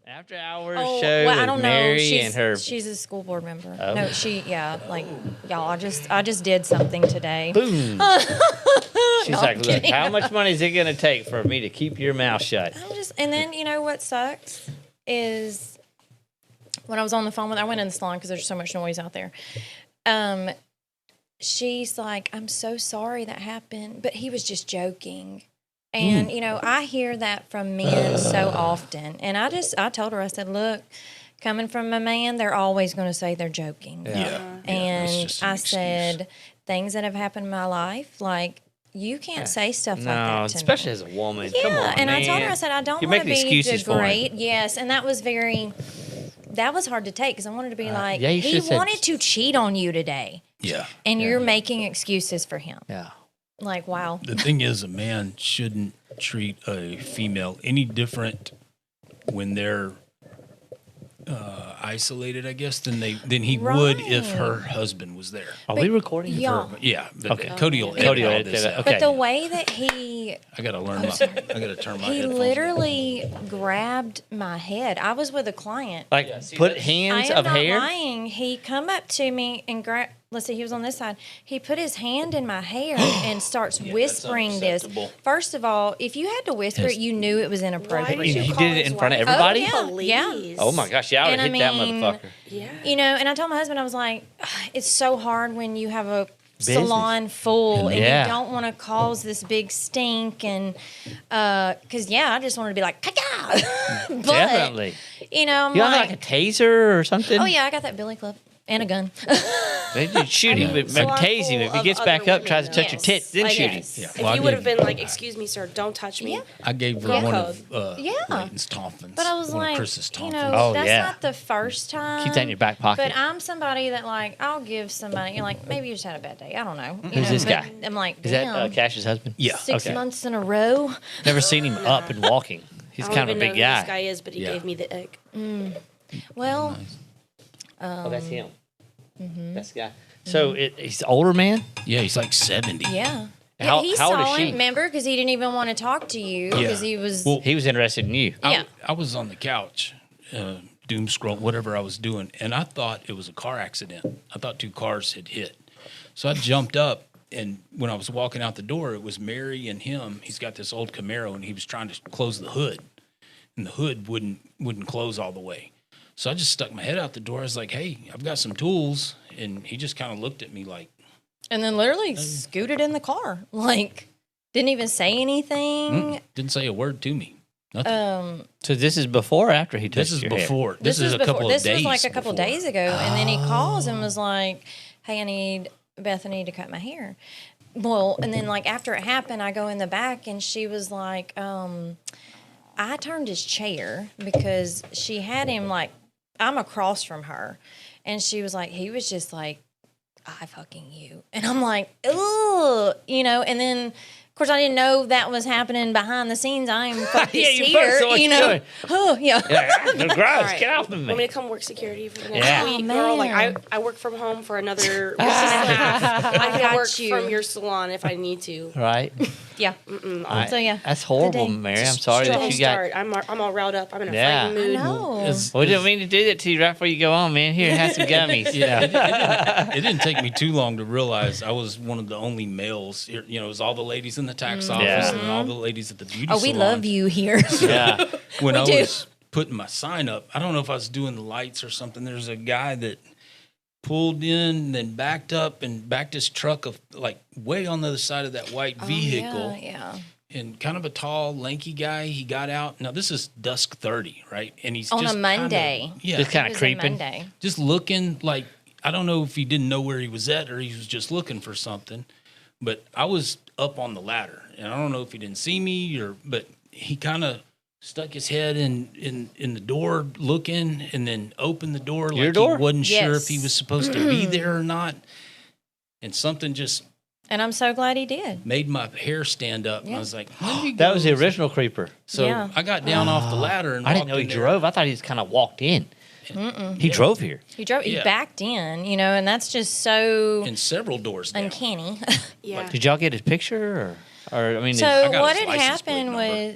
After hours Oh, show well, I with don't Mary know. and her. She's a school board member. Oh. No, y'all. I just did something today. Boom. She's No, like, I'm look, kidding. how much money is it going to take for me to keep your mouth shut? And then you know what sucks is when I was on the phone with, I went in the salon because there's so much noise out there. She's like, I'm so sorry that happened, but he was just joking. And, you know, I hear that from men so often. And I told her, I said, look, coming from a man, they're always going to say they're joking. Yeah. And I said, things that have happened in my life, like, you can't say stuff like that to especially me. as a woman. Yeah, Come on, and man. I told her, I said, I don't You're want to making be excuses for him. degrade. Yes, and that was hard to take because I wanted to be like, yeah, you he should've said- wanted to cheat on you today. Yeah. And you're making excuses for him. Yeah. Like, wow. The thing is, a man shouldn't treat a female any different when they're isolated, I guess, than he would if her husband was there. Are we recording? Yeah. Yeah. Okay. Cody will Cody will edit all this edit out. Okay. But the way that he I gotta learn I gotta turn my he headphones literally grabbed my head. I was with a client. Like, put hands I am of not hair? lying. He come up to me and grabbed. Let's see, he was on this side. He put his hand in my hair and starts whispering this. unacceptable. First of all, if you had to whisper it, you knew it was inappropriate. would you He did it in front of everybody? Yeah. Oh, my gosh. Yeah, I would have And hit I that mean, motherfucker. Yeah. You know, and I told my husband, I was like, it's so hard when you have a salon full and Yeah. you don't want to cause this big stink and because I just wanted to be like but Definitely. you know I'm You don't like, have like a taser or something? oh yeah, I got that billy club and a gun. They did shoot him, but salon tase him. If full he gets of back other up, tries to women, touch your yes. tits, then I shoot him. guess. Yeah. If Well, I you would have gave- been like, excuse me, sir, don't touch me. Yeah. I gave her Yeah. one Code. of Yeah. Layton's Tompkins. But I was one like, of Chris's you Tompkins. know, Oh, that's yeah. not the first time. Keep that in your back pocket. But I'm somebody that like I'll give somebody. You're like maybe you just had a bad day. I don't know. You Who's know, this but guy? I'm like, Is that damn, Cash's husband? Yeah. 6 okay. months in a row. Never seen him up and walking. He's I don't kind of a even big know who guy. this guy is, but he Yeah. gave me the egg. Well, Oh, that's him. That's the guy. So he's an older man? Yeah, he's like 70. yeah. How- He how old is saw she? him, remember? Because he didn't even want to talk to you because he was. Well, He was interested in you. Yeah. I was on the couch, doom scroll, whatever I was doing, and I thought it was a car accident. I thought 2 cars had hit. So I jumped up, and when I was walking out the door, it was Mary and him. He's got this old Camaro, and he was trying to close the hood, and the hood wouldn't close all the way. So I just stuck my head out the door. I was like, hey, I've got some tools. And he just kind of looked at me like, And then literally scooted in the car. Like, didn't even say anything. didn't say a word to me. Nothing. So this is before or after he touched This is your head? before. This is a before. couple of days. This was like a couple before. days ago. And then he calls and was like, hey, I need Bethany to cut my hair. Well, and then like after it happened, I go in the back and she was like, I turned his chair because she had him like, I'm across from her. And she was like, he was just like, I fucking you. And I'm like, ugh, you know, and then, of course, I didn't know that was happening behind the scenes. I'm focused Yeah, you here, first saw what you you're know. doing. Oh, yeah. Gross. All right. Get off of Want me me. to come work security for the next Yeah. week? Oh, Girl, like man. I work from home for another week and a half. I can got work you. from your salon if I need to. Right? Yeah. So, yeah. That's horrible, Today. Mary. I'm sorry that Strong you got... start. I'm all riled up. I'm in a Yeah. fighting I mood. know. We didn't mean to do that to you right before you go on, man. Here, have some gummies. It didn't take me too long to realize I was one of the only males. You know, it was all the ladies in the tax office Yeah. and all the ladies at the beauty Oh, salon. we love you here. Yeah. When We I do. was putting my sign up, I don't know if I was doing the lights or something. There's a guy that pulled in, then backed up and backed his truck of like way on the other side of that white vehicle. Oh, yeah. And kind of a tall, lanky guy. He got out. Now this is dusk 30, right? And he's On just a Monday. yeah, Just kind It of was a creeping. Monday. just looking like, I don't know if he didn't know where he was at or he was just looking for something, but I was up on the ladder and I don't know if he didn't see me but he kind of stuck his head in the door looking and then opened the door Your like door? he wasn't sure Yes. if he was supposed to be there or not. And something just And I'm so glad he did. made my hair stand up. And Yeah. I was like, "There you That go." was the original creeper. So Yeah. I got down off the ladder and I didn't walked know he in there. drove. I thought he just kind of walked in. He drove here. He drove. He Yeah. backed in, you know, and that's just so And several doors down. uncanny. Yeah. Did y'all get his picture? Or I mean, So got what his had license plate happened number. was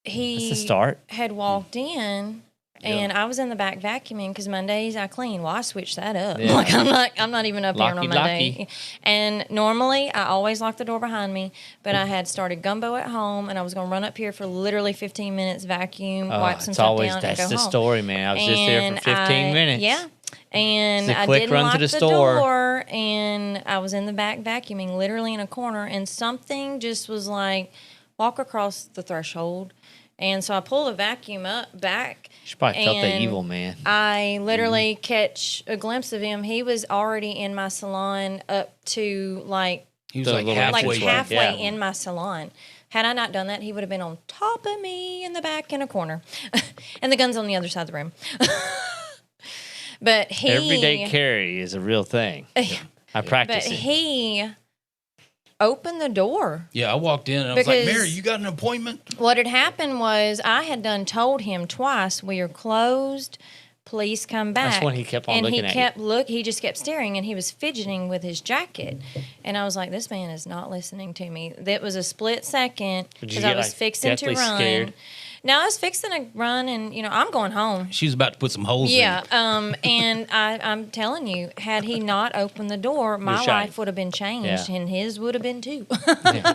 he That's the start. had walked in And I was in the back vacuuming because Mondays I clean. Well, I switched that up. Yeah. Like I'm not even up here on Locky, Monday. locky. And normally I always lock the door behind me, but I had started gumbo at home, and I was going to run up here for literally 15 minutes, vacuum, wipe some It's stuff always down, that's and go the home. story, man. I was just there for 15 minutes. Yeah. And It's a I quick didn't run lock to the the store. door, and I was in the back vacuuming, literally in a corner, and something just was like, walk across the threshold. And so I pull the vacuum back. She probably felt the and evil, man. I literally catch a glimpse of him. He was already in my salon up to He was The like little halfway. halfway yeah. in my salon. Had I not done that, he would have been on top of me in the back in a corner. And the gun's on the other side of the room. But he... Everyday carry is a real thing. I practice But it. he opened the door. Yeah, I walked in and I was like, Because- Mary, you got an appointment? What had happened was I had told him twice, we are closed. Please come back. That's when he kept on and looking at you. he just kept staring, and he was fidgeting with his jacket. And I was like, this man is not listening to me. That was a split second Did you because I get, was like, fixing to deathly run. scared? Now I was fixing to run, and I'm going home. She was about to put some holes Yeah, in. and I'm telling you, had he not opened the door, my You're shy. life would have been changed, Yeah. and his would have been too.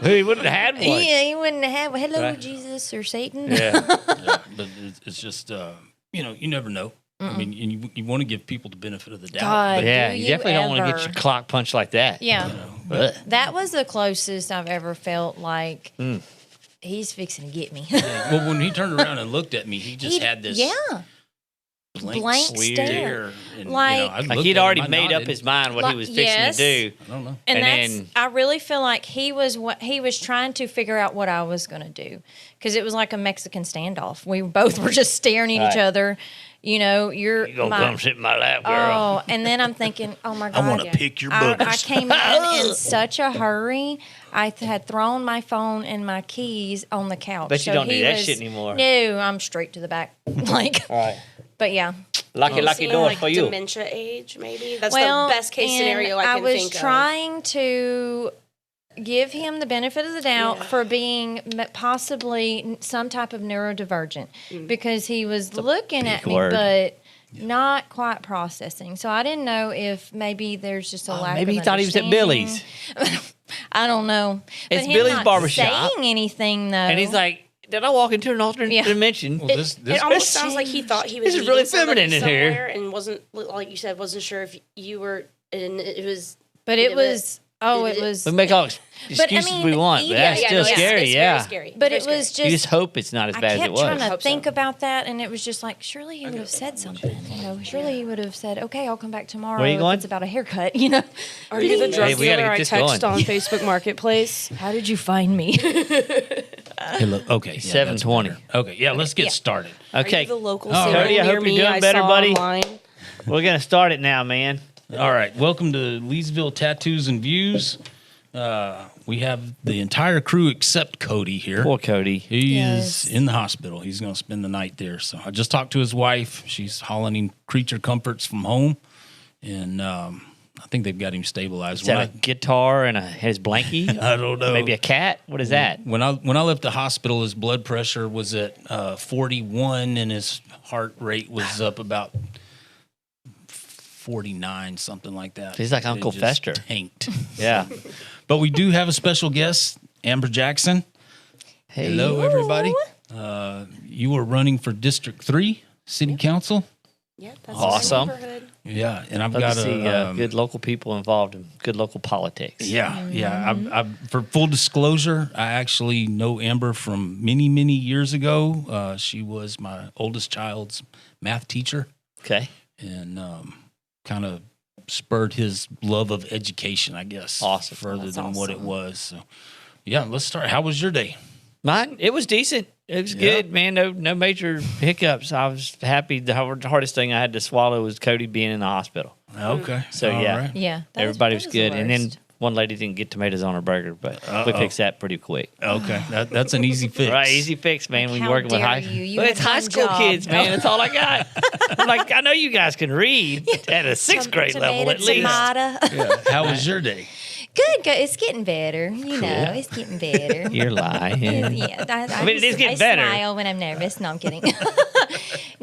He wouldn't have had one. Yeah, he wouldn't have. Hello, Right. Jesus or Satan. Yeah. But it's just, you never know. I mean, and you want to give people the benefit of the doubt. God. But Yeah, Do you you definitely don't want to get ever? your clock punched like that. Yeah. Ugh. That was the closest I've ever felt like he's fixing to get me. well, when he turned around and looked at me, he just He- had this blank stare. And, Like- I Like looked he'd at him, already I made up nodded. his mind what he Like, was fixing yes. to do. I don't know. And And I really feel like he was trying to figure out what I was going to do, because it was like a Mexican standoff. We both were just staring at each Right. other. You're You gonna my, come sit in my lap, girl. Oh, and then I'm thinking, oh my God. wanna pick your I boogers. came in such a hurry. I had thrown my phone and my keys on the couch. Bet you don't do he that shit anymore. No, I'm straight to the back. Like, All right. but yeah. Lucky See, door like for you. dementia age, maybe. That's Well, the best case and scenario I can was think trying to give him the benefit of the doubt Yeah. for being possibly some type of neurodivergent, because he was looking at big me, word. but not quite processing. So I didn't know if maybe there's just a lack. Maybe of he thought he was at understanding. Billy's. I don't know. But It's him Billy's not barbershop. saying anything though, And he's like, did I walk into an alternate Yeah. dimension? Well, this It almost sounds like he thought he was This is really meeting somebody feminine in here. somewhere and wasn't, like you said, wasn't sure if you were, and it was. but it Yeah, was. Oh, it was. We make all But, I excuses mean, we want, but even- that's Yeah, still no, it's- scary, it's yeah. Very scary. But Very it was scary. You just. just hope it's not as I bad as kept it was. trying to Hope so. think about that, and it was just like, surely he would have said something. Surely he would have said, "Okay, I'll come back tomorrow." Where you if going? It's about a haircut, Are you the drug Hey, we gotta dealer get I this text going. on Facebook Marketplace? How did you find me? Hey, look, okay. Yeah, 7:20. that's better. Okay, yeah, let's get Yeah. started. Are Okay, you the local All cereal right. Cody, I near hope me? you're doing I better, saw buddy. online? we're going to start it now, man. All right, welcome to Leesville Tattoos and Views. We have the entire crew except Cody here. Poor Cody. He Yes. is in the hospital. He's going to spend the night there. So I just talked to his wife. She's hauling him creature comforts from home, and I think they've got him stabilized. Is that a guitar and his blankie? I don't know. Maybe a cat? What is that? When I left the hospital, his blood pressure was at 41, and his heart rate was up about 49, something like that. He's like It Uncle just Fester. Tanked. Yeah. But we do have a special guest, Amber Jackson. Hey. Hello, everybody. You were running for District 3 City Council. Yeah, that's Awesome. my neighborhood. Yeah, and I've Love got to see a good local people involved in good local politics. Yeah, yeah. For full disclosure, I actually know Amber from many, many years ago. She was my oldest child's math teacher, Okay. and kind of spurred his love of education, I guess. Awesome. Further That's than what it awesome. was. So, yeah, let's start. How was your day? Mine, it was decent. It was good, man. No major hiccups. I was happy. The hardest thing I had to swallow was Cody being in the hospital. Okay. So, All yeah. right. Yeah, Everybody was the good. And then worst. one lady didn't get tomatoes on her burger, but we fixed that pretty quick. Okay. That's an easy fix. Right, easy fix, man. When How you're working with dare high, you. You well, had it's high one school job. kids, man. That's all I got. I'm like, I know you guys can read at a sixth grade level at least. Tomato. Yeah. How was your day? Good. It's getting better. You know, it's getting better. You're lying. Yeah, I mean, it is getting better. I smile when I'm nervous. No, I'm kidding.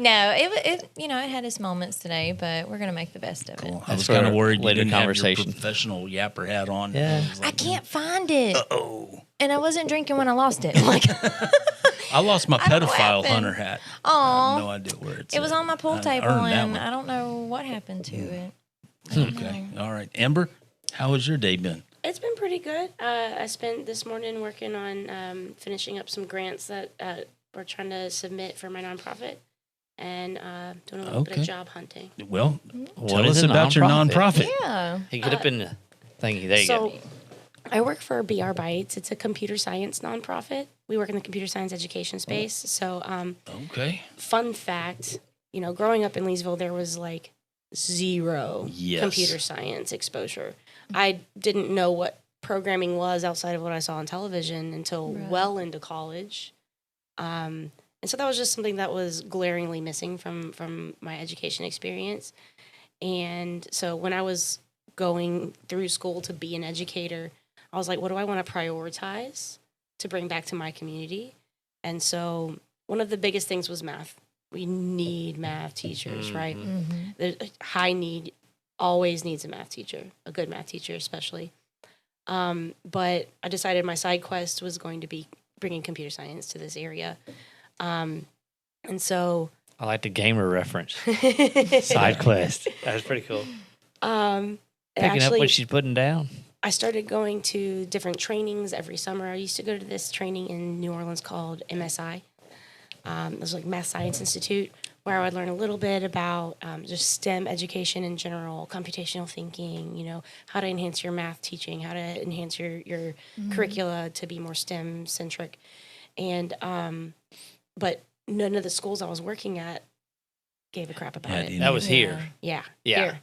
No, it had its moments today, but we're gonna make the best of it. Cool. I was for kind of our worried you later didn't have your conversation. professional yapper hat on. Yeah. I can't find it. Oh, And I wasn't drinking when I lost it. Like, I lost my I don't know what pedophile happened. hunter hat. I oh, have no idea where it's it was at. on my pool I table, earned that and one. I don't know what happened to it. Okay. All right. Amber, how has your day been? It's been pretty good. I spent this morning working on finishing up some grants that we're trying to submit for my nonprofit, and doing a little bit Okay. of job hunting. Well, What tell is us a about your nonprofit? nonprofit. Yeah. Hey, get up in the thingy. There you So, go. I work for BR Bytes. It's a computer science nonprofit. We work in the computer science education space. So, Okay. fun fact, growing up in Leesville, there was like zero Yes. computer science exposure. I didn't know what programming was outside of what I saw on television until well into college. And so that was just something that was glaringly missing from my education experience. And so when I was going through school to be an educator, I was like, what do I want to prioritize to bring back to my community? And so one of the biggest things was math. We need math teachers, right? There's a high need, always needs a math teacher, a good math teacher especially. But I decided my side quest was going to be bringing computer science to this area. And so I like the gamer reference. Side quest. That's pretty cool. Picking up what she's putting down. I started going to different trainings every summer. I used to go to this training in New Orleans called MSI. It was like Math Science Institute, where I would learn a little bit about just STEM education in general, computational thinking, how to enhance your math teaching, how to enhance your curricula to be more STEM centric. And, but none of the schools I was working at gave a crap about it. That was here. Yeah. Yeah. Here.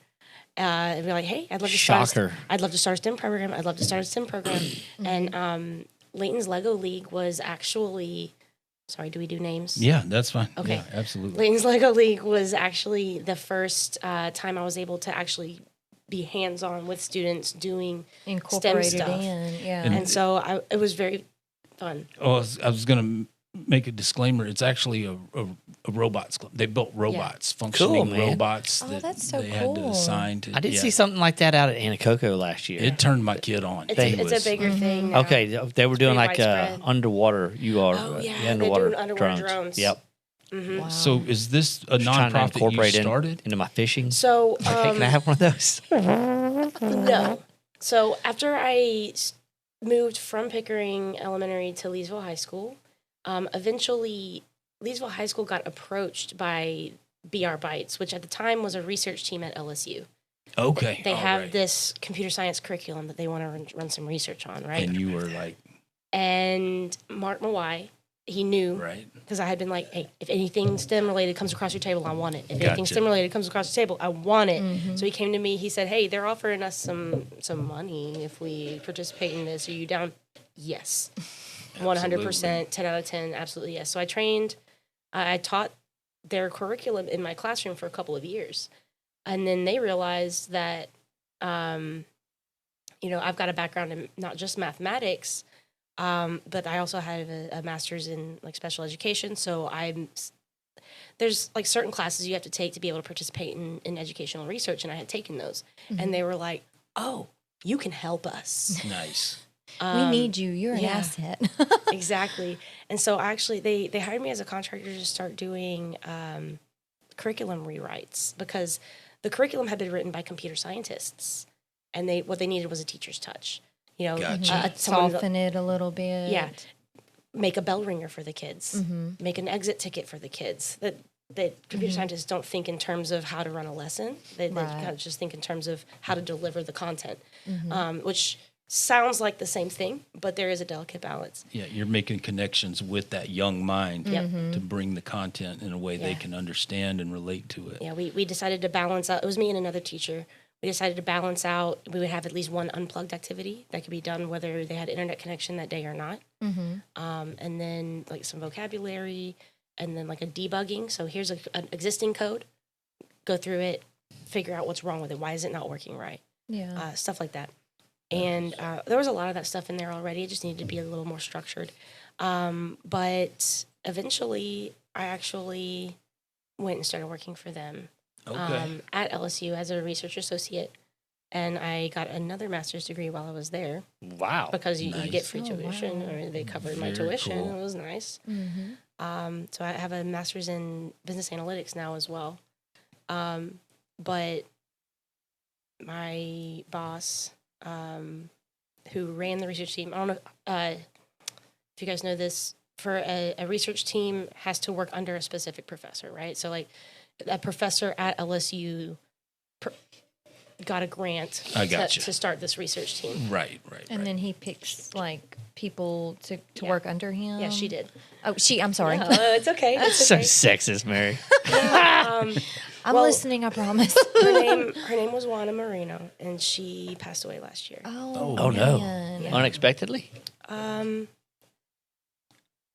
It'd be like, hey, I'd love to Shocker. I'd love to start a STEM program. I'd love to start a STEM program. And Layton's Lego League was actually, sorry, do we do names? Yeah, that's fine. Okay. Yeah, absolutely. Layton's Lego League was actually the first time I was able to actually be hands-on with students doing Incorporated STEM stuff. in, yeah. And so it was very fun. Oh, I was going to make a disclaimer. It's actually a robots club. They built robots, functioning man. robots Oh, that that's so they had to cool. assign to. I did yeah. see something like that out at Anacoco last year. It turned my kid on. It's a bigger thing now. Okay, they were doing pretty like widespread. underwater. Oh, yeah, they're doing underwater drones. Yep. Wow. So is this a Just trying to nonprofit you incorporate started? into my fishing. So Hey, can I have one of those? no. So after I moved from Pickering Elementary to Leesville High School, eventually Leesville High School got approached by BR Bytes, which at the time was a research team at LSU. Okay. They all have right. this computer science curriculum that they want to run some research on, right? And you were like, And Mark Mawai, he knew, right. because I had been like, hey, if anything STEM related comes across your table, I want it. If anything Gotcha. STEM related comes across your table, I want it. So he came to me, he said, hey, they're offering us some money if we participate in this. Are you down? Yes. 100%, 10 out of 10, absolutely yes. So I taught their curriculum in my classroom for a couple of years. And then they realized that, I've got a background in not just mathematics, but I also have a master's in like special education. So there's like certain classes you have to take to be able to participate in educational research. And I had taken those and they were like, oh, you can help us. Nice. We need you. You're an yeah. asset. Exactly. And so actually they hired me as a contractor to start doing curriculum rewrites because the curriculum had been written by computer scientists and what they needed was a teacher's touch. Gotcha. Someone Soften it a little bit. Yeah. Make a bell ringer for the kids. Make an exit ticket for the kids. That computer scientists don't think in terms of how to run a lesson. They kind of just think in terms of how to deliver the content, which sounds like the same thing, but there is a delicate balance. Yeah, you're making connections with that young mind Yep. to bring the content in a way they can understand and relate to it. Yeah, we decided to balance out. It was me and another teacher. We decided to balance out. We would have at least one unplugged activity that could be done whether they had internet connection that day or not. And then like some vocabulary and then like a debugging. So here's an existing code. Go through it, figure out what's wrong with it. Why is it not working right? Yeah. Stuff like that. And there was a lot of that stuff in there already. It just needed to be a little more structured. But eventually, I actually went and started working for them Okay. at LSU as a research associate. And I got another master's degree while I was there Wow. because you Nice. get free Oh, tuition, wow. or they covered my Very tuition. cool. It was nice. Mm-hmm. So I have a master's in business analytics now as well. But my boss, who ran the research team, I don't know if you guys know this, for a research team has to work under a specific professor, right? So like a professor at LSU got a grant I gotcha. to start this research team. Right. And then he picks like people to Yeah. work under him. Yeah, she did. Oh, I'm sorry. No, it's okay. It's So okay. sexist, Mary. Um, I'm well, listening. I promise. her name was Juana Marino, and she passed away last year. Oh, no. man. Unexpectedly?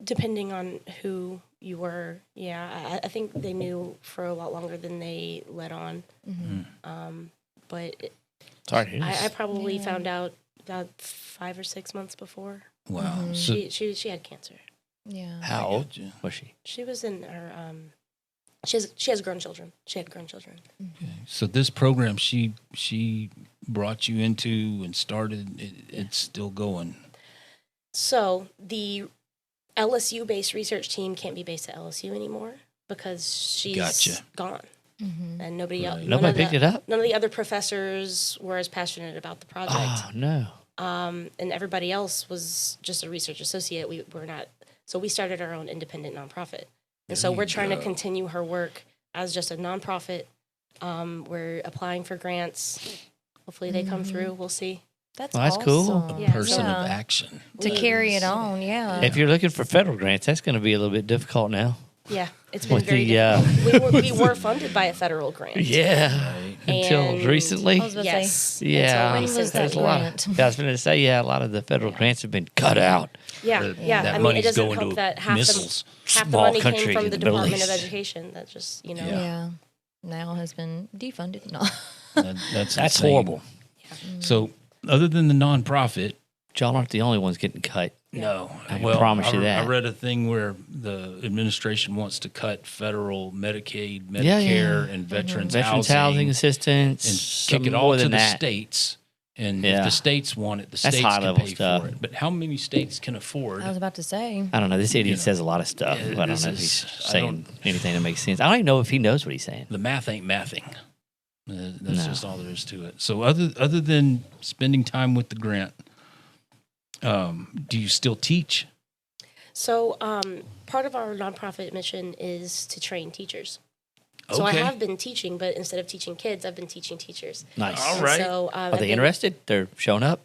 Depending on who you were, yeah, I think they knew for a lot longer than they let on. But Sorry to hear I this. probably Yeah. found out about 5 or 6 months before. Wow. So She had cancer. Yeah. How old Gotcha. was she? She was in her she has grown children. She had grown children. So this program she brought you into and started, it's still going. So the LSU based research team can't be based at LSU anymore because she's Gotcha. gone. Mm-hmm. And nobody else. Right. Nobody picked it up? None of the other professors were as passionate about the project. Oh, no. And everybody else was just a research associate. We were not. So we started our own independent nonprofit. And so There we're you trying to go. continue her work as just a nonprofit. We're applying for grants. Hopefully they come through. We'll see. That's Well, that's cool. awesome. Yeah. Person Yeah. of action. To carry it on. Yeah. If you're looking for federal grants, that's going to be a little bit difficult now. Yeah, it's been With very the, difficult. We were funded by a federal grant. Yeah. Until And- recently. I was about to Yes. say, Yeah. when was that There's a lot grant? of, I was going to say, yeah, a lot of the federal grants have been cut out. Yeah, yeah. That I mean, it money's doesn't going help to that half missiles. the Small money country came from in the the Middle Department of East. Education. That just, you know. Yeah. Now has been defunded. No. That's That's insane. horrible. So other than the nonprofit, Y'all aren't the only ones getting cut. no. I can promise you that. I read a thing where the administration wants to cut federal Medicaid, Medicare, Yeah, yeah. and veterans, Veterans housing assistance. and some kick it more all to than the that. states. And Yeah. if the states want it, the That's states high can level pay stuff. for it. But how many states can afford? I was about to say. I don't know. This idiot know. says a lot of stuff. Yeah, but I don't this know if he's is- I saying anything that makes sense. I don't even know if he knows what he's saying. The math ain't mathing. That's No. just all there is to it. So other than spending time with the grant, do you still teach? So part of our nonprofit mission is to train teachers. So I Okay. have been teaching, but instead of teaching kids, I've been teaching teachers. Nice. All right. So Are they interested? They're showing up?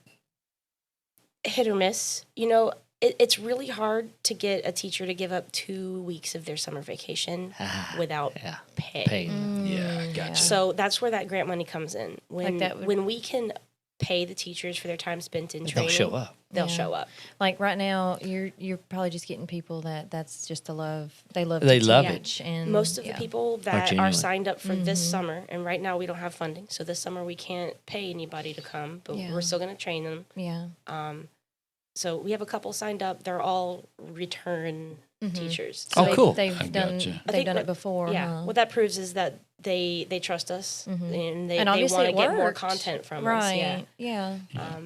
hit or miss. You know, it's really hard to get a teacher to give up 2 weeks of their summer vacation without Yeah. pay. Paid. Yeah, gotcha. So that's where that grant money comes in. When that would- when we can pay the teachers for their time spent in They'll training, show up. They'll Yeah. show up. Like right now, you're probably just getting people that's just a love. They love. They to love teach, and Most of yeah. the people that are genuine. signed up for this summer, and right now we don't have funding, so this summer we can't pay anybody to come, but Yeah. we're still going to train them. Yeah. So we have a couple signed up. They're all return teachers. Oh, So cool. They've I done. gotcha. I They've think done what- it before. Yeah, huh? what that proves is that they trust us and they And want obviously to it get more worked. content from us. Right. Yeah. Yeah.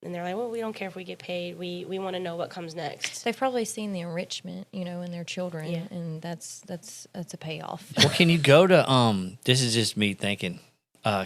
And they're like, well, we don't care if we get paid. We want to know what comes next. They've probably seen the enrichment, in their children, Yeah. and that's a payoff. Well, can you go to this is just me thinking.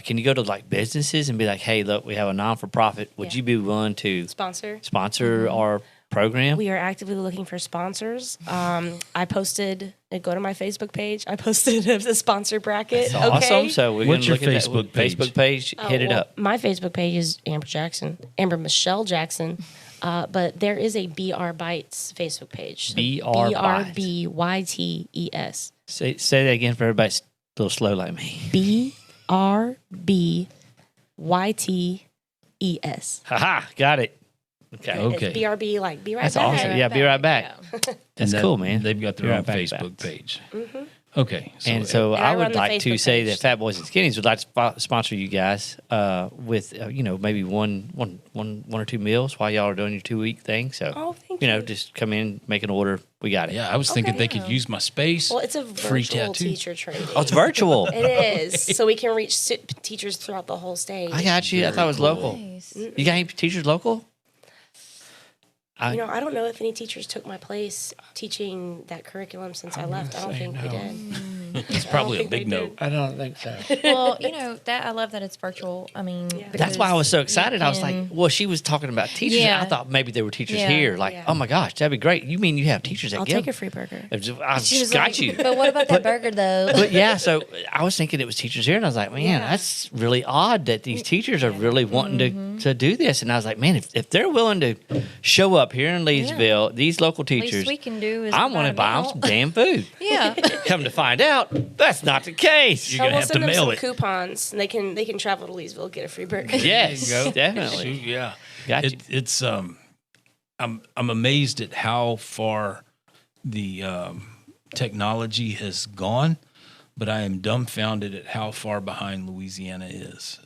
Can you go to like businesses and be like, hey, look, we have a non-for-profit. Would Yeah. you be willing to Sponsor. sponsor our program? We are actively looking for sponsors. I posted, go to my Facebook page. I posted a sponsor bracket. That's okay. awesome. So we're What's gonna your look at that. Facebook page? Facebook page. Hit it Well, up. My Facebook page is Amber Michelle Jackson. But there is a BR Bites Facebook page. So BR Bites. BRBYTES. Say that again for everybody a little slow like me. BRBYTES. Haha, got it. Okay. Okay. It's BRB, like be right That's back. awesome. Yeah, be right back. That's And cool, man. They've got their Be own right back, Facebook Bats. page. Okay. And so And I I would run the like to Facebook say page, that Fat Boys and Skinnies would like to sponsor you guys with, maybe one or two meals while y'all are doing your 2-week thing. So, Oh, thank you. just come in, make an order. We got it. Yeah, I was thinking they could use my space. Well, it's a free virtual tattoo. teacher training. Oh, it's virtual. It is. So we can reach teachers throughout the whole state. I got you. I thought it was local. Nice. You got any teachers local? I don't know if any teachers took my place teaching that curriculum since I left. I don't think we did. It's probably a think big they no. did. I don't think so. Well, that I love that it's virtual. I mean, That's why I was so because you excited. I was like, can- well, she was talking about teachers. Yeah. I thought maybe there were teachers Yeah. here. Like, Yeah. oh my gosh, that'd be great. You mean you have teachers that I'll give? take a free burger. I she was got like, you. But what about that burger though? But yeah, so I was thinking it was teachers here, and I was like, man, that's really odd that these teachers are really wanting to do this. And I was like, man, if they're willing to show up here in Leesville, these local Least teachers, we can do is I want to buy them some damn food. Yeah. Come to find out, that's not the case. You're So gonna we'll have to send them mail some it. coupons, and they can travel to Leesville, get a free burger. Yes, Go. definitely. Shoot, yeah. Gotcha. It's I'm amazed at how far the technology has gone, but I am dumbfounded at how far behind Louisiana is.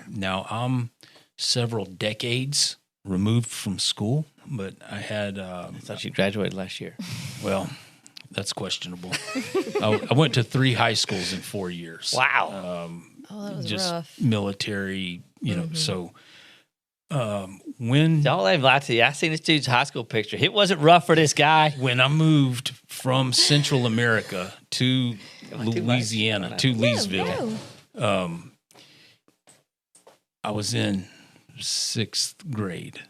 Now I'm several decades removed from school, but I had I thought you graduated last year. well, that's questionable. I went to 3 high schools in 4 years. Wow. Oh, that was Just rough. military, so when Don't let him lie to you. I seen this dude's high school picture. It wasn't rough for this guy. when I moved from Central America to Louisiana, to Leesville, No. I was in 6th grade.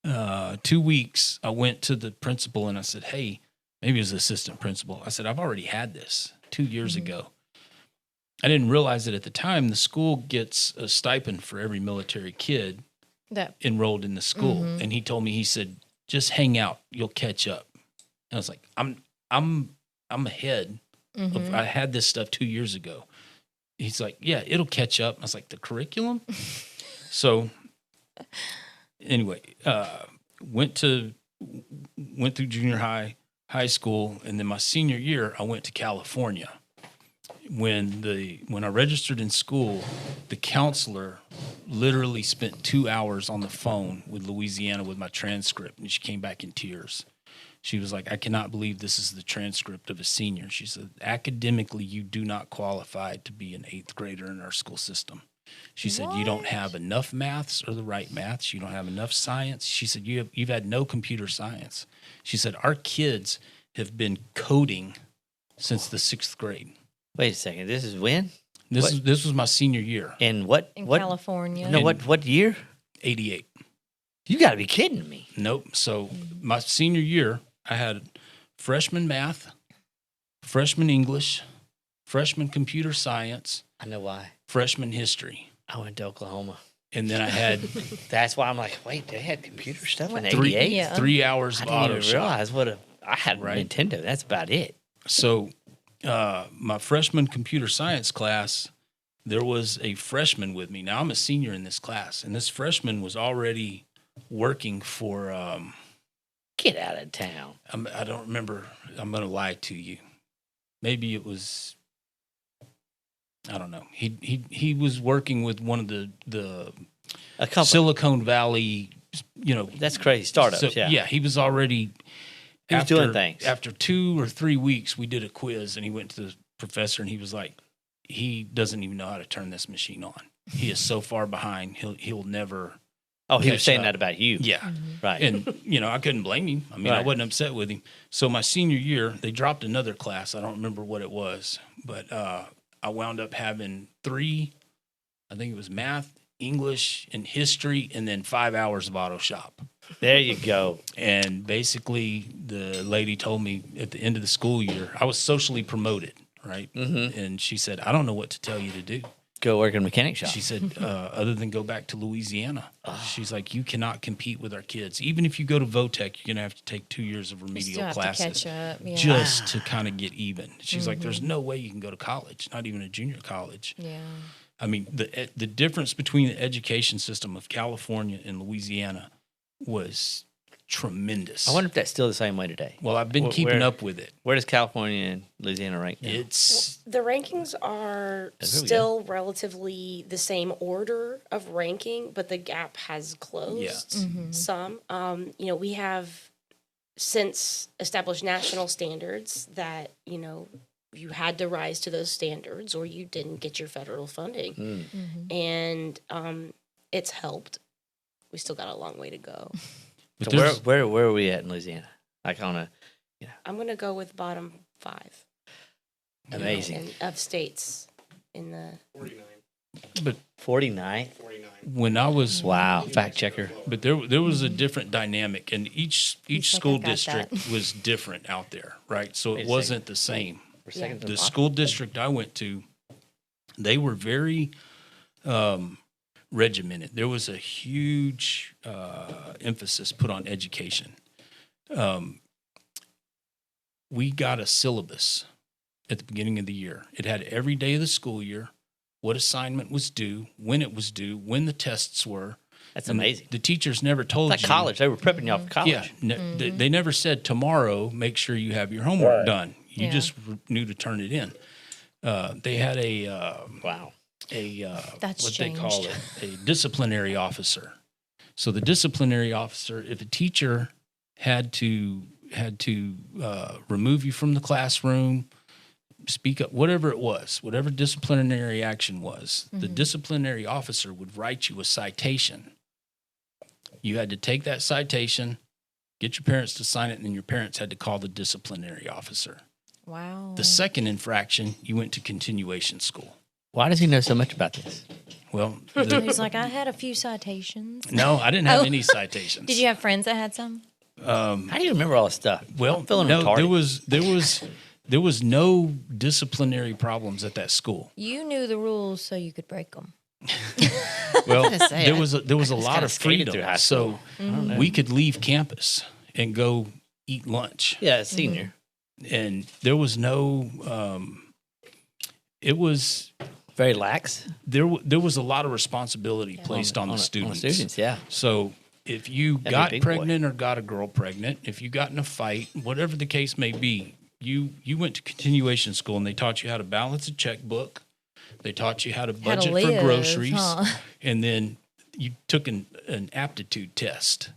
2 weeks, I went to the principal and I said, hey, maybe it was the assistant principal. I said, I've already had this 2 years ago. I didn't realize that at the time the school gets a stipend for every military kid That enrolled in the school. And he told me, he said, just hang out, you'll catch up. And I was like, I'm ahead. I had this stuff 2 years ago. He's like, yeah, it'll catch up. I was like, the curriculum? So anyway, went through junior high school, and then my senior year, I went to California. When I registered in school, the counselor literally spent 2 hours on the phone with Louisiana with my transcript, and she came back in tears. She was like, I cannot believe this is the transcript of a senior. She said, academically, you do not qualify to be an 8th grader in our school system. She said, you don't have enough maths or the right maths. You don't have enough science. She said, you've had no computer science. She said, our kids have been coding since the 6th grade. Wait a second. This is when? This was my senior year, In what? in what? California. No, what year? 88. You got to be kidding me. Nope. So my senior year, I had freshman math, freshman English, freshman computer science, I know why. freshman history. I went to Oklahoma. And then I had That's why I'm like, wait, they had computer stuff in three, 88? Yeah. 3 hours I of didn't auto even shop. realize I had Right. Nintendo. That's about it. So my freshman computer science class, there was a freshman with me. Now I'm a senior in this class, and this freshman was already working for Get out of town. I don't remember. I'm going to lie to you. Maybe it was, I don't know. He was working with one of the A company. Silicon Valley, That's crazy. Startups, So, yeah. he was already. He was doing things. After 2 or 3 weeks, we did a quiz, and he went to the professor, and he was like, "He doesn't even know how to turn this machine on. He is so far behind. He'll never." Oh, he was catch saying up. that about you. Yeah, Right. and I couldn't blame him. I mean, I Right. wasn't upset with him. So my senior year, they dropped another class. I don't remember what it was, but I wound up having 3. I think it was math, English, and history, and then 5 hours of auto shop. There you go. And basically, the lady told me at the end of the school year, I was socially promoted, right? Mm-hmm. And she said, I don't know what to tell you to do. Go work in a mechanic shop. She said, other than go back to Louisiana. She's like, you cannot compete with our kids. Even if you go to Votech, you're going to have to take 2 years of You remedial still have classes to catch up. Yeah. just to kind of get even. She's like, there's no way you can go to college, not even a junior college. yeah. I mean, the difference between the education system of California and Louisiana was tremendous. I wonder if that's still the same way today. Well, I've been keeping up with it. Where does California and Louisiana rank now? It's The rankings are There we still relatively the same order of ranking, but the gap has closed some. We have since established national standards that, you had to rise to those standards or you didn't get your federal funding. And it's helped. We still got a long way to go. So where are we at in Louisiana? Like on a, I'm going to go with bottom 5. amazing. Of states in the 49. but 49? 49. when I was Wow, fact checker. But there was a different dynamic, and each like school I got district that. was different out there, right? So Wait it a wasn't the same. We're second to The bottom. school district I went to, they were very regimented. There was a huge emphasis put on education. We got a syllabus at the beginning of the year. It had every day of the school year, what assignment was due, when it was due, when the tests were. That's And amazing. The teachers never told It's like you. college. They were prepping y'all for college. Yeah, they never said tomorrow. Make sure you have your homework done. You Yeah. just knew to turn it in. They had Wow. That's what changed. they call it, a disciplinary officer. So the disciplinary officer, if a teacher had to remove you from the classroom, speak up, whatever it was, whatever disciplinary action was, the disciplinary officer would write you a citation. You had to take that citation, get your parents to sign it, and then your parents had to call the disciplinary officer. Wow. The second infraction, you went to continuation school. Why does he know so much about this? Well, He's like, I had a few citations. no, I didn't have Oh. any citations. Did you have friends that had some? How do you remember all this stuff? Well, I'm feeling no, retarded. there was no disciplinary problems at that school. You knew the rules so you could break them. Well, gonna say, there was a just lot kinda of skated freedom, through high so school. we could leave campus and go eat lunch, Yeah, senior. and there was no. It was Very lax. there was a lot of responsibility placed on the students. Yeah. So if you be a got big boy. pregnant or got a girl pregnant, if you got in a fight, whatever the case may be, you went to continuation school and they taught you how to balance a checkbook. They taught you how to How to budget live, for groceries, huh? and then you took an aptitude test.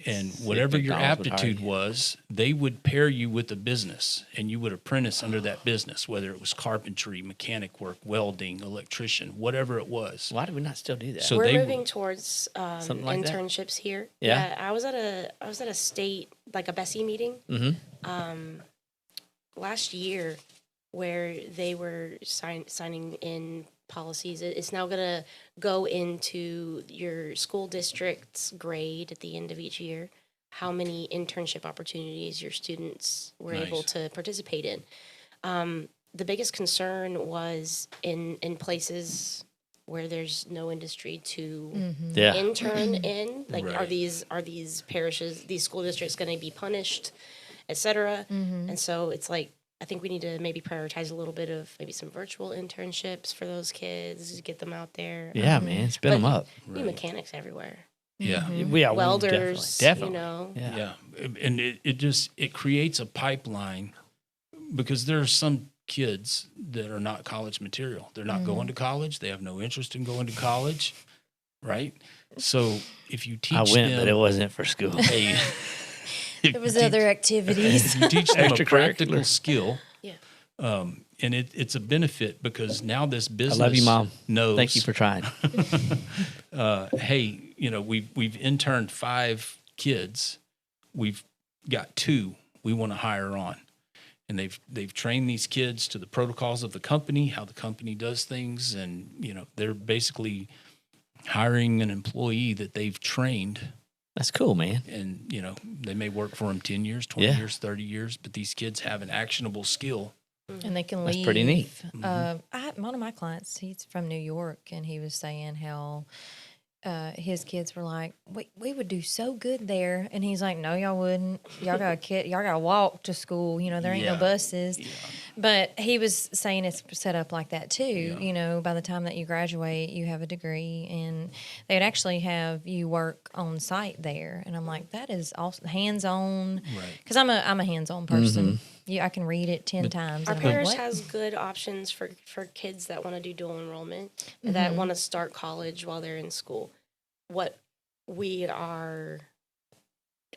And whatever your McDonald's would hire aptitude you. was, they would pair you with a business, and you would apprentice under that business, whether it was carpentry, mechanic work, welding, electrician, whatever it was. Why do we not still do that? So We're they moving towards Something like that? internships here. Yeah? I was at a state, like a Bessie meeting last year where they were signing in policies. It's now going to go into your school district's grade at the end of each year, how many internship opportunities your students were able Nice. to participate in. The biggest concern was in places where there's no industry to Yeah. intern in. Like, are Right. these parishes, these school districts going to be punished, et cetera? And so it's like, I think we need to maybe prioritize a little bit of maybe some virtual internships for those kids, get them out there. Yeah, man. Spin them up. New mechanics everywhere. Yeah. Yeah, Welders, Definitely. Yeah. And it creates a pipeline because there are some kids that are not college material. They're not going to college. They have no interest in going to college. Right. So if you teach I went, them, but it wasn't for school. hey, There was other activities. if you teach them a Extracurricular. practical skill, Yeah. and it's a benefit because now this I business love you, Mom. knows. Thank you for trying. Hey, we've interned 5 kids. We've got 2 we want to hire on. And they've trained these kids to the protocols of the company, how the company does things, and they're basically hiring an employee that they've trained, That's cool, man. and they may work for them 10 years, 20 Yeah. years, 30 years, but these kids have an actionable skill. And they can leave. That's pretty neat. One of my clients, he's from New York, and he was saying how his kids were like, we would do so good there. And he's like, no, y'all wouldn't. Y'all gotta walk to school. You know, there ain't no buses. Yeah. But he was saying it's set up like that too. Yeah. You know, by the time that you graduate, you have a degree, and they would actually have you work on site there. And I'm like, that is also hands-on. Right. Because I'm a hands-on person. Mm-hmm. Yeah, I can read it 10 times. Our parish has good options for kids that want to do dual enrollment, that want to start college while they're in school. What we are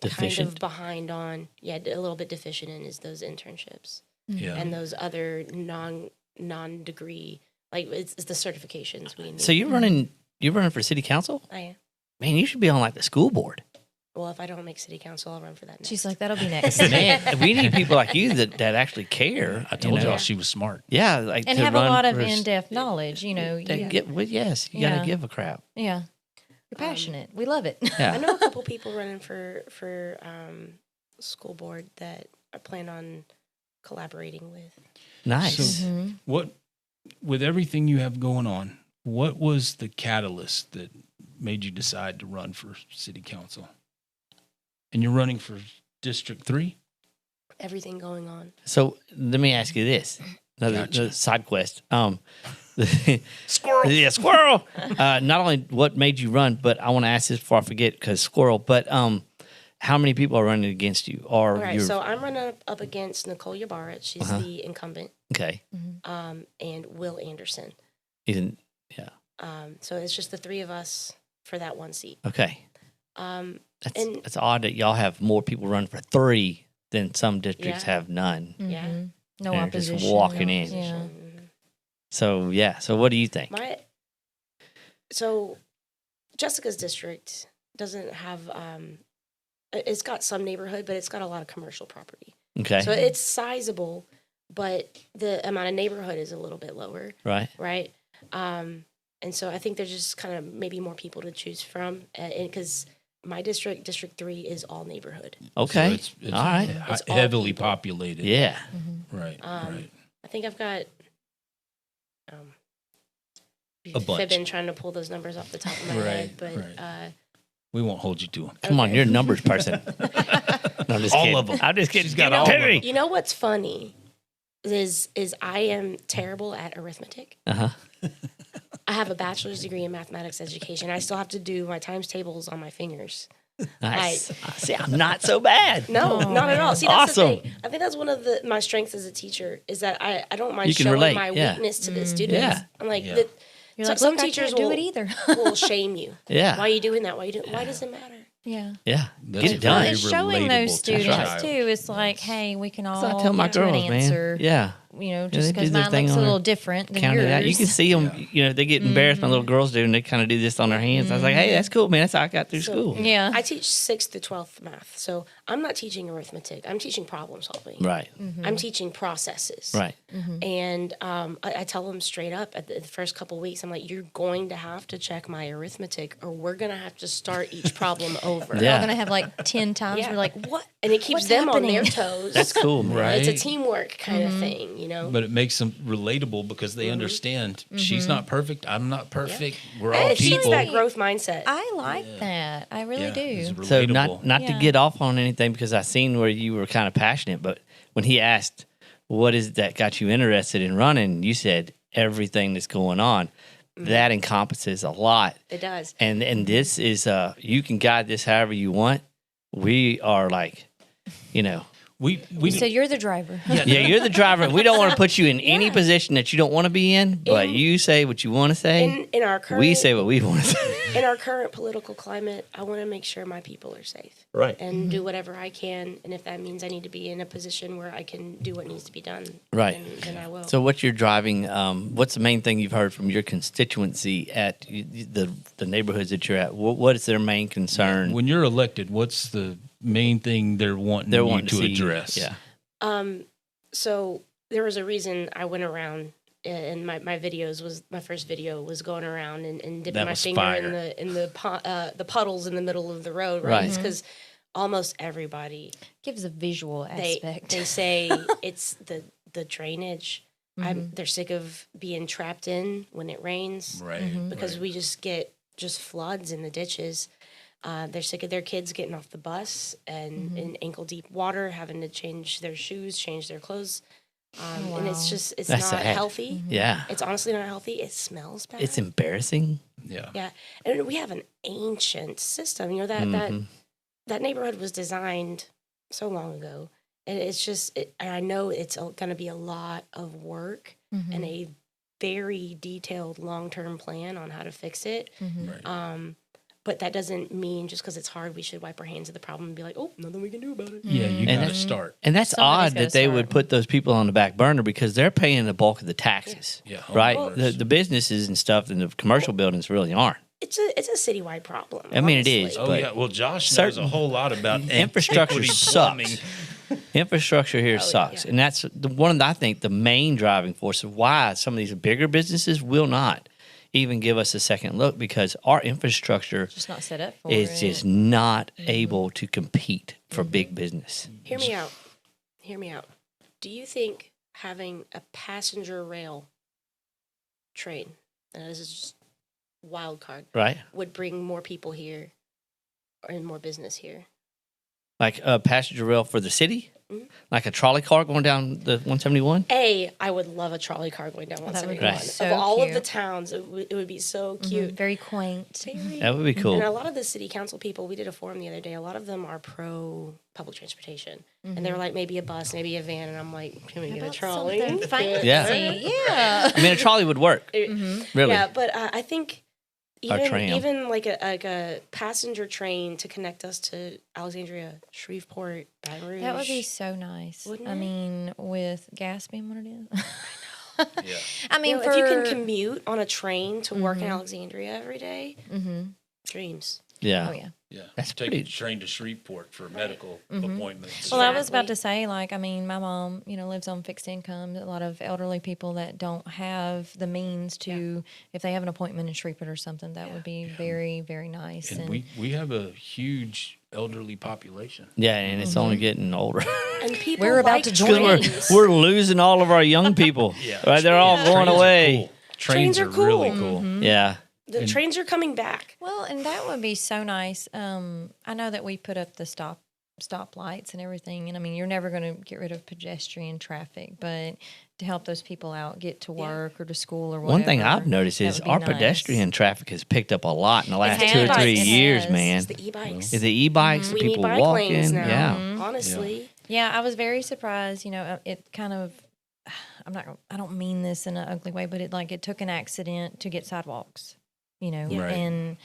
kind of behind on, a little bit deficient in, is those internships. Yeah. And those other non-degree, like it's the certifications we need. So you're running for city council? I am. Man, you should be on like the school board. Well, if I don't make city council, I'll run for that next. She's like, that'll be next. Man, we need people like you that actually care. I told y'all she was smart. Yeah. Like, and have a lot of in-depth knowledge, you know. You got to give a crap. Yeah. You're passionate. We love it. Yeah. I know a couple people running for school board that I plan on collaborating with. Nice. So what, with everything you have going on, what was the catalyst that made you decide to run for city council? And you're running for District 3? Everything going on. So let me ask you this. Another side quest. Squirrel. Yeah, squirrel. Not only what made you run, but I want to ask this before I forget, because squirrel, but how many people are running against you? All right, so I'm running up against Nicole Yabarat. She's the incumbent. Okay. And Will Anderson. So it's just the three of us for that one seat. Okay. That's odd that y'all have more people run for 3 than some districts have none. Mm-hmm. Yeah. No opposition. Just walking in. Yeah. So, So what do you think? So Jessica's district doesn't have, it's got some neighborhood, but it's got a lot of commercial property. Okay. So it's sizable, but the amount of neighborhood is a little bit lower. Right. Right. And so I think there's just kind of maybe more people to choose from, because my district, District 3, is all neighborhood. Okay. So it's all right. It's heavily populated. Yeah. Right. Right. I think I've got a bunch. I've been trying to pull those numbers off the top of my head, but we won't hold you to them. Come on, you're a numbers person. No, I'm just all kidding. of them. I'm just kidding. She's got all of them. You know what's funny is I am terrible at arithmetic. I have a bachelor's degree in mathematics education. I still have to do my times tables on my fingers. Nice. See, I'm not so bad. No, not at all. See, that's awesome. the thing. I think that's one of my strengths as a teacher, is that I don't mind You can showing relate. my weakness to the students. Yeah. I'm like, You're like, some look, teachers I can't do it either. will shame you. Yeah. Why are you doing that? Why does it matter? Yeah. Yeah. That's Get it done. It's showing those students child. too. It's like, hey, we can all I tell my get to an girls, answer. man. Yeah. You know, they just do because their mine thing looks a on little there. different than Count yours. it out. You can see them, they get embarrassed. My little girls do, and they kind of do this on their hands. I was like, hey, that's cool, man. That's how I got through school. Yeah. I teach 6th to 12th math, so I'm not teaching arithmetic. I'm teaching problem solving. Right. I'm teaching processes. Right. And I tell them straight up at the first couple of weeks, I'm like, you're going to have to check my arithmetic, or we're going to have to start each problem over. We're all going to have like 10 times. Yeah. We're like, what? And it keeps What's them happening? on their toes. That's cool, man. Right. It's a teamwork kind of thing, But it makes them relatable because they understand she's not perfect. I'm not perfect. We're all it keeps people. that growth mindset. I like that. I really do. It's So relatable. not to get off on anything, because I seen where you were kind of passionate, but when he asked, what is it that got you interested in running, you said everything that's going on. That encompasses a lot. It does. And this is you can guide this however you want. We are like, we So you're the driver. yeah, you're the driver. We don't want to put you in any position that you don't want to be in, but you say what you want to say. In our current, We say what we want to say. in our current political climate, I want to make sure my people are safe. Right. And do whatever I can. And if that means I need to be in a position where I can do what needs to be done, Right. then I will. So what you're driving, what's the main thing you've heard from your constituency at the neighborhoods that you're at? What is their main concern? When you're elected, what's the main thing they're wanting you to see, address? Yeah. So there was a reason I went around, and my first video was going around and dipping That my was finger fire. in the puddles in the middle of the road, Right. right? Because almost everybody Gives a visual they aspect. say it's the drainage. They're sick of being trapped in when it rains, Right. because we just get just floods in the ditches. They're sick of their kids getting off the bus and in ankle deep water, having to change their shoes, change their clothes. And it's just, it's That's not sad. healthy. Yeah. It's honestly not healthy. It smells bad. It's embarrassing. Yeah. Yeah. And we have an ancient system. You know, that neighborhood was designed so long ago. And it's just, and I know it's going to be a lot of work and a very detailed long-term plan on how to fix it. Right. But that doesn't mean just because it's hard, we should wipe our hands of the problem and be like, oh, nothing we can do about it. Yeah, you And got to that's- start. And that's Somebody's odd gotta that they would start. put those people on the back burner because they're paying the bulk of the taxes. Yeah, Right? homeowners. The businesses and stuff and the commercial buildings really aren't. It's a citywide problem. I mean, it honestly. is, Oh but yeah, well Josh knows certain- a whole lot about Infrastructure antiquity sucks. plumbing. Infrastructure here sucks. yeah. And that's one of the, I think, the main driving force of why some of these bigger businesses will not even give us a second look because our infrastructure Just not set up for is it. just not able to compete for big business. Hear me out. Hear me out. Do you think having a passenger rail train, and this is just wild card, Right? would bring more people here and more business here? Like a passenger rail for the city? Mhm. Like a trolley car going down the 171? I would love a trolley car going down that would be 171. Right. so Of all of the cute. towns, it would be so cute. Very quaint. Very- That would be cool. And a lot of the city council people, we did a forum the other day, a lot of them are pro public transportation. And they were like, maybe a bus, maybe a van. And I'm like, can we get a About trolley? something fancy. Yeah. Yeah. I mean, a trolley would work. Really? Yeah, but I think Or tram. even like a passenger train to connect us to Alexandria, Shreveport, Baton Rouge. That would be so nice. Wouldn't I it? mean, with gas being what it is. Yeah. I mean, You know, for if you can commute on a train to work in Alexandria every day, dreams. Yeah. oh yeah. Yeah, That's take pretty- a train to Shreveport for medical appointments. Well, I was about Exactly. to say, like, I mean, my mom, lives on fixed income. A lot of elderly people that don't have the means to, if they have an appointment in Shreveport or something, that would be very, very nice. and we have a huge elderly population. Yeah, and it's only getting older. And people We're about like to join. trains. we're losing all of our young people. Yeah. Right? They're all going Trains are away. cool. Trains are really cool. Yeah. The trains are coming back. Well, and that would be so nice. I know that we put up the stop lights and everything, and I mean, you're never going to get rid of pedestrian traffic, but to help those people out get to work or to school or whatever. One thing I've noticed that is would be our nice. pedestrian traffic has picked up a lot in the last has. 2 or 3 It years, has. man. It's the e-bikes. Is the e-bikes, We need people bike walking. lanes now. Yeah. Honestly. Yeah, I was very surprised. It kind of. I don't mean this in an ugly way, but it took an accident to get sidewalks. Right. And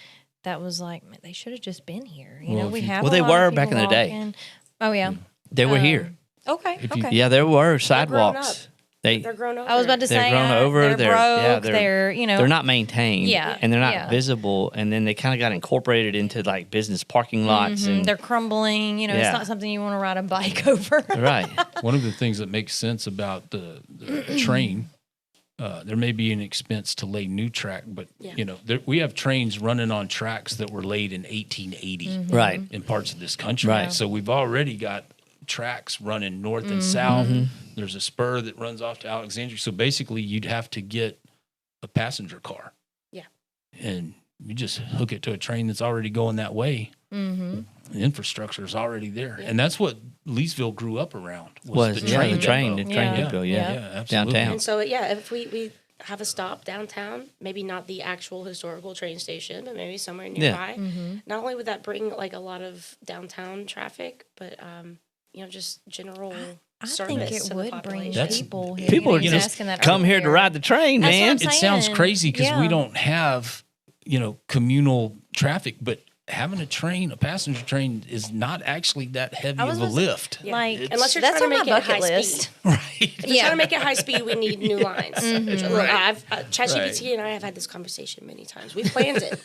that was like, man, they should have just been here. Well, We if you- have. Well, a they lot were of back people in the day. walking. Oh yeah. They were here. Okay. If you- Okay. Yeah, there were grown sidewalks. They're grown over. I was about to They're say grown over. They're They're- broke. yeah, they're they're not maintained. Yeah, And they're not yeah. visible. And then they kind of got incorporated into like business parking lots. And they're crumbling. Yeah. It's not something you want to ride a bike over. right. One of the things that makes sense about the train, there may be an expense to lay new track, but Yeah. we have trains running on tracks that were laid in 1880 Right. in parts of this country. Right. So we've already got tracks running north and south. There's a spur that runs off to Alexandria. So basically, you'd have to get a passenger car. Yeah. And you just hook it to a train that's already going that way. The infrastructure is already there, and that's what Leesville grew up around. Was the train? the train depot. depot, yeah. Yeah, absolutely. Downtown. And so, if we have a stop downtown, maybe not the actual historical train station, but maybe somewhere nearby, not only would that bring like a lot of downtown traffic, but just general I service think to it the would bring population. That's- people here. People are He was just asking that come here to earlier. ride the train, That's what man. I'm It sounds saying. crazy because Yeah. we don't have, communal traffic, but having a passenger train is not actually that heavy I was of a gonna lift. Yeah. Like, Unless you're that's trying to on make my it high bucket list. speed. Right. If you're trying to make it high speed, we need new lines. Look, I've ChatGPT and I have had this conversation many times. We planned it.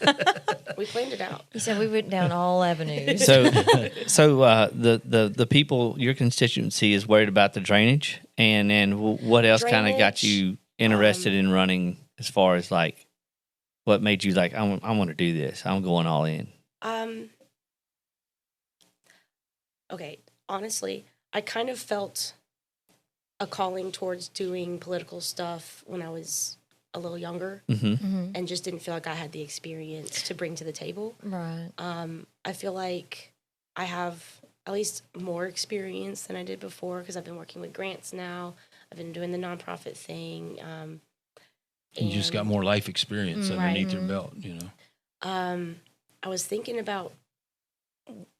We planned it out. He said we went down all avenues. So the people, your constituency is worried about the drainage, and then what else kind of got Drainage, you interested in running? As far as like, what made you like, I want to do this. I'm going all in. Okay, honestly, I kind of felt a calling towards doing political stuff when I was a little younger and just didn't feel like I had the experience to bring to the table. Right. I feel like I have at least more experience than I did before because I've been working with grants now. I've been doing the nonprofit thing. You just got more life experience underneath your belt, you know. I was thinking about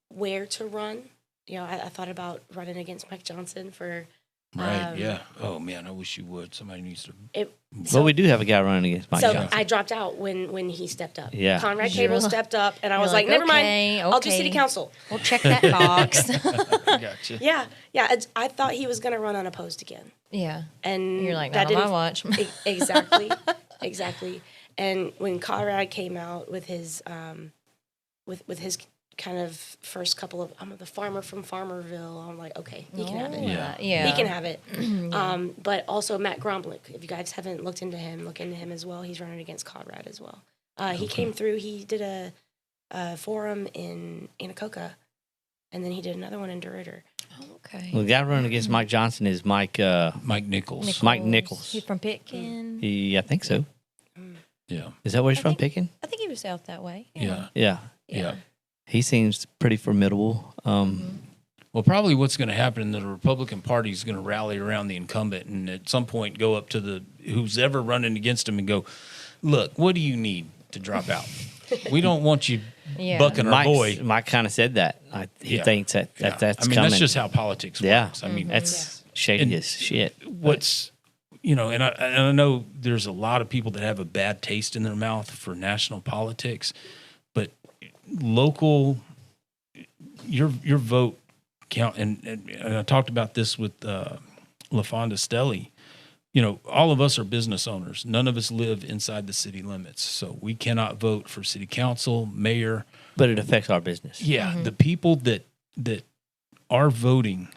where to run. You know, I thought about running against Mike Johnson for. Right. Yeah. Oh man, I wish you would. Somebody needs to. Well, we do have a guy running against Mike Johnson. I dropped out when he stepped up. Yeah. Conrad Cable stepped up, and I was like, never mind. I'll do city council. We'll check that box. Gotcha. Yeah. I thought he was going to run unopposed again. Yeah. And you're like, that not on didn't my watch. Exactly. And when Conrad came out with his with his kind of first couple of I'm the farmer from Farmerville, I'm like, okay, he can have it. Yeah. He can have it. But also Matt Gromblick, if you guys haven't looked into him, look into him as well. He's running against Conrad as well. He came through. He did a forum in Anacoca, and then he did another one in DeRidder. Okay. Well, the guy running against Mike Johnson is Mike Nichols. Mike Nichols. He's from Pitkin. I think so. Yeah. Is that where he's from? Pitkin? I think he was out that way. Yeah. Yeah. He seems pretty formidable. Well, probably what's going to happen, the Republican Party is going to rally around the incumbent and at some point go up to who's ever running against him and go, look, what do you need to drop out? We don't want you bucking our boy. Mike kind of said that. He thinks that's I mean, coming. that's just how politics works. I mean, that's shady as shit. What's, and I know there's a lot of people that have a bad taste in their mouth for national politics, but local, your vote count, and I talked about this with LaFonda Stelly. All of us are business owners. None of us live inside the city limits, so we cannot vote for city council, mayor. But it affects our business. Yeah, the people that are voting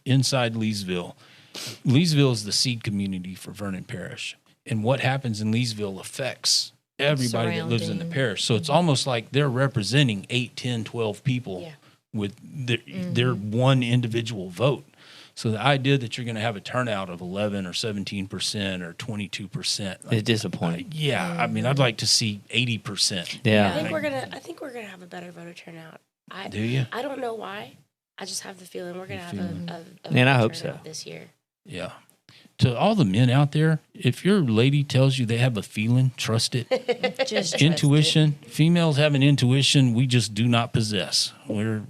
inside Leesville is the seed community for Vernon Parish, and what happens in Leesville affects everybody that lives in the parish. So it's almost like they're representing 8, 10, 12 people with their one individual vote. So the idea that you're going to have a turnout of 11 or 17% or 22% is disappointing. I mean, I'd like to see 80%. Yeah. I think we're gonna have a better voter turnout. Do you? I don't know why. I just have the feeling we're gonna have a and I hope turnout so this year. Yeah. To all the men out there, if your lady tells you they have a feeling, trust it. Just Intuition. Females have an intuition we just do not possess. We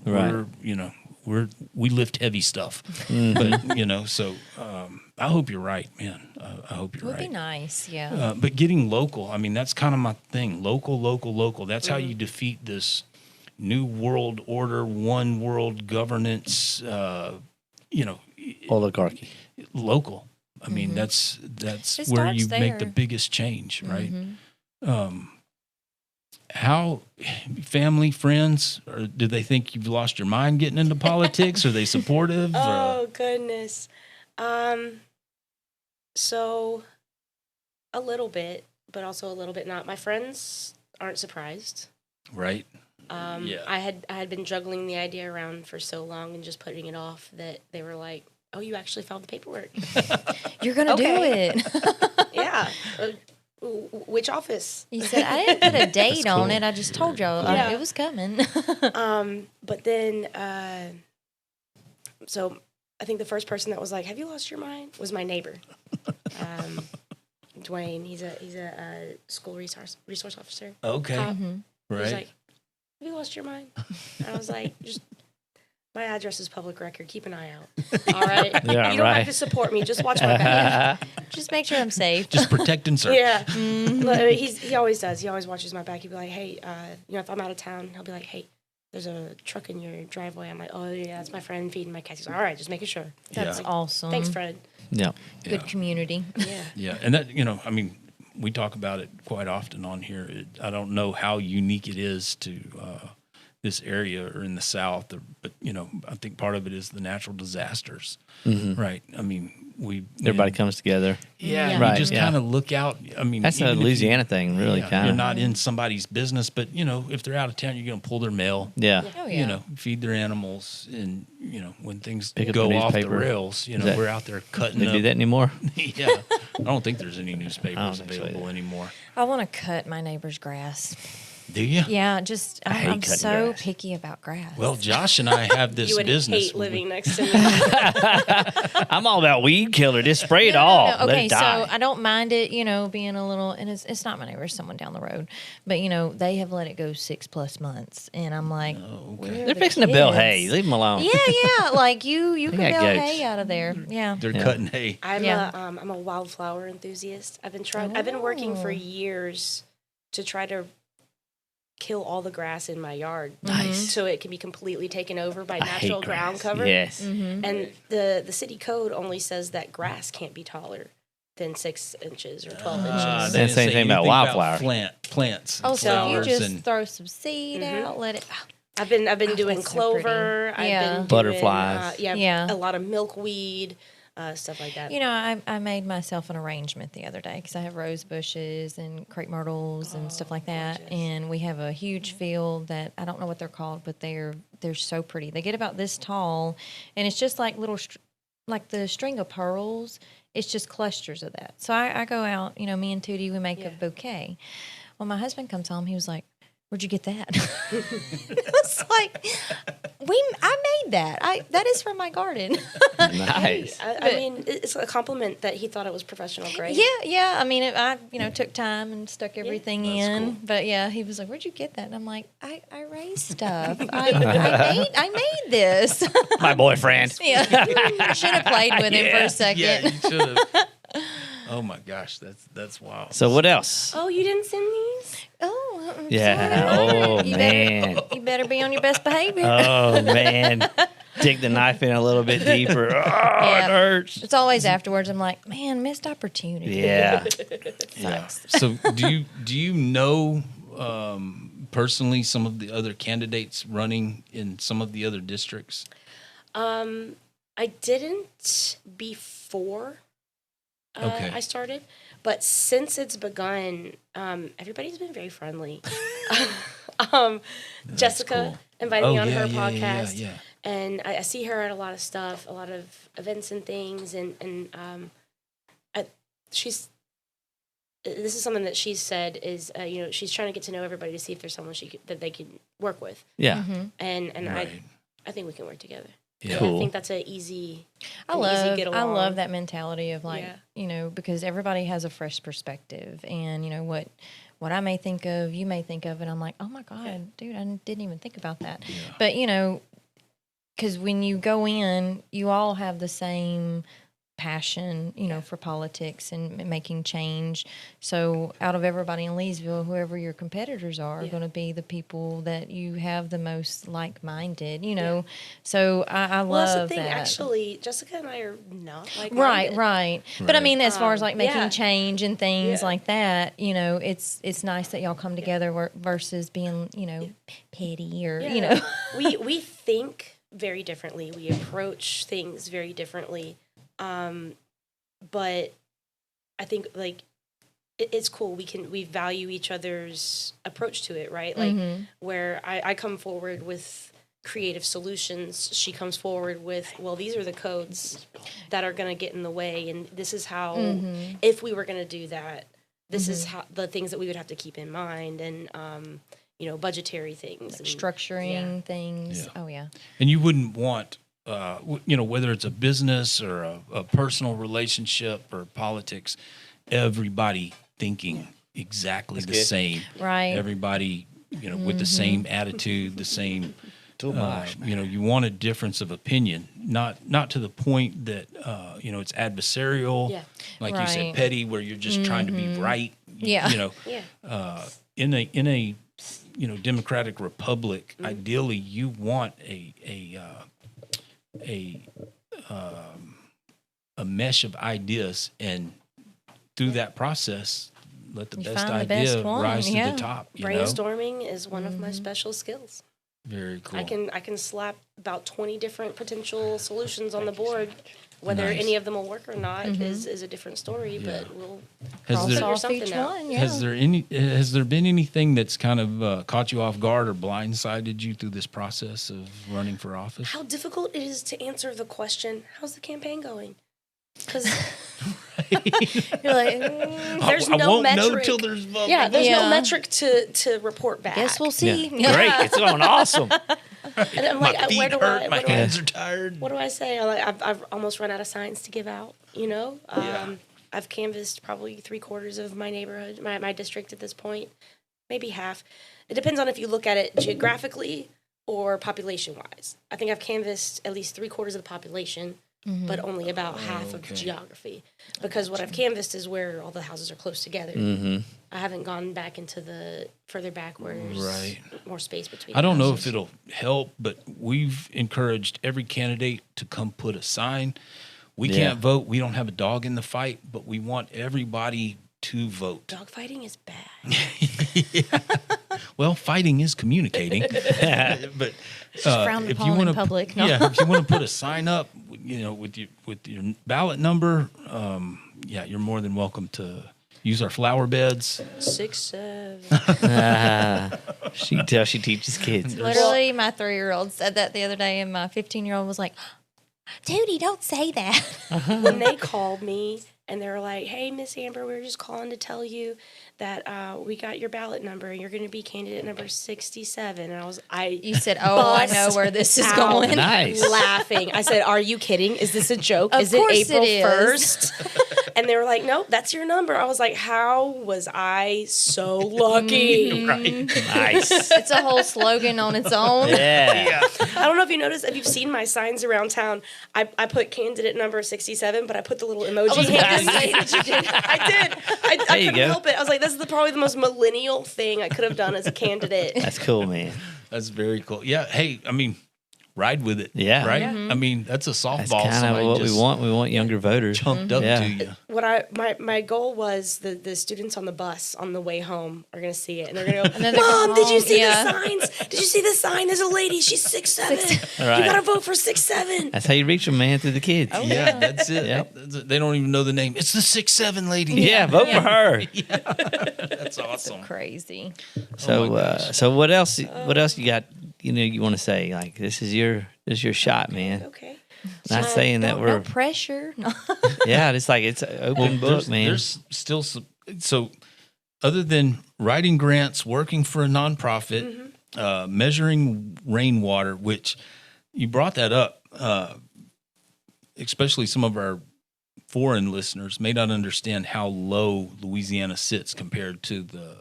lift heavy stuff. But so I hope you're right, man. I hope you're right. Would be nice, yeah. But getting local, I mean, that's kind of my thing. Local. That's how you defeat this new world order, one world governance. Oligarchy. Local. I mean, that's where you make the biggest change, right? How family, friends, or do they think you've lost your mind getting into politics? Are they supportive? Oh goodness. So a little bit, but also a little bit not. My friends aren't surprised. Right. I had been juggling the idea around for so long and just putting it off that they were like, "Oh, you actually filed the paperwork. You're gonna do it." Yeah. Which office? You said I didn't put a date on it. I just told y'all it was coming. But then, so I think the first person that was like, "Have you lost your mind?" was my neighbor, Dwayne. He's a school resource officer. Okay. Right. He was Right. like, "Have you lost your mind?" And I was like, "Just my address is public record. Keep an eye out. All right. Yeah, you don't have to support me. Just watch my back." Just make sure I'm safe. Just protect and serve. Yeah. He always does. He always watches my back. He'd be like, "Hey, if I'm out of town, he'll be like, hey, there's a truck in your driveway." I'm like, "Oh yeah, that's my friend feeding my cats." He's like, "All right, just making sure." That's awesome. Thanks, Fred. Yeah. Good community. Yeah. Yeah, and that I mean, we talk about it quite often on here. I don't know how unique it is to this area or in the South, but I think part of it is the natural disasters, right? I mean, Everybody comes together. Yeah, Right, you just yeah. kind of look out. I mean, That's a even if Louisiana thing, really, you're kind of. not in somebody's business, but if they're out of town, you're going to pull their mail. Yeah. Oh, yeah. Feed their animals, and when things Pick up the go off the newspaper. rails, that- we're out there cutting They up. do that anymore? Yeah, I don't think there's any newspapers think so available either. anymore. I want to cut my neighbor's grass. Do you? Yeah, I hate I'm cutting so grass. picky about grass. Well, Josh and I have this You would business. hate living next to me. I'm all about weed killer. Just spray it all. No, Let okay, it so die. I don't mind it, being a little, and it's not my neighbor, it's someone down the road, but they have let it go 6+ months, and I'm like, where are They're the fixing to bale kids? hay. Leave them alone. Yeah, like you can got bale goats. hay out of there. Yeah. They're cutting hay. I'm a wildflower enthusiast. I've been working for years to try to kill all the grass in my yard. Nice. So it can be completely taken over by I hate natural ground grass. cover. Yes. And the city code only says that grass can't be taller than 6 inches or 12 inches. They That's didn't the same say thing about anything wildflower. Plants. Oh, and so you flowers just and throw some seed out, let it. I've been doing that's so pretty. clover. I've Yeah. been doing, Butterflies. Yeah. a lot of milkweed, stuff like that. I made myself an arrangement the other day because I have rose bushes and crepe myrtles and stuff like that, gorgeous. and we have a huge field that I don't know what they're called, but they're so pretty. They get about this tall, and it's just like little, like the string of pearls. It's just clusters of that. So I go out, me and Tootie, we make a bouquet. Well, my husband comes home, he was like, "Where'd you get that?" It's like, I made that. That is from my garden. Nice. I mean, it's a compliment that he thought it was professional grade. Yeah. I mean, I took time and stuck everything that's in. cool. But yeah, he was like, "Where'd you get that?" And I'm like, "I raised stuff. I made this." My boyfriend. Yeah, I should have played with him for a second. Yeah, you should have. Oh my gosh, that's wild. So what else? Oh, you didn't send these? Oh, I'm Yeah. sorry. Oh, You man. you better be on your best behavior. Oh, man. Dig the knife in a little bit deeper. Oh, it hurts. It's always afterwards. I'm like, man, missed opportunity. Yeah. Yeah. So do you know personally some of the other candidates running in some of the other districts? I didn't before Okay. I started, but since it's begun, everybody's been very friendly. Jessica cool. invited me on her podcast, Yeah. and I see her at a lot of stuff, a lot of events and things, and she's. This is something that she's said is, she's trying to get to know everybody to see if there's someone that they can work with, Yeah. and Right. I think we can work together. Yeah. Cool. I think that's an easy. I get love along. that mentality of like, because everybody has a fresh perspective, and what I may think of, you may think of, and I'm like, oh my God, dude, I didn't even think about that. But because when you go in, you all have the same passion, for politics and making change. So out of everybody in Leesville, whoever your competitors are going to be the people that you have the most like-minded, So I Well, that's the love thing. that. Actually, Jessica and I are not like Right. But I mean, as far as like making yeah. change and things Yeah. like that, it's nice that y'all come together versus being, petty or, we think very differently. We approach things very differently. But I think like it's cool. We value each other's approach to it, right? Like where I come forward with creative solutions, she comes forward with, well, these are the codes that are going to get in the way, and this is how if we were going to do that, this is how the things that we would have to keep in mind, and budgetary things, and, structuring things. Yeah. Oh, yeah. And you wouldn't want, whether it's a business or a personal relationship or politics, everybody thinking exactly the same. Right. Everybody, with the same attitude, the same. Too much. You want a difference of opinion, not to the point that it's adversarial, Yeah. like you said, Right. petty, where you're just trying to be right. Yeah. In a democratic republic, ideally you want a mesh of ideas, and through that process, let the You best find the idea best one, rise to yeah. the top. Brainstorming is one of my special skills. Very cool. I can slap about 20 different potential solutions on the board Whether Nice. any of them will work or not is a different story, but we'll Has figure there, off something each out. one. Yeah. has there been anything that's kind of caught you off guard or blindsided you through this process of running for office? How difficult it is to answer the question, how's the campaign going? Because You're like, there's I no won't know metric. till there's vote. Yeah, there's Yeah. no metric to report back. guess we'll see. Great. It's going awesome. And I'm My like, feet where do hurt. I, My what do I- hands are tired. what do I say? I've almost run out of signs to give out, you know? I've canvassed probably 3/4 of my neighborhood, my district at this point, maybe half. It depends on if you look at it geographically or population-wise. I think I've canvassed at least 3/4 of the population, but only about half of the geography. Because what I've canvassed is where all the houses are close together. I haven't gone back into the further back where there's Right. more space between I don't know houses. if it'll help, but we've encouraged every candidate to come put a sign. We Yeah. can't vote. We don't have a dog in the fight, but we want everybody to vote. Dogfighting is bad. Well, fighting is communicating. But frowned if you upon want in public. No. yeah, if you want to put a sign up, you know, with your ballot number, yeah, you're more than welcome to use our flower beds. 6, 7. She can tell she teaches kids. Literally, my 3-year-old said that the other day, and my 15-year-old was like, Tootie, don't say that. When they called me and they were like, "Hey, Miss Amber, we were just calling to tell you that we got your ballot number. You're going to be candidate number 67." And You said, oh, I know where this is going. Nice. laughing. I said, "Are you kidding? Is this a joke? Of Is it course April it is. 1st?" And they were like, "Nope, that's your number." I was like, "How was I so lucky?" Right. Nice. It's a whole slogan on its own. Yeah. I don't know if you noticed, if you've seen my signs around town, I put candidate number 67, but I put the little emoji hand. say that you did. I did. I There you couldn't go. help it. I was like, this is probably the most millennial thing I could have done as a candidate. That's cool, man. That's very cool. Yeah. Hey, I mean, ride with it. Yeah. Right. Yeah. I mean, that's a That's softball. kind of Somebody what we just want. We want younger voters. Jumped up Yeah. to you. What my goal was the students on the bus on the way home are gonna see it and they're gonna go, then they go "Mom, did you home, see yeah. the signs? Did you see the sign? There's a lady. She's 6'7". Right. You gotta vote for 6'7". That's how you reach them, man, through the kids. Oh, Yeah, that's it. Yep. That's it. They don't even know the name. It's the 6'7" lady. Yeah, vote for her. That's awesome. Crazy. So, my gosh. so what else? What else you got? You know, you want to say like this is your shot, man. Okay. Not saying that No we're pressure. No. yeah. It's like it's an open book, man. There's still some. So, other than writing grants, working for a nonprofit, measuring rainwater, which you brought that up, especially some of our foreign listeners may not understand how low Louisiana sits compared to the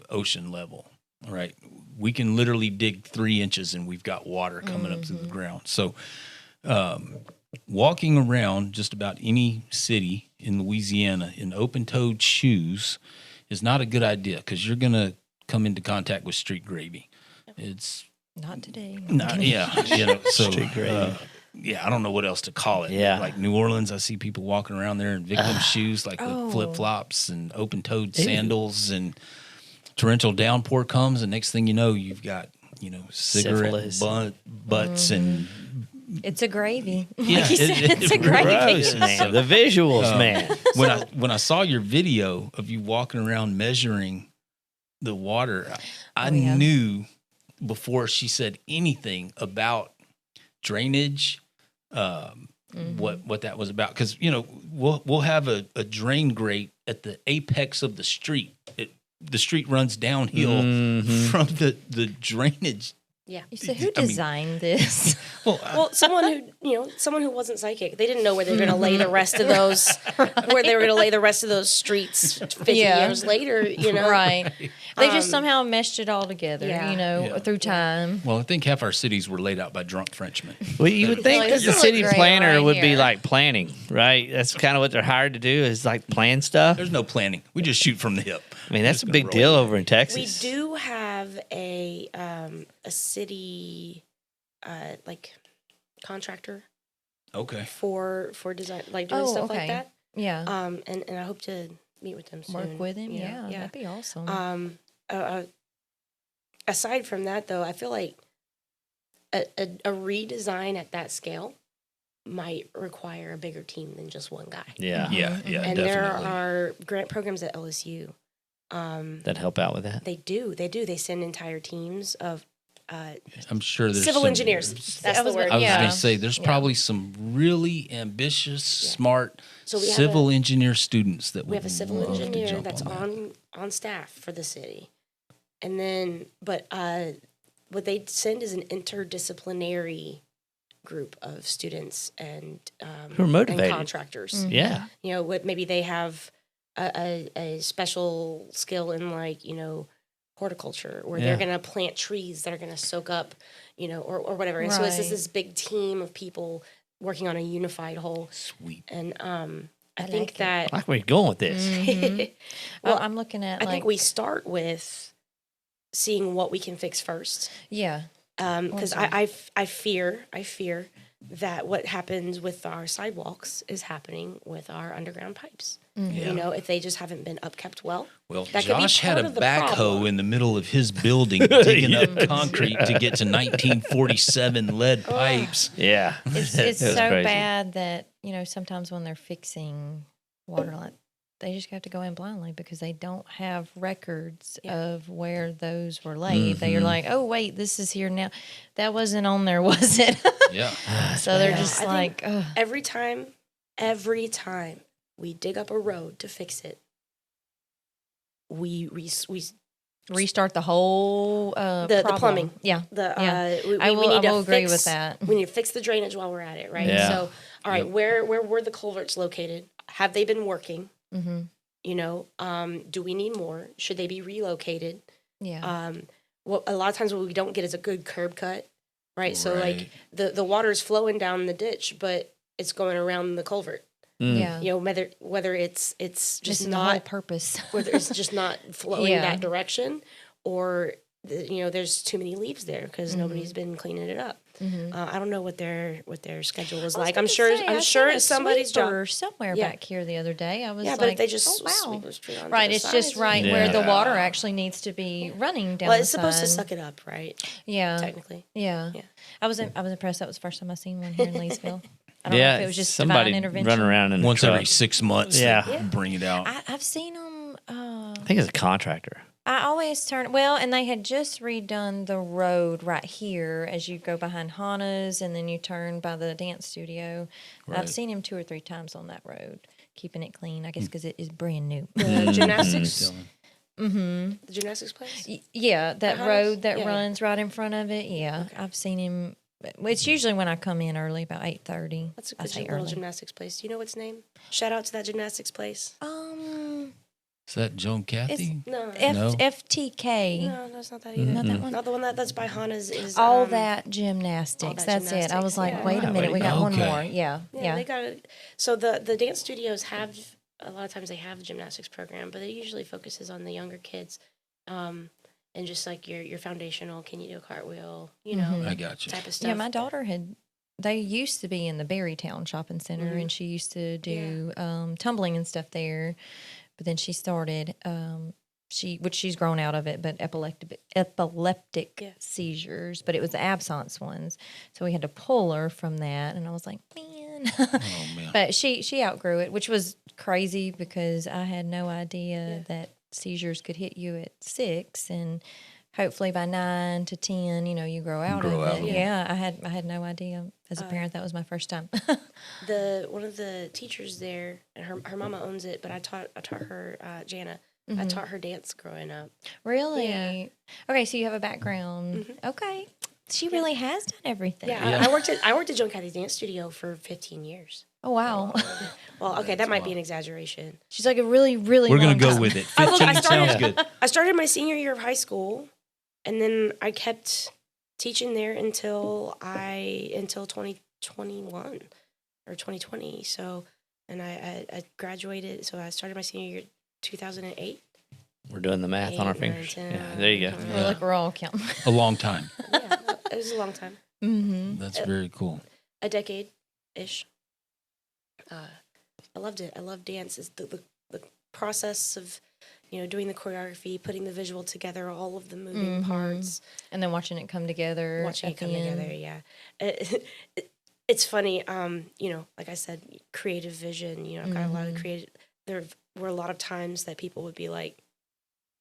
ocean level. All right. We can literally dig 3 inches and we've got water coming up through the ground. So, walking around just about any city in Louisiana in open-toed shoes is not a good idea because you're going to come into contact with street gravy. It's Not today. not, yeah, you know, so, Street gravy. yeah, I don't know what else to call it. Yeah. Like New Orleans, I see people walking around there in victim shoes, like Oh. with flip-flops and open-toed sandals, and torrential downpour comes, and next thing you know, you've got, you know, cigarette Syphilis. butts and It's a gravy. yeah, Like you said, it's a gravy. Gross, man. The visuals, man. when I saw your video of you walking around measuring the water, I Oh, yeah. knew before she said anything about drainage, what that was about. Because you know we'll have a drain grate at the apex of the street. The street runs downhill from the drainage. Yeah. You said, who I mean- designed this? Well, someone who wasn't psychic. They didn't know where they were going to lay the rest of those, where they were going to lay the rest of those streets 50 Yeah. years later. You know, Right. They just somehow meshed it all together, yeah. you know, Yeah. through time. Well, I think half our cities were laid out by drunk Frenchmen. Well, you would think Like, that this the is city great planner right would be here. like planning, right? That's kind of what they're hired to do is like plan stuff. There's no planning. We just shoot from the hip. I mean, that's Just a gonna big roll deal it. over in we Texas. do have a city like contractor Okay. for design, like doing Oh, stuff okay. like that. Yeah. And I hope to meet with them soon. Work with him. Yeah. That'd be awesome. Aside from that, though, I feel like a redesign at that scale might require a bigger team than just one guy. Yeah. Yeah, And definitely. there are grant programs at LSU. That help out with that. They do. They send entire teams of I'm sure there's civil some- engineers. That's the was- word. I was Yeah. going to say there's Yeah. probably some really ambitious, smart So we have civil engineer students that We have a would civil love to engineer jump that's on on staff for the city, and then what they send is an interdisciplinary group of students and Who are motivated. and contractors. Yeah. You know, what maybe they have a special skill in, like, you know, horticulture, where Yeah. they're going to plant trees that are going to soak up, you know, or whatever. And so it's just Right. this big team of people working on a unified whole. that. Sweet. And I like think it. that I like where you're going with this. Well, well, I'm looking at I like think we start with seeing what we can fix first. yeah. Because Awesome. I fear that what happens with our sidewalks is happening with our underground pipes. You know, if they just haven't been upkept well. Well, That could be Josh had part a of the backhoe problem. in the middle of his building digging up concrete to get to 1947 lead pipes. Yeah. It's It it's was so crazy. bad that, you know, sometimes when they're fixing water line, they just have to go in blindly because they don't have records of where those were laid. They're like, oh wait, this is here now. That wasn't on there, was it? Yeah. So they're Yeah. just I like, think every time we dig up a road to fix it, we restart the whole the problem. plumbing. Yeah. we I will need to agree fix, with that. We need to fix the drainage while we're at it, right? Yeah. So, all right, where were the culverts located? Have they been working? Mm-hmm. You know, do we need more? Should they be relocated? Yeah. What a lot of times what we don't get is a good curb cut, right? So Right. like the water's flowing down the ditch, but it's going around the culvert. yeah. You know, whether it's just Missing the whole not purpose. whether it's just not flowing Yeah. that direction, or you know, there's too many leaves there because Mm-hmm. nobody's been cleaning it up. I don't know what their schedule is I was like. gonna I'm sure say, I I'm sure seen a it's somebody's job. sweeper somewhere Yeah. back here the other day. I was Yeah, like, but if they just oh, wow. sweep the street onto Right, the it's just sides, right where the Yeah. water actually needs to be running down. Well, the it's supposed to side. suck it up, right? Yeah, Technically. yeah. Yeah. I was impressed. That was the first time I seen one here in Leesville. I don't Yeah. know if it was just somebody divine intervention. running around in the Once truck. every 6 months, Yeah. they bring it out. I've seen them. I think it's a contractor. I always turn and they had just redone the road right here as you go behind Hana's, and then you turn by the dance studio. Right. I've seen him 2 or 3 times on that road, keeping it clean. I guess because it is brand new. The gymnastics. Mm-hmm. The gymnastics place. Yeah, that Hana's? road that Yeah. runs right in front of it. Yeah, I've seen him. It's usually when I come in early, about 8:30. That's a I good say little early. gymnastics place. Do you know its name? Shout out to that gymnastics place. Is that Joan Cathy? It's No, No. FTK. no, that's not that either. Not that one. Not the one that's by Hana's. Is All that gymnastics. All that That's it. I was gymnastics, like, yeah. wait a Wow, minute, we got one okay. more. Yeah, yeah. They got it. So the dance studios have a lot of times they have a gymnastics program, but it usually focuses on the younger kids, and just like your foundational. Can you do a cartwheel? You know, I got you. type of stuff. Yeah, my daughter had. They used to be in the Berrytown Shopping Center, and she used to do tumbling and stuff there. But then she started. She's grown out of it, but epileptic seizures. But it was the absence ones, so we had to pull her from that. And I was like, man. Oh, man. But she outgrew it, which was crazy because I had no idea that seizures could hit you at 6 and. Hopefully by 9 to 10, you know, you grow out Grow of out it. of it. Yeah, I had no idea. As a parent, that was my first time. One of the teachers there, and her mama owns it, but I taught her Jana. I taught her dance growing up. Really? Yeah. Okay, so you have a background. Okay, she really has done everything. Yeah, I worked at Joan Cathy's dance studio for 15 years. Oh wow. Well, okay, that might be an exaggeration. She's like a really, really. We're going long to go time. with it. I 15 started- sounds good. I started my senior year of high school, and then I kept teaching there until 2021 or 2020. So, and I graduated. So I started my senior year 2008. We're doing the math on our 8, 9, fingers. 10, Yeah, there you go. We're like we're all counting. A long time. Yeah, it was a long time, Mm-hmm. That's very cool. a decade ish. I loved it. I loved dance. It's the process of, you know, doing the choreography, putting the visual together, all of the moving parts, And then watching it come together. watching at it come the end. together. Yeah, It's funny, like I said, creative vision, I've got a lot of creative, there were a lot of times that people would be like,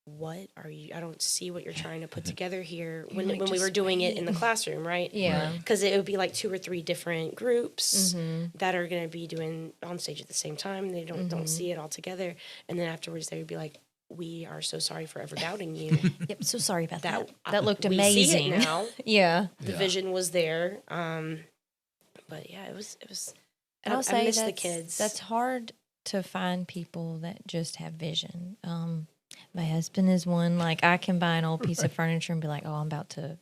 what are you, I don't see what you're trying to put together here when we were doing it in the classroom, right? Yeah. Because it would be like 2 or 3 different groups that are going to be doing on stage at the same time. They don't see it all together. And then afterwards they would be like, we are so sorry for ever doubting you. Yep. So sorry about that. That That looked we amazing. see it now. Yeah. The vision was there. But yeah, it was. And I'll I say miss the that's, kids. that's hard to find people that just have vision. My husband is one. Like, I can buy an old piece of furniture and be like, oh, I'm about to,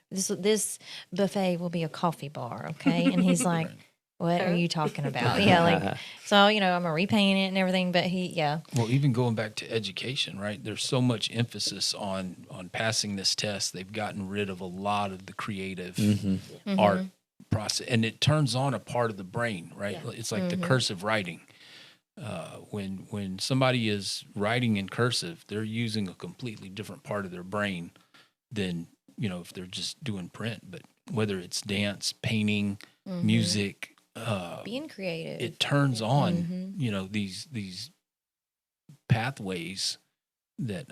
this buffet will be a coffee bar, okay? And he's like, what are you talking about? Yeah, like, so, I'm going to repaint it and everything, but Well, even going back to education, right? There's so much emphasis on passing this test. They've gotten rid of a lot of the creative art process, and it turns on a part of the brain, right? Yeah. It's like the cursive writing. When somebody is writing in cursive, they're using a completely different part of their brain than, if they're just doing print. But whether it's dance, painting, music, being creative, it turns on, these pathways that,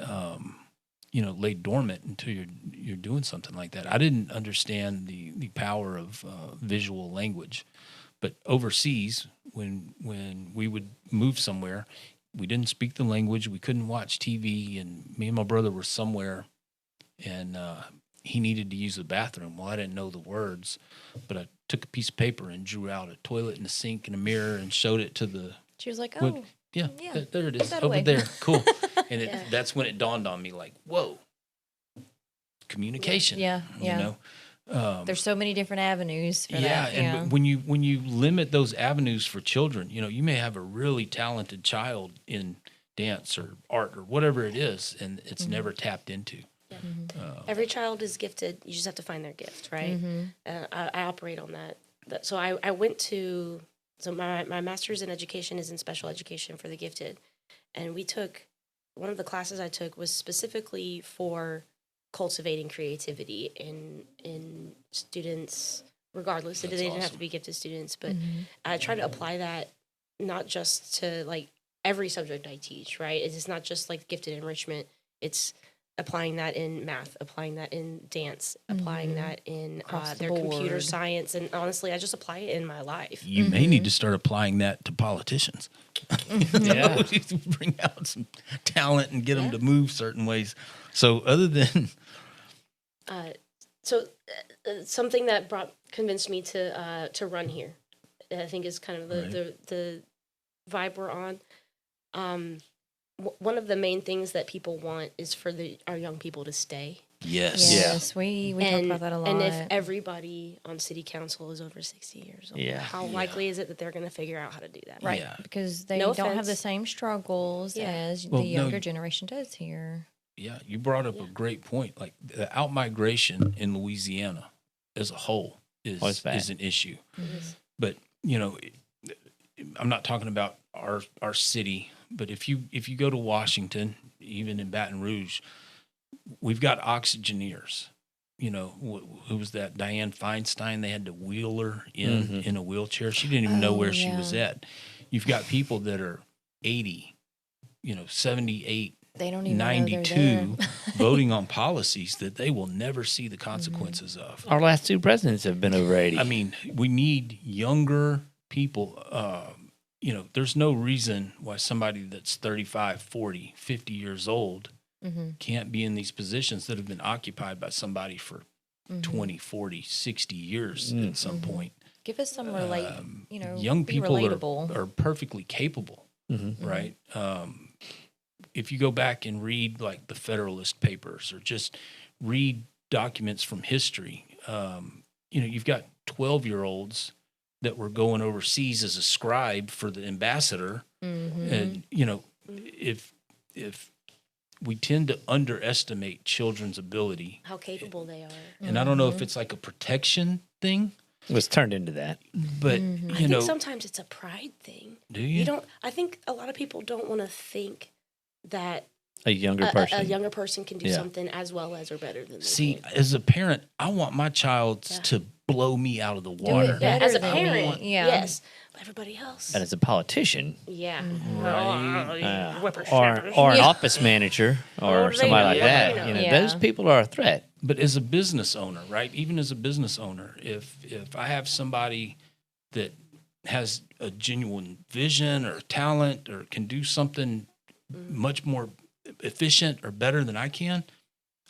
lay dormant until you're doing something like that. I didn't understand the power of visual language. But overseas, when we would move somewhere, we didn't speak the language. We couldn't watch TV, and me and my brother were somewhere, and he needed to use the bathroom. Well, I didn't know the words, but I took a piece of paper and drew out a toilet and a sink and a mirror and showed it to the. She was like, "Oh, yeah, there it is, that over away. there, cool." And that's when it dawned on me, like, whoa, communication. Yeah. There's so many different avenues for that. Yeah, and when you limit those avenues for children, you may have a really talented child in dance or art or whatever it is, and it's never tapped into. Yeah. Every child is gifted. You just have to find their gift, right? I operate on that. So I went to my master's in education is in special education for the gifted, and one of the classes I took was specifically for cultivating creativity in students, regardless. They didn't have to be gifted students, but I try to apply that not just to like every subject I teach, right? It's not just like gifted enrichment. It's applying that in math, applying that in dance, applying that in their computer science. And honestly, I just apply it in my life. You may need to start applying that to politicians. Bring out some talent and get them to move certain ways. So other than... something that convinced me to run here, I think is kind of the vibe we're on. One of the main things that people want is for our young people to stay. Yes, we talk about that a lot. And if everybody on city council is over 60 years old, how likely is it that they're going to figure out how to do that? Right, because they don't have the same struggles as the younger generation does here. Yeah, you brought up a great point. Like the out-migration in Louisiana as a whole is an issue. But, I'm not talking about our city, but if you go to Washington, even in Baton Rouge, we've got oxygeneers. Who was that? Diane Feinstein. They had to wheel her in a wheelchair. She didn't even know where she was at. You've got people that are 80, 78, they don't even 92 voting on policies that they will never see the consequences of. Our last 2 presidents have been over 80. I mean, we need younger people. There's no reason why somebody that's 35, 40, 50 years old can't be in these positions that have been occupied by somebody for 20, 40, 60 years at some point. Give us some young people relatable. are perfectly capable, right? If you go back and read like the Federalist Papers or just read documents from history, you've got 12-year-olds that were going overseas as a scribe for the ambassador. And, if we tend to underestimate children's ability. How capable they are. And I don't know if it's like a protection thing. It was turned into that. But, I think sometimes it's a pride thing. Do you? I think a lot of people don't want to think that a younger person can do something as well as or better than them. See, as a parent, I want my child to blow me out of the water. better As a than parent, me. Yeah. yes. But everybody else. And as a politician, Yeah. or an office manager, or they somebody know. like Yeah. that, Yeah. those people are a threat. But as a business owner, right? Even as a business owner, if I have somebody that has a genuine vision or talent or can do something much more efficient or better than I can,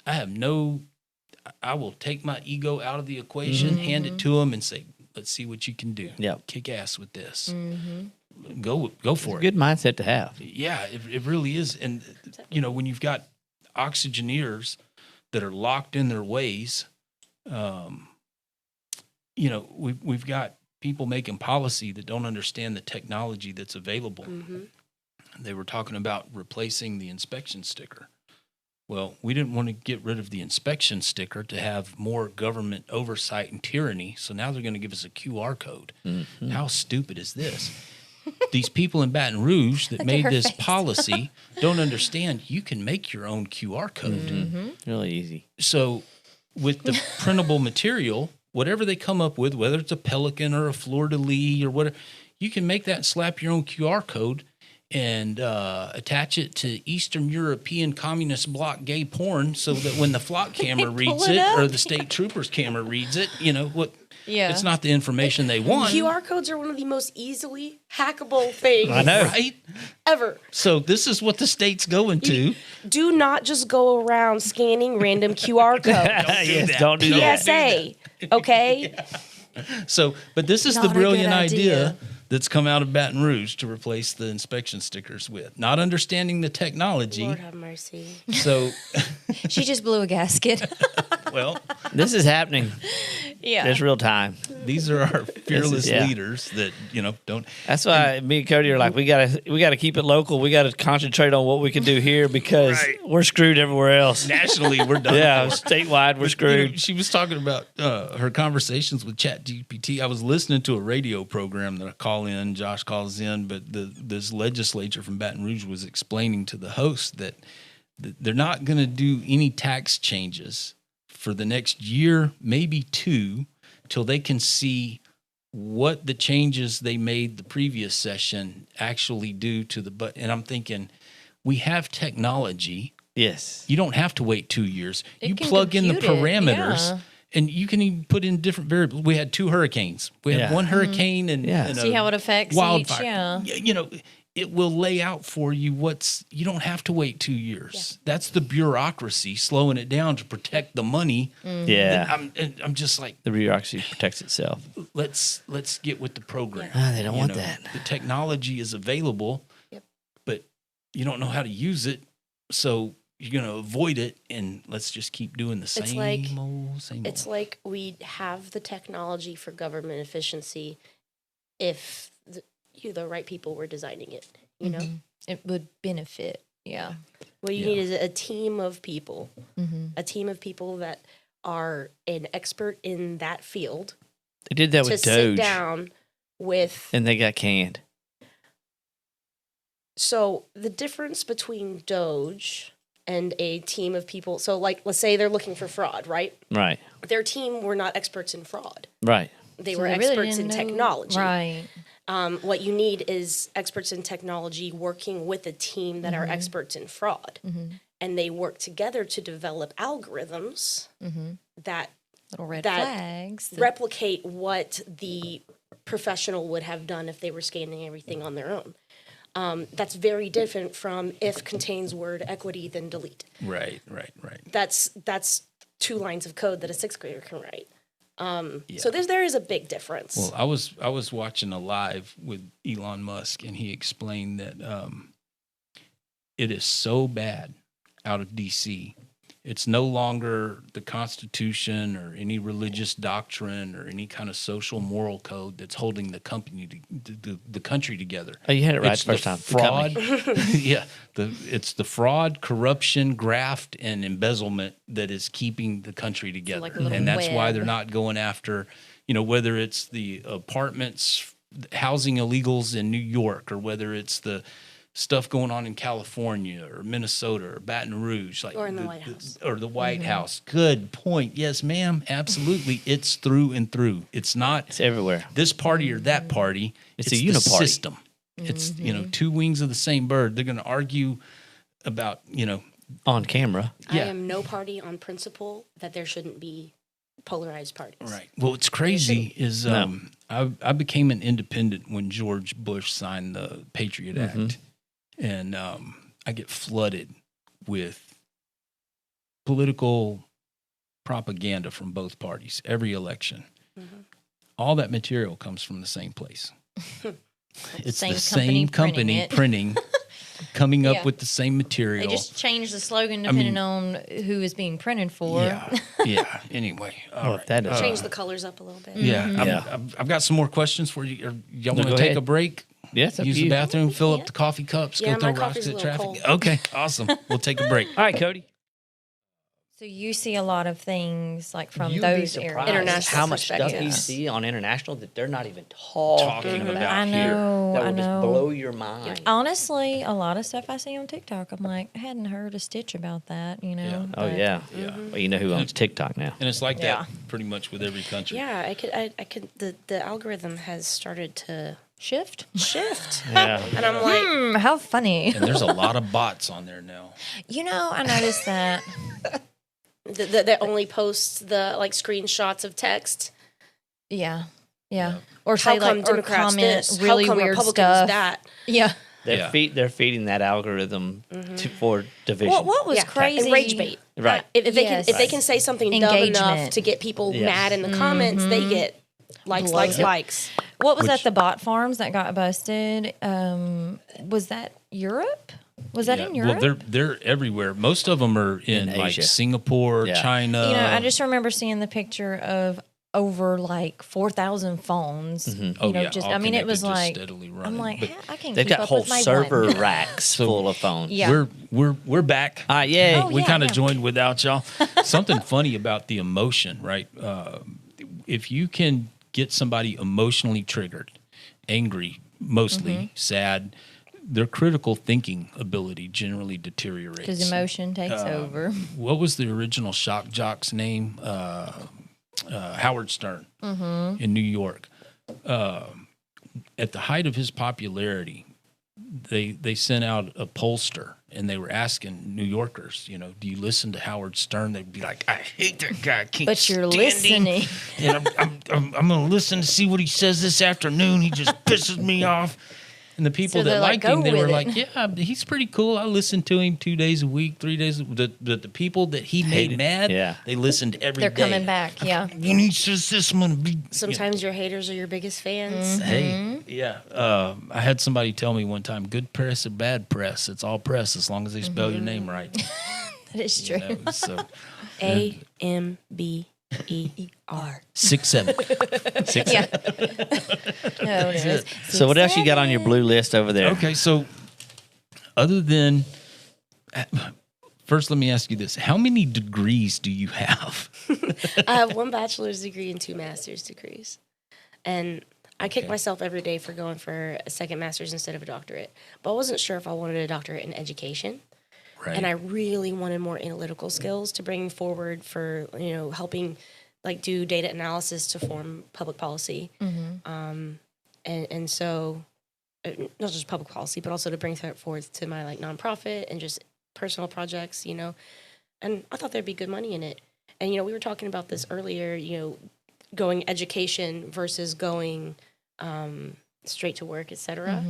I will take my ego out of the equation, hand it to them, and say, "Let's see what you can do. Yep. Kick ass with this. Go for it." Good mindset to have. Yeah, it really is. And, when you've got oxygeneers that are locked in their ways, we've got people making policy that don't understand the technology that's available. They were talking about replacing the inspection sticker. Well, we didn't want to get rid of the inspection sticker to have more government oversight and tyranny. So now they're going to give us a QR code. How stupid is this? These people in Baton Rouge that made this policy don't understand you can make your own QR code. Really easy. So with the printable material, whatever they come up with, whether it's a Pelican or a fleur-de-lis or whatever, you can make that and slap your own QR code and attach it to Eastern European communist bloc gay porn so that when the flock camera reads it or the state troopers camera reads it, it's not the information they want. QR codes are one of the most easily hackable things I know. Right? ever. So this is what the state's going to. Do not just go around scanning random QR codes. Don't do that. PSA, okay? So, but this is Not the a brilliant good idea idea. that's come out of Baton Rouge to replace the inspection stickers with. Not understanding the technology. Lord have mercy. So, She just blew a gasket. well, This is happening. Yeah. It's real time. these are our fearless yeah. leaders that, don't. That's why me and Cody are like, we gotta keep it local. We gotta concentrate on what we can do here because we're screwed everywhere else. Nationally, we're done. Yeah, for. statewide, we're screwed. She was talking about her conversations with ChatGPT. I was listening to a radio program that I call in. Josh calls in, but this legislature from Baton Rouge was explaining to the host that they're not going to do any tax changes for the next year, maybe two, till they can see what the changes they made the previous session actually do to the budget. And I'm thinking, we have technology. Yes. You don't have to wait 2 years. It You can plug in the compute it, parameters, yeah. and you can even put in different variables. We had 2 hurricanes. We had Yeah. one hurricane and, Yeah. and See a how it affects wildfire. each, It will lay out for you you don't have to wait 2 years. That's the bureaucracy slowing it down to protect the money. Yeah. I'm just like, The bureaucracy protects itself. let's get with the program. They don't want that. The technology is available, but you don't know how to use it, so you're going to avoid it, and let's just keep doing the same same It's old. like we have the technology for government efficiency if the right people were designing it, It would benefit. Yeah. What you need is a team of people, a team of people that are an expert in that field They did that to with sit Doge, down with. and they got canned. So the difference between Doge and a team of people, so like let's say they're looking for fraud, right? Right. Their team were not experts in fraud. Right. They So were they really experts in didn't know- technology. Right. What you need is experts in technology working with a team that are experts in fraud. And they work together to develop algorithms that Little red that flags. replicate what the professional would have done if they were scanning everything on their own. That's very different from if contains word equity, then delete. Right. That's 2 lines of code that a 6th grader can write. So there is a big difference. Well, I was watching a live with Elon Musk, and he explained that it is so bad out of D.C. It's no longer the Constitution or any religious doctrine or any kind of social moral code that's holding the country together. Oh, you had it right It's the first the time. fraud, it's the fraud, corruption, graft, and embezzlement that is keeping the country together, like a little and that's why web. they're not going after, whether it's the apartments, housing illegals in New York, or whether it's the stuff going on in California or Minnesota or Baton Rouge, like Or in the White House. or the White House. Good point. Yes, ma'am. Absolutely. It's through and through. It's not It's everywhere. this party or that party. It's a the uniparty. system. It's two wings of the same bird. They're going to argue about On camera. I Yeah. am no party on principle that there shouldn't be polarized parties. Right. Well, what's crazy is I became an independent when George Bush signed the Patriot Act, and I get flooded with political propaganda from both parties every election. All that material comes from the same place. It's Same the company same company printing printing, coming up Yeah. with the same material. They just change the slogan depending on who is being printed for. Yeah. Anyway, all Well, right. if that is Change the colors up a little bit. Yeah, I've got some more questions for you. Y'all No, want go to take ahead. a break? Yeah, it's up Use to the you. bathroom, fill up the coffee cups, Yeah, go throw my rocks coffee's a at little traffic. cold. Okay, awesome. We'll take a break. All right, Cody. So you see a lot of things like from You'd be those surprised areas. International how much stuff you perspective. see on international that they're not even talking about I here. know, That I will just know. blow your mind. Honestly, a lot of stuff I see on TikTok, I'm like, I hadn't heard a stitch about that, you know. Oh but- yeah. Well, you know who owns TikTok now? And it's like Yeah. that pretty much with every country. Yeah, I could. The algorithm has started to Shift? shift, Yeah. and I'm like, How funny. And there's a lot of bots on there now. You know, I noticed that. that only posts the like screenshots of text. Yeah. Yeah. Or How say come like, or Democrats comment this? really How come weird Republicans stuff. that? Yeah. They're feeding that algorithm for division. What was Yeah, crazy? and rage bait. Right. If they Yes. can say something dumb enough Engagement. to get people Yes. mad in the comments, they get likes, Blows likes, up. likes. What was Which- that? The bot farms that got busted. Was that Europe? Was that in Europe? Well, they're everywhere. Most of them are in like Asia. Singapore, Yeah. China. you know, I just remember seeing the picture of over like 4,000 phones. You Oh, know, yeah, just all I mean, it connected, was just like steadily I'm running. like, But I can't. They've keep got up whole with my server one. racks full of phones. Yeah. we're back. All right, yay. Oh, We yeah, kind of yeah. joined without y'all. Something funny about the emotion, right? If you can get somebody emotionally triggered, angry, mostly sad, their critical thinking ability generally deteriorates. Because emotion takes over. What was the original shock jock's name? Howard Stern in New York. At the height of his popularity, they sent out a pollster and they were asking New Yorkers, do you listen to Howard Stern? They'd be like, I hate that guy. I can't But you're stand him. listening. And I'm going to listen to see what he says this afternoon. He just pisses me off. And the people So that they're like, liked him, "Go they were with it." like, yeah, he's pretty cool. I listened to him 2 days a week, 3 days. The people that he made Hated. mad, Yeah. they listened every They're day. coming back. Yeah. When he says this, I'm going to be... Sometimes your haters are your biggest fans. Hey, yeah. I had somebody tell me one time, good press or bad press, it's all press as long as they spell your name right. That is true. That was, AMBER. 6-7. Yeah. No, it is. So what else you got on your blue list over there? Okay, so other than... First, let me ask you this. How many degrees do you have? I have 1 bachelor's degree and 2 master's degrees. And I kick myself every day for going for a second master's instead of a doctorate. But I wasn't sure if I wanted a doctorate in education. Right. And I really wanted more analytical skills to bring forward for, helping like do data analysis to form public policy. And so not just public policy, but also to bring that forth to my like nonprofit and just personal projects, and I thought there'd be good money in it. And, we were talking about this earlier, going education versus going straight to work, et cetera.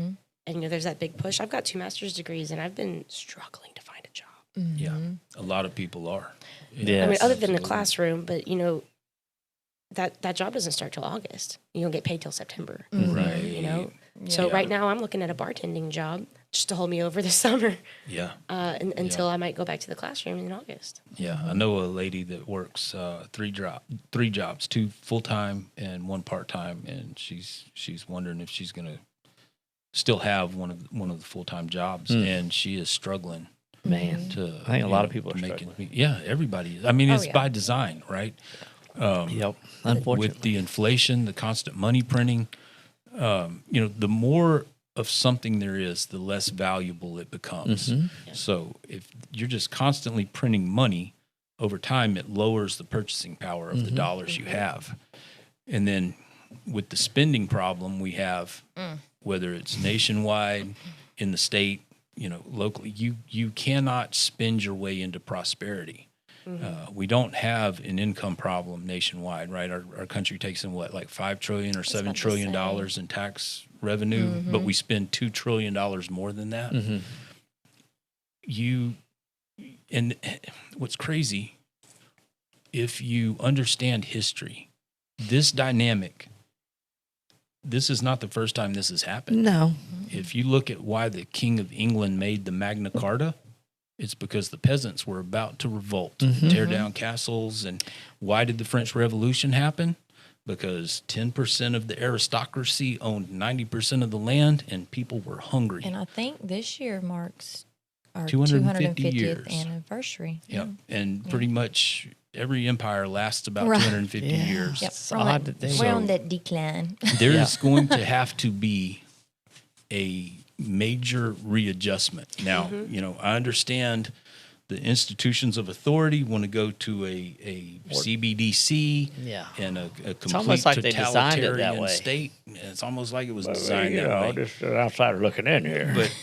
And, there's that big push. I've got 2 master's degrees and I've been struggling to find a job. Yeah, a lot of people are. Yeah. I mean, Yes, other than the absolutely. classroom, but, that job doesn't start till August. You don't get paid till September. Right. So Yeah. right now I'm looking at a bartending job just to hold me over the summer Yeah. until I might go back to the classroom in August. Yeah, I know a lady that works 3 jobs, 2 full-time and 1 part-time, and she's wondering if she's going to still have one of the full-time jobs, and she is struggling. Man, To, I think a lot of people are to make struggling. Yeah, everybody is. I mean, it's yeah. by design, right? Yep. Unfortunately. With the inflation, the constant money printing, the more of something there is, the less valuable it becomes. So if you're just constantly printing money, over time it lowers the purchasing power of the dollars you have. And then with the spending problem we have, whether it's nationwide, in the state, locally, you cannot spend your way into prosperity. We don't have an income problem nationwide, right? Our country takes in like $5 trillion or $7 trillion in tax revenue, but we spend $2 trillion more than that. And what's crazy, if you understand history, this dynamic, this is not the first time this has happened. No. If you look at why the King of England made the Magna Carta, it's because the peasants were about to revolt, tear down castles. And why did the French Revolution happen? Because 10% of the aristocracy owned 90% of the land, and people were hungry. And I think this year marks our 250 250th years. anniversary. Yep. And pretty much every empire lasts about 250 years. Yep. It's odd that they- We're on that decline. There's going to have to be a major readjustment. Now, I understand the institutions of authority want to go to a CBDC and a complete almost like they designed it that totalitarian way. state. It's almost like it was designed that way. Just an outsider looking in here. But,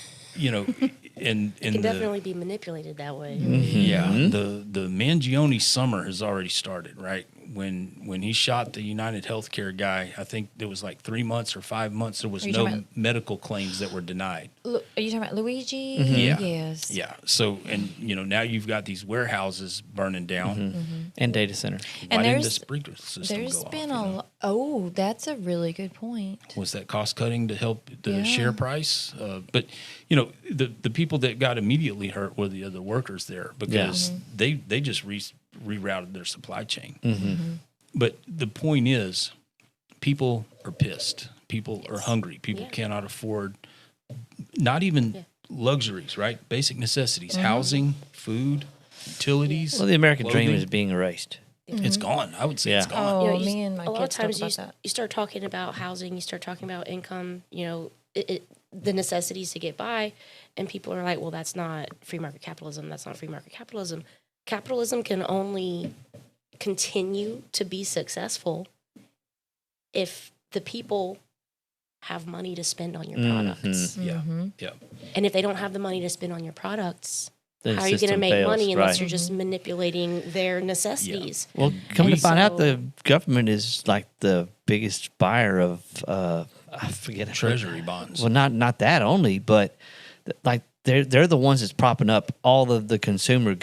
and It can definitely be manipulated that way. the Mangione summer has already started, right? When he shot the United Healthcare guy, I think there was like 3 months or 5 months, there was Are you no talking medical claims that were denied. Are you talking about Luigi? Yeah. Yes. Yeah. So, and now you've got these warehouses burning down. And data center. Why And didn't the there's- sprinkler system There's go been off? that's a really good point. Was that cost cutting to help the Yeah. share price? But the people that got immediately hurt were the other workers there because they just rerouted their supply chain. But the point is, people are pissed. People are hungry. People cannot afford not even luxuries, right? Basic necessities, housing, food, utilities. Well, the American dream clothing. is being erased. It's gone. I would say it's Yeah. gone. Oh, me and my a lot of kids talk times about that. you start talking about housing, you start talking about income, the necessities to get by, and people are like, well, that's not free market capitalism. That's not free market capitalism. Capitalism can only continue to be successful if the people have money to spend on your products. Yeah. Yeah. And if they don't have the money to spend on your products, The how are you going to system make fails, money unless right. you're just manipulating their necessities? Well, come to find out, So- the government is like the biggest buyer of I forget Treasury bonds. Well, not that only, but like they're the ones that's propping up all of the consumer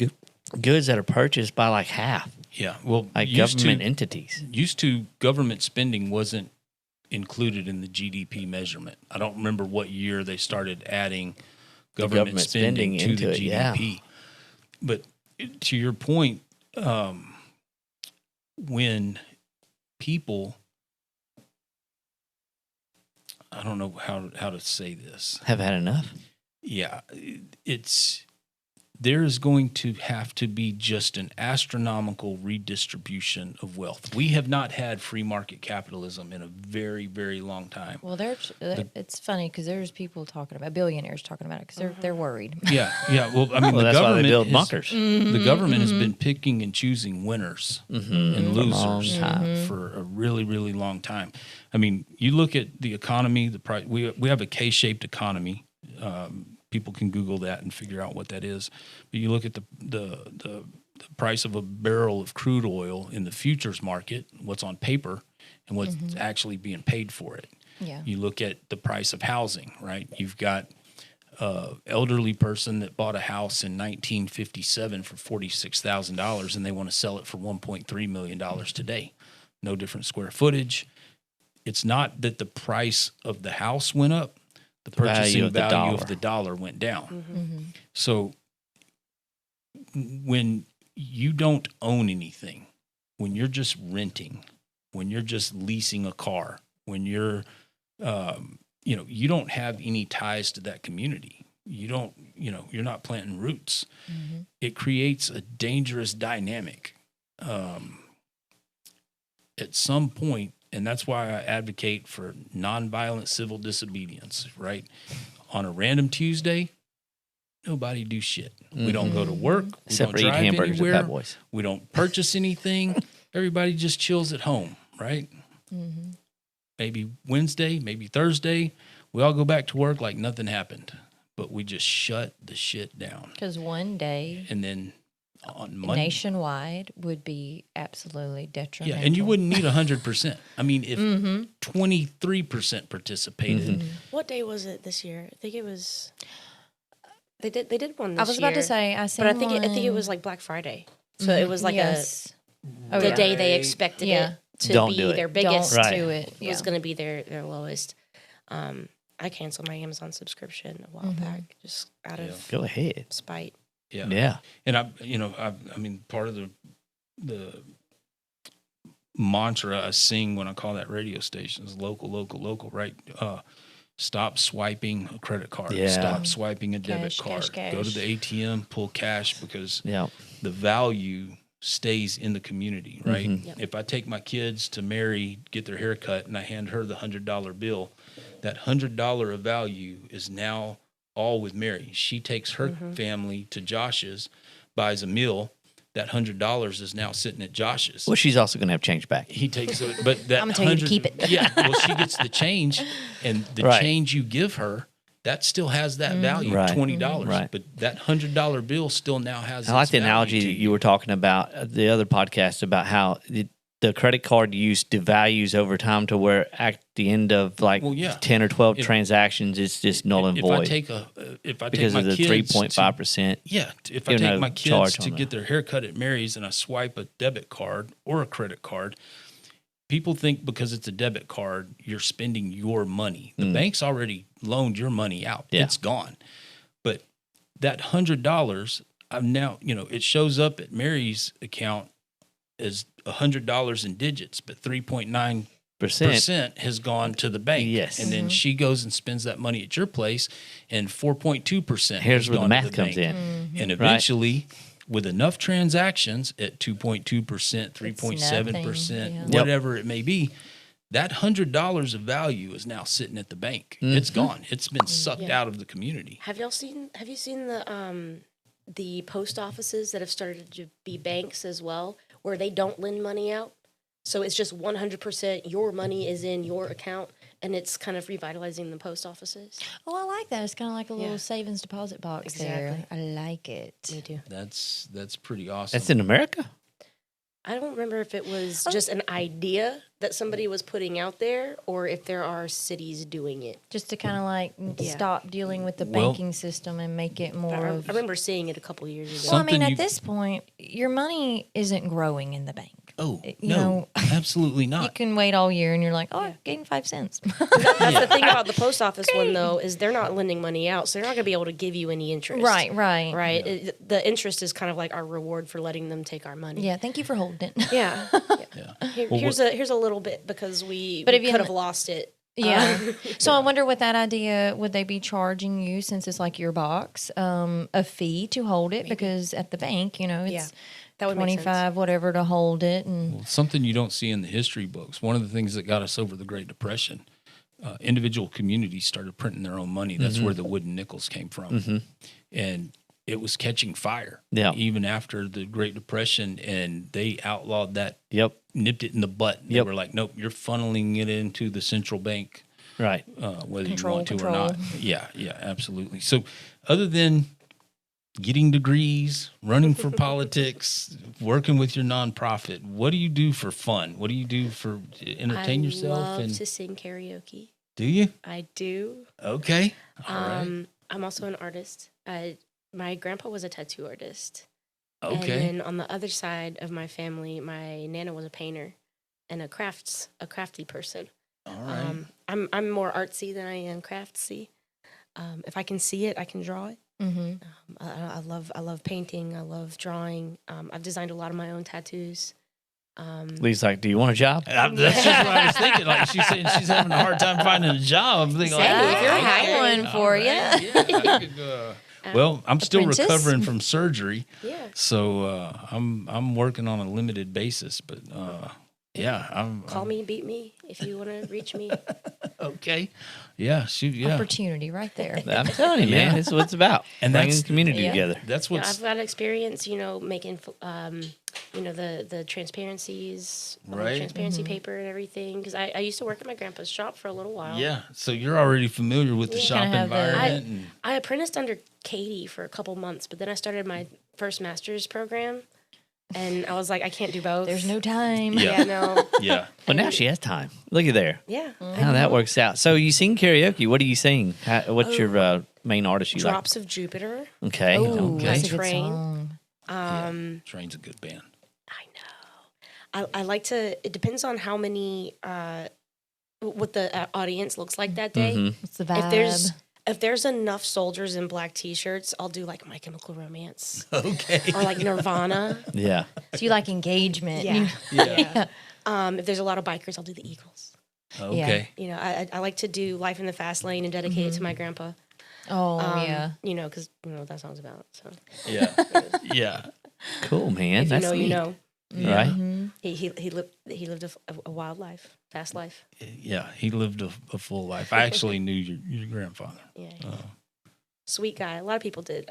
goods that are purchased by like half, Yeah. Well, like government entities. Used to, government spending wasn't included in the GDP measurement. I don't remember what year they started adding government spending to into the it, yeah. GDP. But to your point, when people, I don't know how to say this. Have had enough. Yeah, there is going to have to be just an astronomical redistribution of wealth. We have not had free market capitalism in a very, very long time. Well, it's funny because there's people talking about billionaires talking about it because they're worried. Yeah. Well, I mean, Well, the that's why they government build has- bunkers. The government has been picking and choosing winners and losers long time. for a really, really long time. I mean, you look at the economy. The price we have a K-shaped economy. People can Google that and figure out what that is. But you look at the price of a barrel of crude oil in the futures market, what's on paper, and what's actually being paid for it. Yeah. You look at the price of housing, right? You've got an elderly person that bought a house in 1957 for $46,000, and they want to sell it for $1.3 million today. No different square footage. It's not that the price of the house went up. The purchasing value of the dollar went down. So when you don't own anything, when you're just renting, when you're just leasing a car, when you're, you don't have any ties to that community. You don't, you're not planting roots. It creates a dangerous dynamic. At some point, And that's why I advocate for nonviolent civil disobedience, right? On a random Tuesday, nobody do shit. We don't go to work. We Except for don't eat drive hamburgers at anywhere. Bad Boys. We don't purchase anything. Everybody just chills at home, right? Maybe Wednesday, maybe Thursday, we all go back to work like nothing happened. But we just shut the shit down. Because one day And then on Monday. nationwide would be absolutely detrimental. Yeah, and you wouldn't need 100%. I mean, if 23% participated, What day was it this year? I think it was. They did one this year. I was about to say, I seen but I think it one- was like Black Friday, so it was like yes. Oh, the yeah. day they expected Yeah. it to Don't be do it. their Don't biggest. Right. do it. Yeah. Was going to be their lowest. I canceled my Amazon subscription a while back just out of Go ahead. spite. yeah. Yeah. And I mean, part of the mantra I sing when I call that radio station is local, local, local, right? Stop swiping a credit card. Yeah. Stop swiping a debit Cash, card. cash, Go to cash. the ATM, pull cash, because Yeah. the value stays in the community, right? Mhm. Yep. If I take my kids to Mary, get their hair cut, and I hand her the $100 bill, that $100 of value is now all with Mary. She takes her family to Josh's, buys a meal. That $100 is now sitting at Josh's. Well, she's also going to have change back. He takes it, but that I'm gonna tell you to 100 keep it. Yeah, well, she gets the change, and the Right. change you give her, that still has that value, Right. $20. Right. But that $100 bill still now has. I like its the value analogy to that you were talking about the other podcast about how the credit card use devalues over time to where at the end of like Well, yeah. 10 or 12 If- transactions, it's just null and If void I take because my of the kids 3.5%. Yeah, if I Give no take my charge kids to on get that. their hair cut at Mary's and I swipe a debit card or a credit card, people think because it's a debit card, you're spending your money. The bank's already loaned your money out. Yeah. It's gone. But that $100, I'm now, it shows up at Mary's account as $100 in digits, but 3.9% has gone to the bank. Yes. And then she goes and spends that money at your place, and 4.2% Here's has where the gone to math comes bank. in. And eventually, with enough transactions at 2.2%, 3.7%, yeah. whatever it may be, that $100 of value is now sitting at the bank. It's gone. It's been sucked out of the community. Have you seen the post offices that have started to be banks as well, where they don't lend money out? So it's just 100% your money is in your account, and it's kind of revitalizing the post offices. Oh, I like that. It's kind of like a little Yeah. savings deposit box there. Exactly. I like it. Me too. That's pretty awesome. That's in America? I don't remember if it was just an idea that somebody was putting out there, or if there are cities doing it. Just to kind of like Yeah. stop dealing with the Well- banking system and make it I, more of. I remember seeing it a couple years ago. Well, I mean, Something at you- this point, your money isn't growing in the bank. Oh, you no, know, absolutely You not. can wait all year and you're like, oh, I'm getting 5 cents. That's the thing about the post office one, though, is they're not lending money out, so they're not going to be able to give you any interest. right. Right. The interest is kind of like our reward for letting them take our money. Yeah, thank you for holding it. Yeah. Yeah. Here's a little bit because we But if you could have lost it. Yeah. So I wonder with that idea, would they be charging you, since it's like your box, a fee to hold it? Because at the bank, it's Yeah, that would make sense. 25 whatever to hold it, and Something you don't see in the history books. One of the things that got us over the Great Depression, individual communities started printing their own money. That's where the wooden nickels came from. And it was catching fire Yeah. even after the Great Depression, and they outlawed that, Yep. nipped it in the butt. They Yep. were like, nope, you're funneling it into the central bank, Right. whether Control, you want to control. or not. Yeah, absolutely. So other than getting degrees, running for politics, working with your nonprofit, what do you do for fun? What do you do for entertain yourself? I love And to sing karaoke. do you? I do. Okay. All right. I'm also an artist. My grandpa was a tattoo artist. Okay. And then on the other side of my family, my nana was a painter and a crafty person. All right. I'm more artsy than I am craftsy. If I can see it, I can draw it. I love painting. I love drawing. I've designed a lot of my own tattoos. Lee's like, do you want a job? That's just what I was thinking. Like she's saying, she's having a hard time finding a job. I'm thinking, Say, like, if you're okay, hiring all for right, ya. yeah, I could, well, I'm still Apprentice? recovering from surgery, Yeah. so I'm working on a limited basis. But Yeah. Call me, beat me if you want to reach me. Okay. Yeah. Shoot. Yeah. Opportunity right there. I'm telling you, man, it's what it's about. And Bringing that's- the community yeah. together. That's You know, what's I've got experience, making, the transparencies, Right. transparency paper and everything. Because I used to work at my grandpa's shop for a little while. yeah. So you're already familiar with the You shop kinda have the- environment. And, I apprenticed under Katie for a couple months, but then I started my first master's program, and I was like, I can't do both. There's no time. Yeah. Yeah, no. yeah. But now she has time. Look at there. Yeah. How that works out. So you sing karaoke. What do you sing? What's your main artist you Drops of Jupiter. like? Okay. Oh, okay. that's a good Train. song. Train's a good band. I know. I like to. It depends on how many, what the audience looks like that day. Mm-hmm. What's the vibe? If there's enough soldiers in black T-shirts, I'll do like My Chemical Romance Okay. or like Nirvana. Yeah. So you like engagement. Yeah. Yeah. If there's a lot of bikers, I'll do the Eagles. Okay. I like to do Life in the Fast Lane and dedicate it to my grandpa. Oh, yeah. Because you know what that song's about. So Yeah. Yeah. Cool, man. if That's you know, you neat. know. Right? Mm-hmm. He lived a wild life, fast life. Yeah. He lived a full life. I actually knew your grandfather. Yeah, sweet guy. A lot of people did.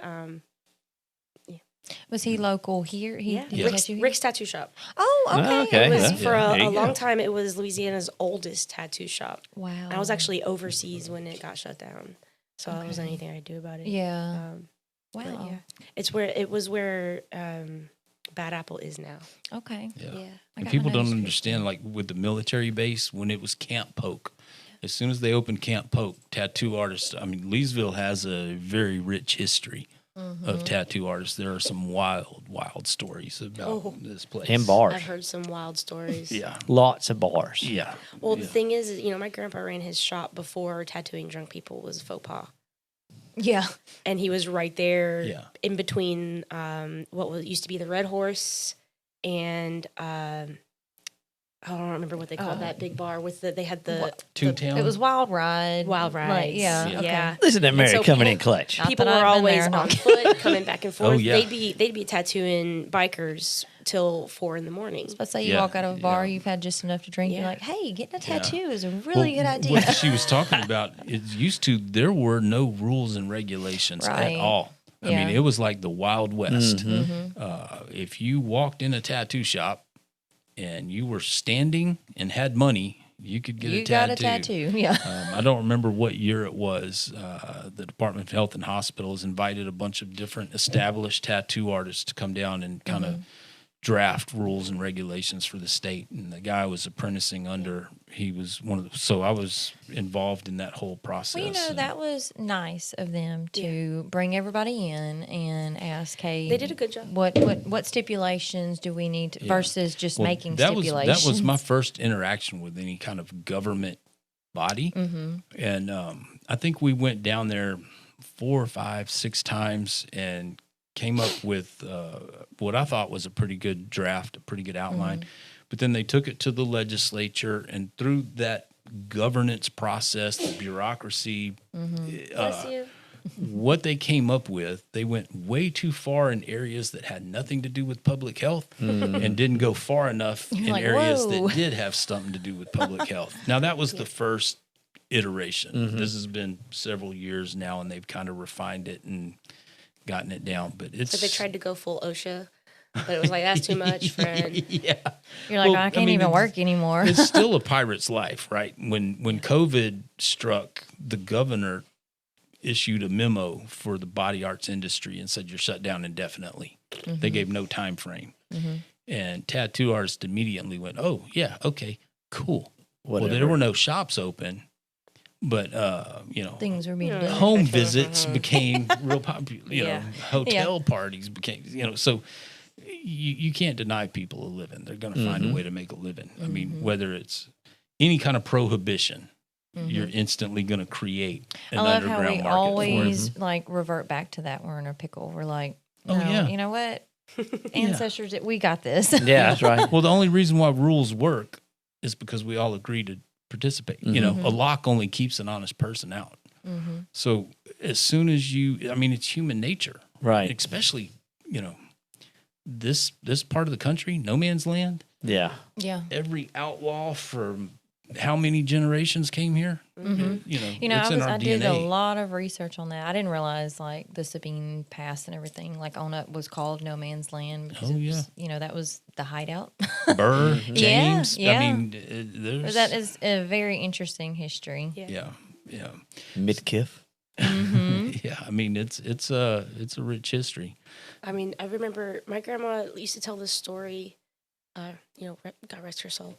Was he local here? He Yeah, did he Rick's, tattoo here? Rick's Tattoo Shop. Oh, okay. Okay. It was Yeah. for There a you long go. time. It was Louisiana's oldest tattoo shop. Wow. I was actually overseas when it got shut down, so there wasn't anything I could do about it. Yeah. But Wow. yeah, it was where Bad Apple is now. Okay. Yeah. I And got people my don't notes. understand, like with the military base, when it was Camp Polk, as soon as they opened Camp Polk, tattoo artists, I mean, Leesville has a very rich history of tattoo artists. There are some wild stories about this place. And bars. I've heard some wild stories. Yeah. Lots of bars. Yeah. Well, the thing is, my grandpa ran his shop before tattooing drunk people was Ft.Polk. Yeah. And he was right there Yeah. in between what used to be the Red Horse and I don't remember what they called that big bar with they had the Toontown. It was Wild Ride. Wild Right, Rides. yeah. Yeah. Okay. Yeah. Listen to Mary so coming people- in clutch. Not People that were I've been always there, no. on foot coming back and forth. Oh, yeah. They'd be tattooing bikers till 4 a.m. Let's say you Yeah, walk out of a bar, yeah. you've had just enough to drink. You're Yeah. like, hey, getting a Yeah. tattoo is a really good idea. What she was talking about, there were no rules and regulations Right. at all. I Yeah. mean, it was like the Wild West. Mm-hmm. If you walked in a tattoo shop and you were standing and had money, you could get You a got tattoo. a tattoo. Yeah. I don't remember what year it was. The Department of Health and Hospitals invited a bunch of different established tattoo artists to come down and kind of draft rules and regulations for the state. And the guy I was apprenticing under, he was one of the, so I was involved in that whole process. Well, And- that was nice of them to bring everybody in and ask, hey, They did a good job. What stipulations do we need to, versus just Well, making that stipulations? that was my first interaction with any kind of government body. Mm-hmm. And I think we went down there 4, 5, 6 times and came up with what I thought was a pretty good draft, a pretty good outline. Mm-hmm. But then they took it to the legislature, and through that governance process, the bureaucracy, Bless you. what they came up with, they went way too far in areas that had nothing to do with public health and didn't go far enough in like, areas whoa. that did have something to do with public health. Now, that was the first iteration. This has been several years now, and they've kind of refined it and gotten it down. But it's But they tried to go full OSHA, but it was like, that's too much, friend. yeah. You're like, Well, I I can't mean, even it's- work anymore. It's still a pirate's life, right? When COVID struck, the governor issued a memo for the body arts industry and said you're shut down indefinitely. They gave no time frame. And tattoo artists immediately went, "Oh, yeah, okay, cool." Well, there Whatever. were no shops open, but Things were being Yeah. done. home visits became real popular. Yeah. Hotel parties became, so you can't deny people a living. They're going to find a way to make a living. I mean, whether it's any kind of prohibition, you're instantly going to create an I love how underground we market always like revert back to that. We're in a pickle. We're like, Oh, no, yeah. you know what? Ancestors, we got this. Yeah, that's right. Well, the only reason why rules work is because we all agree to participate. You know, a lock only keeps an honest person out. So as soon as it's human nature, Right. Especially, this part of the country, no man's land. Yeah. Yeah. Every outlaw for how many generations came here? Mm-hmm. You know, it's in our I DNA. did a lot of research on that. I didn't realize like the Sabine Pass and everything, like on it was called No Man's Land because it was, that was the hideout. Burr, James. Yeah. I mean, there's That is a very interesting history. yeah. Midkiff. Yeah, I mean it's a rich history. I mean, I remember my grandma used to tell this story. God rest her soul.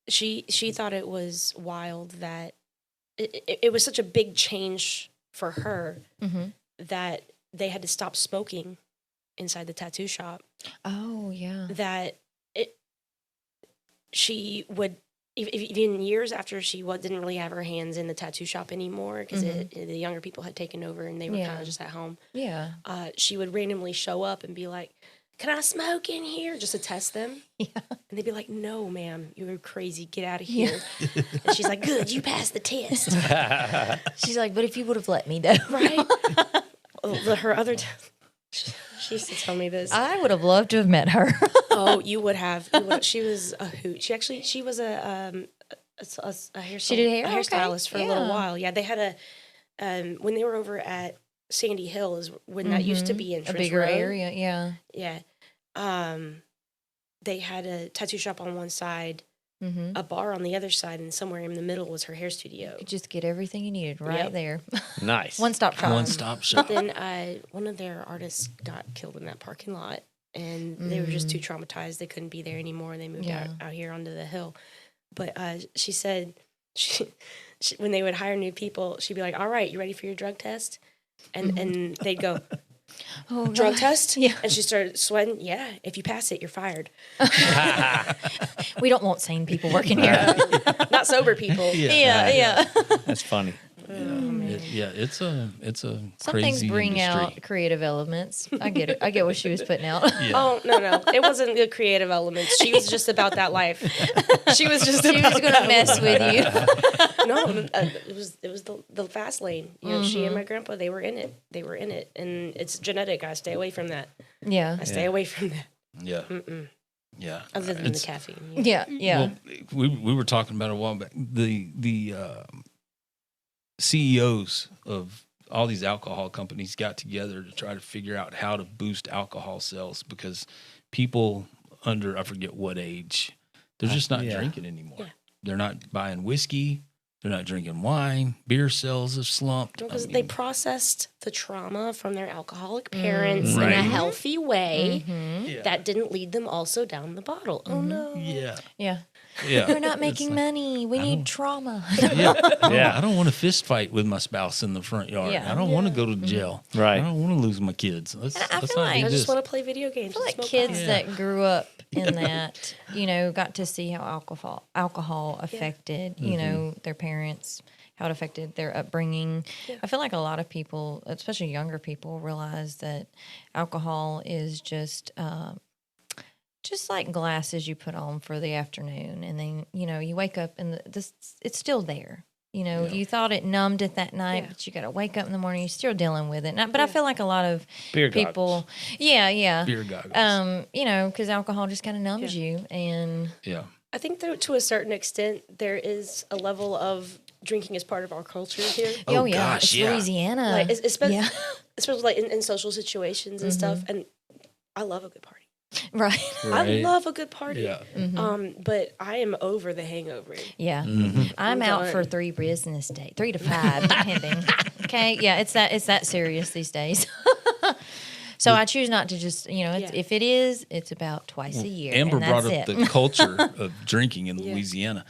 She thought it was wild that it was such a big change for her that they had to stop smoking inside the tattoo shop. Oh yeah. That she would even years after she didn't really have her hands in the tattoo shop anymore because the younger people had taken over and they were kind of just at home. Yeah. She would randomly show up and be like, "Can I smoke in here?" just to test them. Yeah. And they'd be like, "No, ma'am, you're crazy. Get out of here." Yeah. And she's like, "Good, you passed the test." She's like, "But if you would have let me know." Right? Her other she used to tell me this. I would have loved to have met her. Oh, you would have. She was a hoot. She was a hairstylist. She did hair? A hairstylist for a little Yeah. while. Yeah, they had when they were over at Sandy Hill is when that used to be in a Trench bigger Road. area. Yeah. Yeah. They had a tattoo shop on one side, Mm-hmm. a bar on the other side, and somewhere in the middle was her hair studio. Could just get everything you needed right Yep. there. Nice. One-stop shop. One-stop shop. Then one of their artists got killed in that parking lot, and they were just too traumatized. They couldn't be there anymore. They moved out here onto the hill. But she said she, when they would hire new people, she'd be like, "All right, you ready for your drug test?" And they'd go, Oh, "Drug God. test?" Yeah. And she started sweating. "Yeah, if you pass it, you're fired." We don't want sane people working here. Not sober people. Yeah. That's funny. It's a Some crazy things bring industry. out creative elements. I get it. I get what she was putting out. Oh no, it wasn't the creative elements. She was just about that life. She was just She about was going to mess with you. No, it was the fast lane. You know, she and my grandpa, they were in it, and it's genetic. I stay away from that. Yeah. I stay away from that. Yeah. Yeah. Other than the caffeine. Yeah. Yeah. Well, we were talking about it a while back. The CEOs of all these alcohol companies got together to try to figure out how to boost alcohol sales because people under, I forget what age, they're just not drinking anymore. Yeah. They're not buying whiskey. They're not drinking wine. Beer sales have slumped. Because they processed the trauma from their alcoholic parents in Right. a healthy way Yeah. that didn't lead them also down the bottle. Oh no. Yeah. Yeah. Yeah. We're not making money. We need trauma. Yeah. I don't want to fist fight with my spouse in the front yard. Yeah. I don't want to go to jail. Right. I don't want to lose my kids. Let's I let's feel not like- do I this. just want to play video games. I feel and like smoke kids pot. that grew up in that, got to see how alcohol affected, their parents, how it affected their upbringing. Yeah. I feel like a lot of people, especially younger people, realize that alcohol is just like glasses you put on for the afternoon, and then you wake up and it's still there. You thought it numbed it that night, but you got to wake up in the morning. You're still dealing with it. But I feel like a lot of Beer people, goggles. Beer goggles. because alcohol just kind of numbs you, and Yeah. I think that to a certain extent, there is a level of drinking as part of our culture here. Oh, yeah, gosh, it's yeah. Louisiana, Like, especially, yeah, especially like in social situations and stuff. And I love a good party. right, I Right. love a good party. Yeah. But I am over the hangover. yeah. Mm-hmm. I'm I'm out done. for 3 business days, 3 to 5, depending. Okay, yeah, it's that serious these days. So I choose not to just, if it is, it's about twice a year. Amber and brought that's up it. the culture of drinking in Louisiana.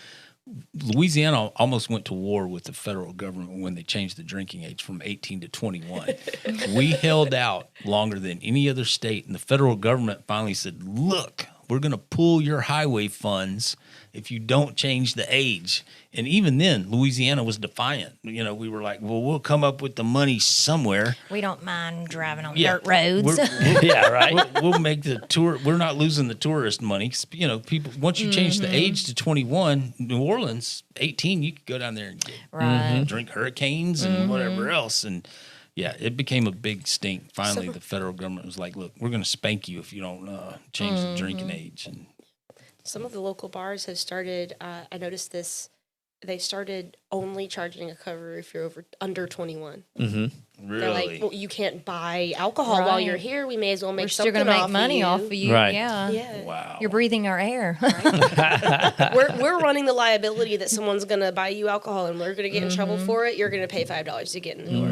Louisiana almost went to war with the federal government when they changed the drinking age from 18 to 21. We held out longer than any other state, and the federal government finally said, look, we're going to pull your highway funds if you don't change the age. And even then, Louisiana was defiant. We were like, well, we'll come up with the money somewhere. We don't mind driving on Yeah. dirt roads. Yeah, right. We'll make the tour. We're not losing the tourist money. 'Cause, people, once you change the age to 21, New Orleans, 18, you could go down there and Right. drink Hurricanes and whatever else. And yeah, it became a big stink. Finally, the federal government was like, look, we're going to spank you if you don't change the drinking age. And some of the local bars have started. I noticed this. They started only charging a cover if you're under 21. Mm-hmm. They're like, well, you can't buy alcohol while you're here. We may as well make We're still something going to make money off of you. Right. Yeah. Yeah. Wow. You're breathing our air. We're running the liability that someone's going to buy you alcohol and we're going to get in trouble for it. You're going to pay $5 to get in the door.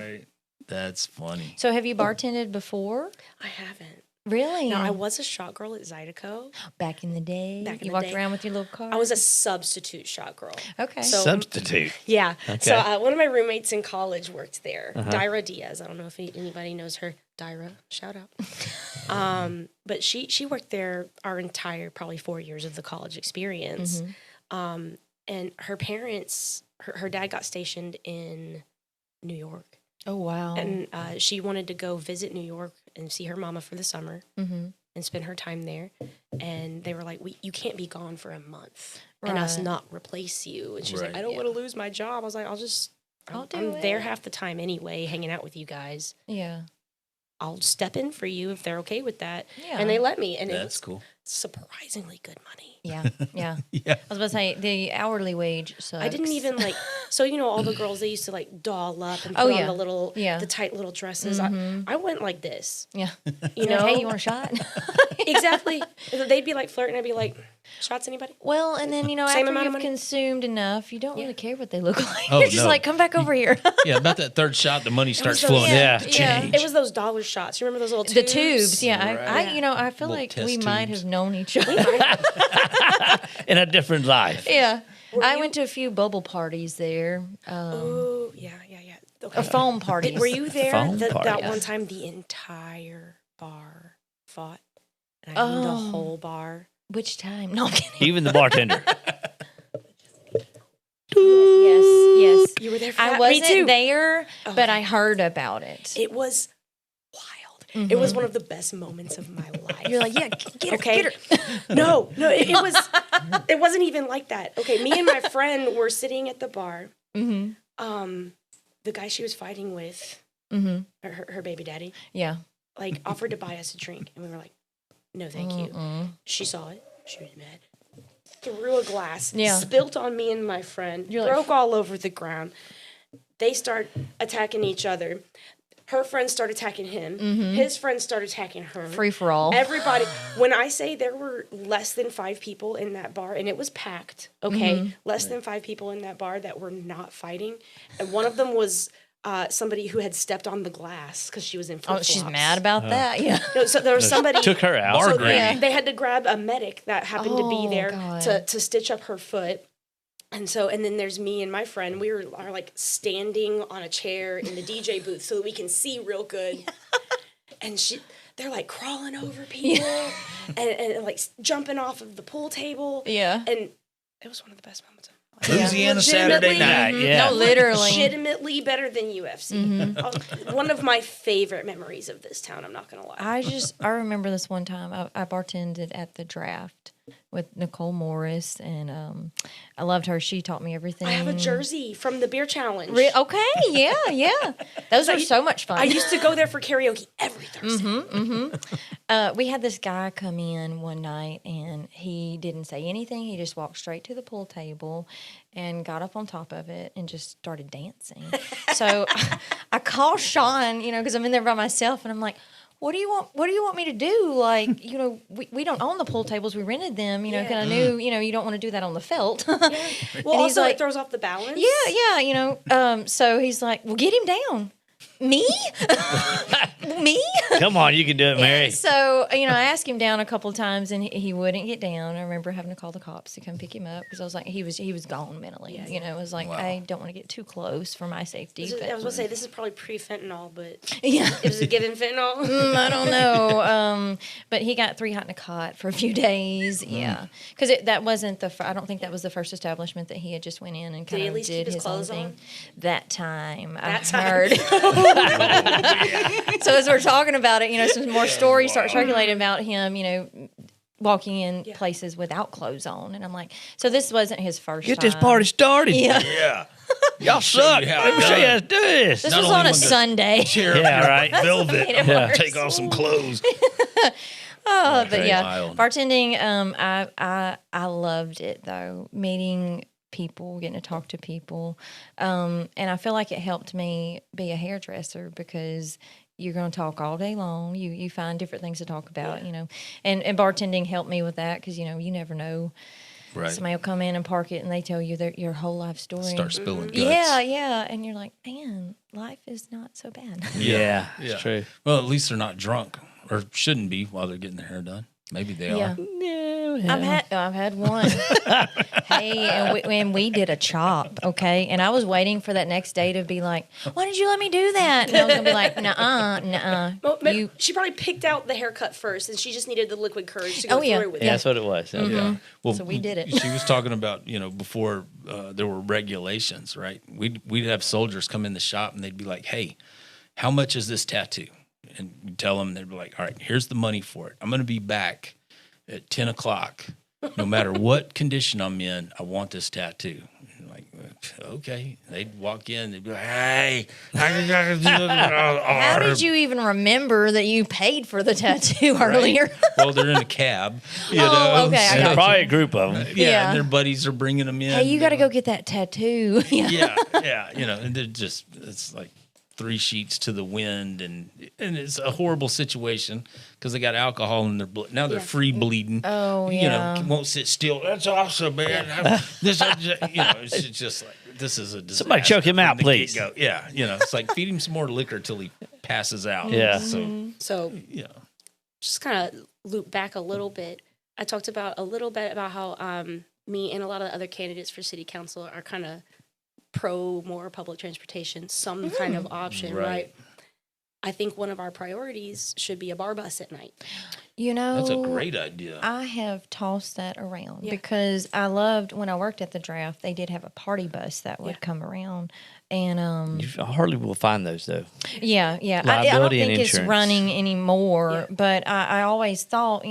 Right. That's funny. So have you bartended before? I haven't. Really? No, I was a shot girl at Zydeco. Back in the day? Back in you the walked day. around with your little car? I was a substitute shot girl. Okay. So, Substitute. yeah. Okay. So one of my roommates in college worked there, Dyra Diaz. I don't know if anybody knows her. Dyra, shout out. But she worked there our entire probably 4 years of the college experience. And her parents, her dad got stationed in New York. Oh, wow. And she wanted to go visit New York and see her mama for the summer and spend her time there. And they were like, you can't be gone for a month and us not replace you. And she's like, I don't want to lose my job. I was like, I'm there half the time anyway, hanging out with you guys. Yeah. I'll step in for you if they're okay with that. Yeah. And they let me. And it That's was cool. surprisingly good money. Yeah. Yeah. Yeah. I was about to say, the hourly wage sucks. I didn't even so all the girls, they used to doll up and put on the little, the tight little dresses. I went like this. Yeah. You know? Hey, you want a shot? Exactly. They'd be like flirting. I'd be like, shots anybody? Well, and then, Same after amount of you've money? consumed enough, you don't really care what they look like. Oh, You're just no. like, come back over here. Yeah, about that third shot, the money starts those- flowing. Yeah. Change. It was those dollar shots. You remember those little tubes? The tubes, yeah. Right. I feel Little like test we might tubes. have known each other. In a different life. Yeah. I went to a few bubble parties there. Oh, yeah. Okay. Foam parties. Were you there Foam that party. one time the entire bar fought? And I mean the whole bar. Which time? No, I'm kidding. Even the bartender. Yes. You were there for I that? Me wasn't too. there, but I heard about it. It was wild. It was one of the best moments of my life. You're like, yeah, get her, Okay. get her. No, it was. It wasn't even like that. Okay, me and my friend were sitting at the bar. The guy she was fighting with, her baby daddy, Yeah. offered to buy us a drink, and we were like, "No, thank you." She saw it. She was mad. Threw a glass, spilt on me and my friend, broke all over the ground. They start attacking each other. Her friends start attacking him. His friends start attacking her. Free for all. Everybody. When I say there were less than 5 people in that bar, and it was packed, okay? Less than 5 people in that bar that were not fighting. And one of them was somebody who had stepped on the glass because she was in flip-flops. Oh, she's mad about that. Yeah. No, so there was somebody Took her out. Bar so gravy. they had to grab a medic that happened to be there God. to stitch up her foot. And then there's me and my friend. We are standing on a chair in the DJ booth so that we can see real good. And they're crawling over people and jumping off of the pool table. Yeah. And it was one of the best moments of my life. Louisiana Legitimately- Saturday night. Yeah. No, literally. Legitimately better than UFC. One of my favorite memories of this town, I'm not going to lie. I remember this one time I bartended at the Draft with Nicole Morris, and I loved her. She taught me everything. I have a jersey from the beer challenge. Okay, yeah. Those were so much fun. I used to go there for karaoke every Thursday. We had this guy come in one night, and he didn't say anything. He just walked straight to the pool table and got up on top of it and just started dancing. So I call Sean, because I'm in there by myself, and I'm like, what do you want me to do? We don't own the pool tables. We rented them, because I knew, you don't want to do that on the felt. Well, And also he's like, it throws off the balance. Yeah. So he's like, well, get him down. Me? Me? Come on, you can do it, Mary. So, I asked him down a couple of times, and he wouldn't get down. I remember having to call the cops to come pick him up because I was like, he was gone mentally. It was like, I don't want to get too close for my safety. I was going to say, this is probably pre-fentanyl, but Yeah. is it given fentanyl? I don't know. But he got 3 hot in a cot for a few days. Yeah. Because that wasn't I don't think that was the first establishment that he had just went in and Did he kind at of least did keep his his own clothes thing. on? That time, I time. heard. So as we're talking about it, some more stories start circulating about him, walking in places without clothes on. And I'm like, so this wasn't his first Get time. this party started. Yeah. Y'all suck. you how Let me it's show you how done. to do this. This Not was only on a when the Sunday. Chair Yeah, right. velvet. made it I'm gonna worse. take off some clothes. Oh, but That's yeah, wild. bartending. I loved it though. Meeting people, getting to talk to people, and I feel like it helped me be a hairdresser because you're going to talk all day long. You find different things to talk about, and bartending helped me with that because you never know. Right. Somebody will come in and park it, and they tell you your whole life story. Start spilling guts. Yeah, and you're like, man, life is not so bad. Yeah, it's true. Well, at least they're not drunk, or shouldn't be while they're getting their hair done. Maybe they Yeah. are. I've had one. Hey, and we did a chop, okay? And I was waiting for that next day to be like, why did you let me do that? And I was gonna be like, nuh-uh. Well, she probably picked out the haircut first, and she just needed the liquid courage to go through with Yeah, it. that's what it was. Yeah. Well, So we did it. She was talking about, before there were regulations, right? We'd have soldiers come in the shop and they'd be like, hey, how much is this tattoo? And you tell them, they'd be like, all right, here's the money for it. I'm going to be back at 10 o'clock. No matter what condition I'm in, I want this tattoo. And like, okay. They'd walk in, they'd be like, hey, How did you even remember that you paid for the tattoo earlier? Well, they're in a cab. Okay, I got There's you. probably a group of them. Yeah. And their buddies are bringing them in. Hey, you got to go get that tattoo. Yeah, and they're just, it's like 3 sheets to the wind, and it's a horrible situation because they got alcohol in their blood. Now they're free bleeding. Oh, yeah. Won't sit still. That's awesome, man. It's just like, this is a disaster. Somebody choke him from out, the please. get-go. Yeah, it's like feed him some more liquor till he passes out. Yeah. So Yeah. just kind of loop back a little bit. I talked about a little bit about how me and a lot of the other candidates for city council are kind of pro more public transportation, some kind of option, right? I think one of our priorities should be a bar bus at night. That's a great idea. I have tossed that around Yeah. because I loved when I worked at the draft, they did have a party bus that would come around. And You hardly will find those though. yeah. I don't Liability and think it's insurance. running anymore, but I always thought,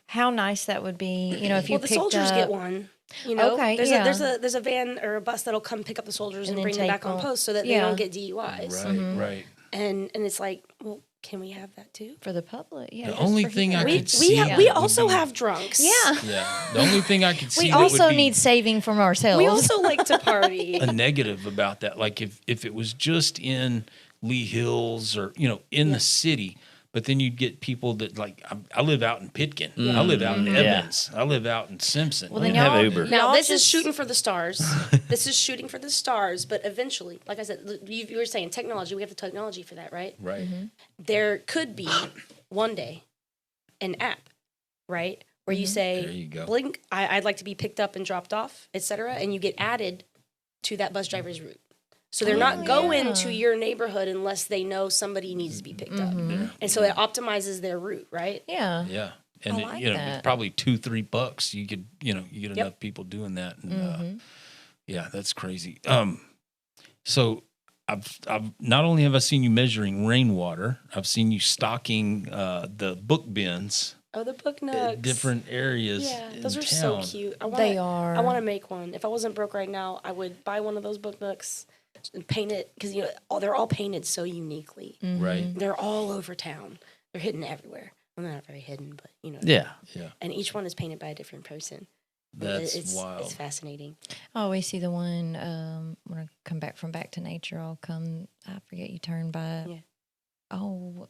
how nice that would be, if you Well, the picked soldiers up, get one. Okay, there's yeah. there's a van or a bus that'll come pick up the soldiers and then bring them take back on them. post so that they Yeah. don't get DUIs. Right. And it's like, well, can we have that too? for the public. Yeah, The just only for thing I here. could see that We would also be- have drunks. Yeah. Yeah. The only thing I could see We that also would be need saving from ourselves. We also like to party. a negative about that. Like if it was just in Lee Hills or, in the city, but then you'd get people that like, I live out in Pitkin. I live out in Evans. I live out in Simpson. Well, then We have y'all- Uber. Now, y'all this is just- shooting for the stars. This is shooting for the stars, but eventually, like I said, you were saying technology, we have the technology for that, right? Right. There could be one day an app, right? Where you say, There you go. blink, I'd like to be picked up and dropped off, etc., and you get added to that bus driver's route. So they're not going to your neighborhood unless they know somebody needs to be picked up. And so it optimizes their route, right? Yeah. Yeah. And I like it's that. probably $2-3 you could, you get enough people doing that. And, yeah, that's crazy. So I've not only have I seen you measuring rainwater, I've seen you stocking the book bins Oh, the book at nugs. different areas. Yeah, in those are so town. cute. They are. I want to make one. If I wasn't broke right now, I would buy one of those book nooks and paint it because they're all painted so uniquely. Right. They're all over town. They're hidden everywhere. Well, they're not very hidden, but Yeah. Yeah. And each one is painted by a different person. That's it's wild. It's fascinating. I always see the one when I come back from Back to Nature. I'll come. I forget you turn by. Yeah. Oh,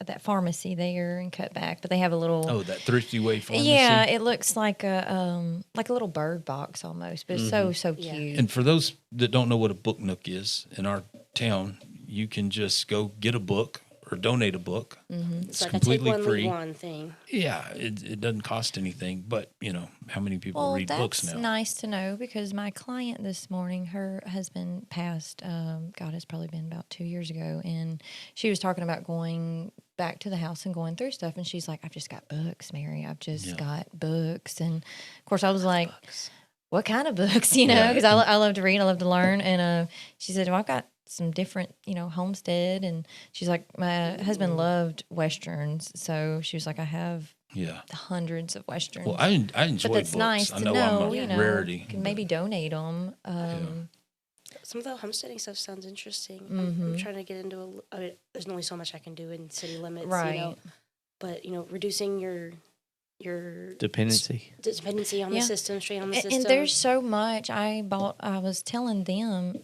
that pharmacy there and cut back, but they have a little. Oh, that Thrifty Way pharmacy. Yeah, it looks like a little bird box almost, but it's so Yeah. cute. And for those that don't know what a book nook is, in our town, you can just go get a book or donate a book. It's like completely a take one, free. leave one thing. Yeah, it doesn't cost anything, but how many people Well, read books that's now? nice to know because my client this morning, her husband passed. God, it's probably been about 2 years ago, and she was talking about going back to the house and going through stuff, and she's like, "I've just got books, Mary. I've just got books." And of course, I was like, "What kind of books?" Because I love to read, I love to learn. And she said, "Well, I've got some different, Homestead." And she's like, my husband loved Westerns. So she was like, I have Yeah. hundreds of Westerns. Well, I enjoy but that's books. nice I to know, know, I'm a rarity. you can maybe donate them. Some of the homesteading stuff sounds interesting. I'm trying to get into there's only so much I can do in city limits, Right. but reducing your Dependency. dependency on the system, strain on the system. And there's so much I was telling them,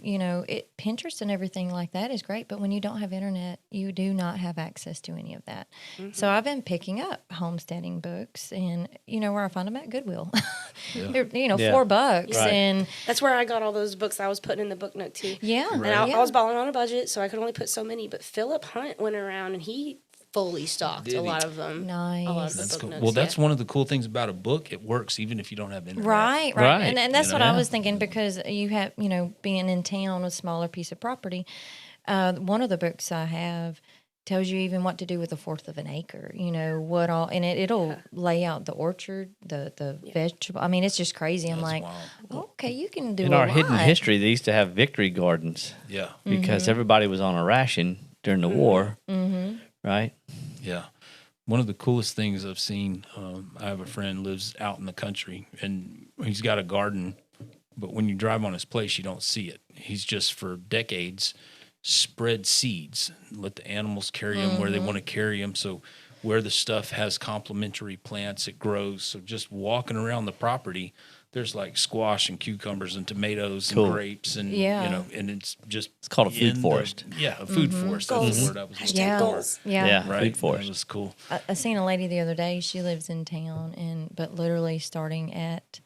Pinterest and everything like that is great, but when you don't have internet, you do not have access to any of that. Mm-hmm. So I've been picking up homesteading books, and where I find them at Goodwill. They're $4, Right. and That's where I got all those books I was putting in the book nook too. yeah, And I was balling on a budget, so I could only put so many. But Philip Hunt went around and he fully stocked Did a he? lot of them. Nice. A lot of the That's book cool. notes, Well, that's yeah. one of the cool things about a book. It works even if you don't have internet. Right. Right. And that's what I Yeah. was thinking, because you have, being in town with a smaller piece of property, one of the books I have tells you even what to do with a fourth of an acre, what all, and it'll lay out the orchard, the vegetable. I mean, it's just crazy. I'm That's like, wild. okay, you can do In a our lot. hidden history, they used to have victory gardens Yeah. because everybody was on a ration during the war, right? Yeah. One of the coolest things I've seen, I have a friend lives out in the country, and he's got a garden, but when you drive on his place, you don't see it. He's just for decades spread seeds, let the animals carry them where they want to carry them. So where the stuff has complementary plants, it grows. So just walking around the property, there's like squash and cucumbers and tomatoes Cool. and grapes and Yeah. and it's just called a food in forest. A food forest. That's Goals. the word I was looking Yeah. for. Goals. Yeah. Food Right. forest. That was cool. I seen a lady the other day. She lives in town, but literally starting at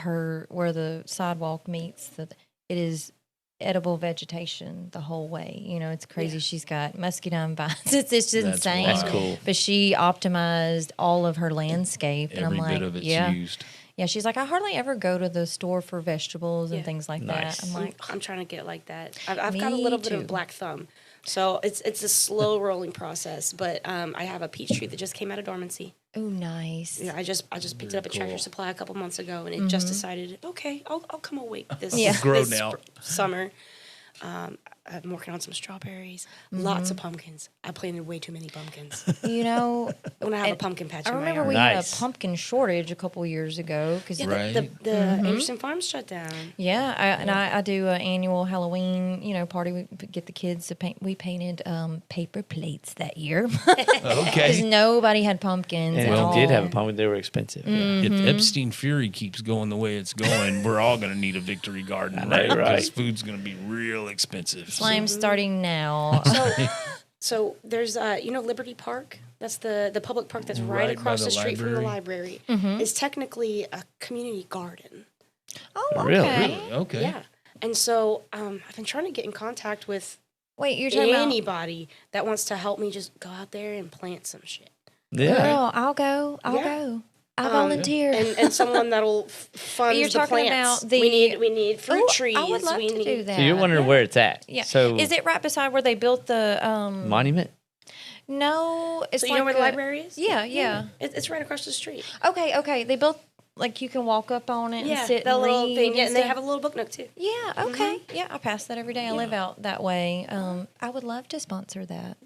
where the sidewalk meets, it is edible vegetation the whole way. It's crazy. She's got muscadine vines. It's just insane. wild. That's cool. But she optimized all of her landscape, and Every I'm like, bit of it's yeah, used. yeah. She's like, I hardly ever go to the store for vegetables and Yeah. things like Nice. that. I'm like, I'm trying to get like that. I've got a Me little bit too. of black thumb, so it's a slow rolling process. But I have a peach tree that just came out of dormancy. oh, nice. I just picked it up at Tractor cool. Supply a couple months ago, and it just decided, okay, I'll come awake this, Yeah. Grow this now. summer. I'm working on some strawberries, lots of pumpkins. I planted way too many pumpkins. You know, I'm gonna have a pumpkin patch I in my remember yard. we had a Nice. pumpkin shortage a couple years ago because Yeah, Right. the Anderson Farms shut down. I do an annual Halloween, party. We get the kids to paint. We painted paper plates that year because Okay. nobody had pumpkins. And at if all. you did have a pumpkin, they were expensive. If Epstein Fury keeps going the way it's going, we're all going to need a victory garden, know, right? right? Because food's going to be real expensive. I'm starting now. So there's Liberty Park. That's the public park that's right Right by across the the street from the library. library. It's technically a community garden. Oh, okay. Really? Okay. Yeah. And so I've been trying to get in contact with Wait, you're talking about? anybody that wants to help me just go out there and plant some shit. Yeah. Girl, I'll go. I'll Yeah. go. I volunteer. And someone that'll fund You're the talking plants. about the- we need fruit Ooh, trees. I would love we to need, do that. So you're wondering where it's at. Yeah. So Is it right beside where they built the monument? No, it's So you like know where the a- library is? Yeah. It's right across the street. Okay. They built you can walk up on it Yeah, and sit that and little read thing. Yeah, and they stuff. have a little book nook too. Yeah, okay. Yeah, I pass that every day. I live out that way. I would love to sponsor that.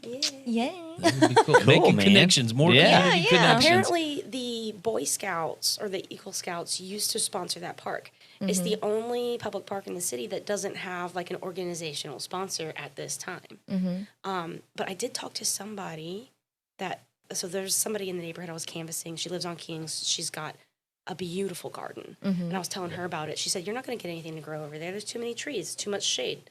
Yeah. That would be cool. Making man. connections, more Yeah. community Yeah. connections. Apparently, the Boy Scouts or the Eagle Scouts used to sponsor that park. It's the only public park in the city that doesn't have like an organizational sponsor at this time. But I did talk to somebody so there's somebody in the neighborhood I was canvassing. She lives on Kings. She's got a beautiful garden. And I was telling her about it. She said, you're not going to get anything to grow over there. There's too many trees, too much shade.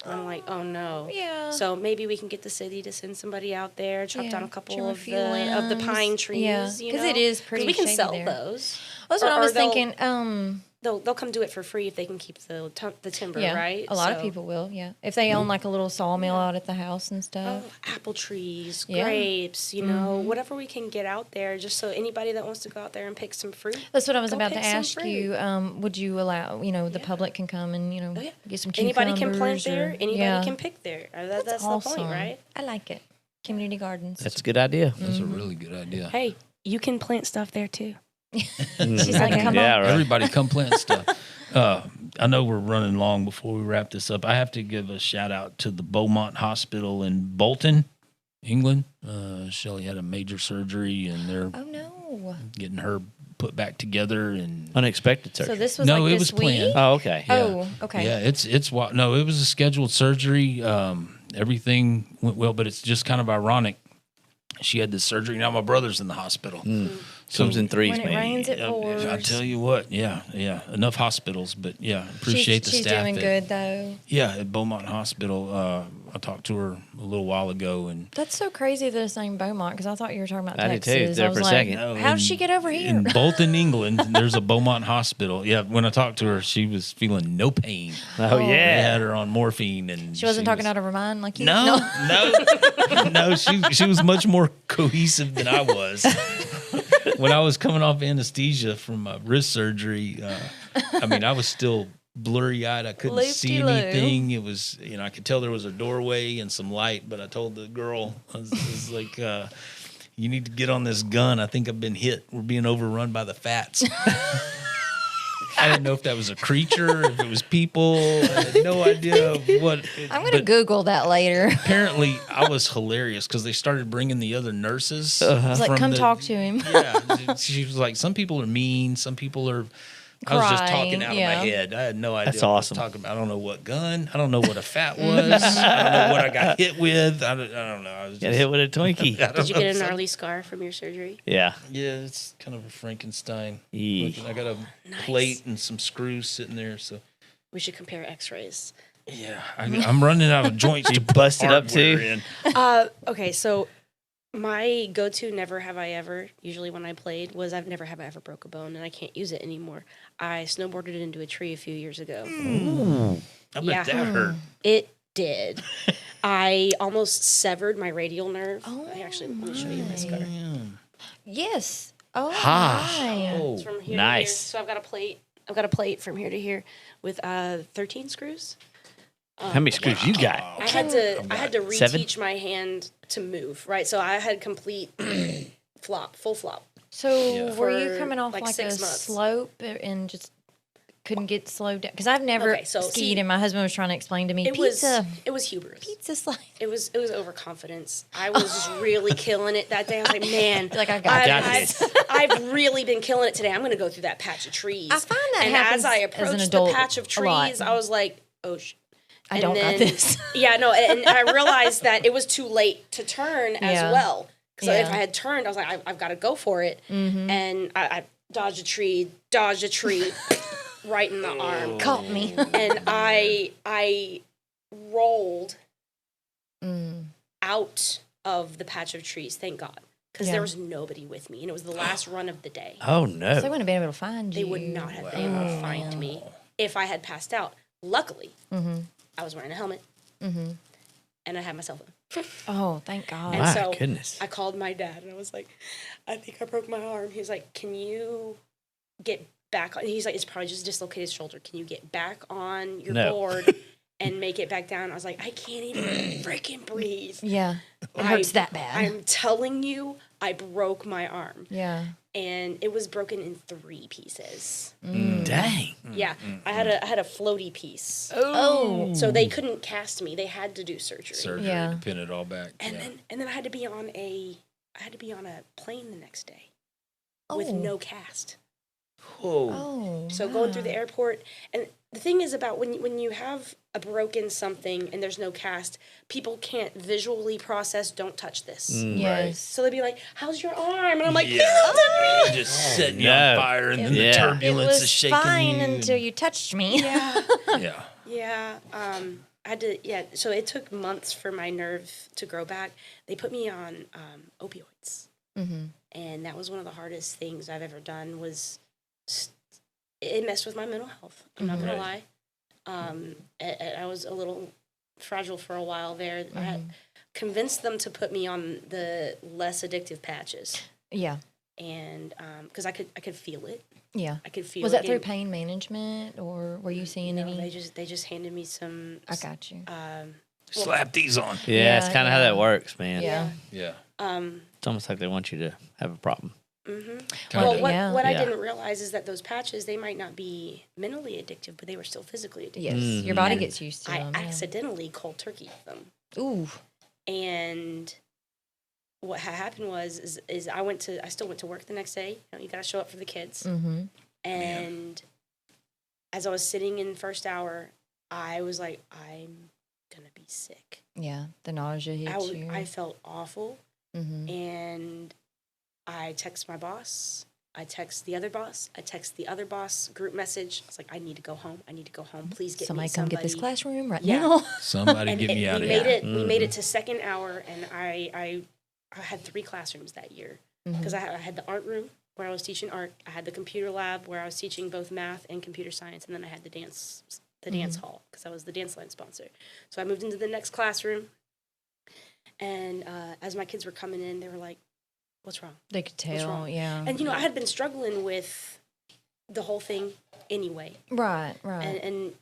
And I'm like, oh no. Yeah. So maybe we can get the city to send somebody out there, chop down a couple Trim a of few the pine limbs. trees. Yeah, you 'cause know? it is pretty we can shady sell there. those. That's what Or- I was or they'll- thinking. They'll come do it for free if they can keep the timber, Yeah, right? a lot of So- people will. Yeah, if they own like a little sawmill out at the house and stuff. Oh, apple trees, Yeah. grapes, whatever we can get out there, just so anybody that wants to go out there and pick some fruit. That's what I was Go about to pick some ask fruit. you. Would you allow, the public can come and, Oh, yeah. get some Anybody can plant cucumbers there. or- Anybody yeah. can pick there. That's awesome. the point, right? I like it. Community gardens. That's a good idea. That's a really good idea. Hey, you can plant stuff there too. She's like, come Yeah, on. right. Everybody come plant stuff. I know we're running long before we wrap this up. I have to give a shout out to the Beaumont Hospital in Bolton, England. Shelley had a major surgery, and they're Oh no. getting her put back together. And Unexpected So surgery. this was No, like it this was planned. week. Oh, okay. Oh, okay. yeah, it's no, it was a scheduled surgery. Everything went well, but it's just kind of ironic. She had this surgery. Now my brother's in the hospital. Comes in threes, When it man. rains, it pours. I tell you what, yeah. Enough hospitals, but appreciate the She's staff. doing good though. Yeah, at Beaumont Hospital. I talked to her a little while ago, and That's so crazy that it's named Beaumont because I thought you were talking about I did Texas. too, there I was for a like, second. how did she get over here? in Bolton, England, there's a Beaumont Hospital. Yeah, when I talked to her, she was feeling no pain. Oh, They yeah. had her on morphine, and She wasn't talking out of her mind like you. No. She was much more cohesive than I was. When I was coming off anesthesia from my wrist surgery, I was still blurry-eyed. I couldn't see Loop-de-loo. anything. It was, I could tell there was a doorway and some light, but I told the girl, I was like, you need to get on this gun. I think I've been hit. We're being overrun by the fats. I didn't know if that was a creature, if it was people. I had no idea what. I'm going to Google that later. Apparently, I was hilarious because they started bringing the other nurses. It's like, from come the- talk to him. Yeah, she was like, some people are mean, some people are. I was just talking Crying, out yeah. of my head. I had no idea That's what awesome. I was talking about. I don't know what gun. I don't know what a fat was. I don't know what I got hit with. I don't know. I was Got just, hit with a Twinkie. Did you get a gnarly scar from your surgery? Yeah. yeah, it's kind of a Frankenstein. Yee. looking. I got a plate and some screws sitting there. So We should compare X-rays. yeah, I'm running out of joints. You busted up too? In. Okay, so my go-to never have I ever, usually when I played, was I've never have I ever broke a bone, and I can't use it anymore. I snowboarded into a tree a few years ago. I bet Yeah. that hurt. It did. I almost severed my radial nerve. Let me show you my scar. Yes. Oh, Ha. my. Oh, It's from here to Nice. here. So I've got a plate. I've got a plate from here to here with 13 screws. How many screws you got? I had to Seven? reteach my hand to move, right? So I had complete full flop. So were you For, coming off like, like a 6 months. slope and just couldn't get slowed down? Because I've never Okay, so, skied, see, and my husband was trying to explain to me It was pizza slide. It was overconfidence. I was just really killing it that day. I was like, man, Like, I got this. I've really been killing it today. I'm going to go through that patch of trees. I find that and happens as I as an approached adult the patch of a lot. trees, I was like, oh, I and don't got then- this. Yeah, no, and I realized that it was too late to turn as Yeah. well. So if Yeah. I had turned, I was like, I've got to go for it. And I dodged a tree, right in the arm. Caught me. And I rolled out of the patch of trees, thank God. Because Yeah. there was nobody with me. And it was the last run of the day. Oh, So they no. wouldn't have been able to find you. They would not have been able to find me if I had passed out. Luckily, I was wearing a helmet. And I had my cell phone. Oh, thank God. And My so goodness. I called my dad and I was like, I think I broke my arm. He was like, can you get back on? He's like, it's probably just a dislocated shoulder. Can you get back on your No. board and make it back down? I was like, I can't even freaking breathe. Yeah. It hurts that bad. I'm telling you, I broke my arm. yeah. And it was broken in 3 pieces. Dang. Yeah. I had a floaty piece. Oh. So they couldn't cast me. They had to do surgery. Surgery Yeah. to pin it all back. And yeah. then I had to be on a plane the next day with Oh. no cast. Oh. So going through the airport, and the thing is about when you have a broken something and there's no cast, people can't visually process. Don't touch this. Yes. So they'd be like, "How's your arm?" And I'm like, Just setting you No. on fire, and then Yeah. the It turbulence was is shaking fine you. until you touched me. "Yeah, Yeah. yeah." I had to. Yeah. So it took months for my nerve to grow back. They put me on opioids, and that was one of the hardest things I've ever done. It messed with my mental health. I'm not gonna lie. I was a little fragile for a while there. I had convinced them to put me on the less addictive patches, Yeah. and because I could feel it. Yeah. I could feel. Was it that through getting- pain management, or were you seeing No, any? they just handed me some. I got you. Slap these on. Yeah, it's kind of how yeah. that works, man. Yeah. Yeah. It's almost like they want you to have a problem. Well, what Yeah. I Yeah. didn't realize is that those patches, they might not be mentally addictive, but they were still physically addictive. Yes. Your body gets used to I them. accidentally cold turkeyed them. Ooh. And what happened was I still went to work the next day. You know, you got to show up for the kids. Mm-hmm. And as I was sitting in first hour, I was like, I'm gonna be sick. Yeah. The nausea hits you. I felt awful. And I text my boss. I text the other boss. I text the other boss, group message. I was like, I need to go home. I need to go home. Please get Somebody me come somebody. get this classroom right Yeah. now. Somebody And get me out we of made here. it. We made it to second hour, and I had 3 classrooms that year because I had the art room where I was teaching art. I had the computer lab where I was teaching both math and computer science, and then I had the dance hall because I was the dance line sponsor. So I moved into the next classroom, and as my kids were coming in, they were like, "What's wrong?" They could What's tell, wrong? yeah. And I had been struggling with the whole thing anyway. Right. And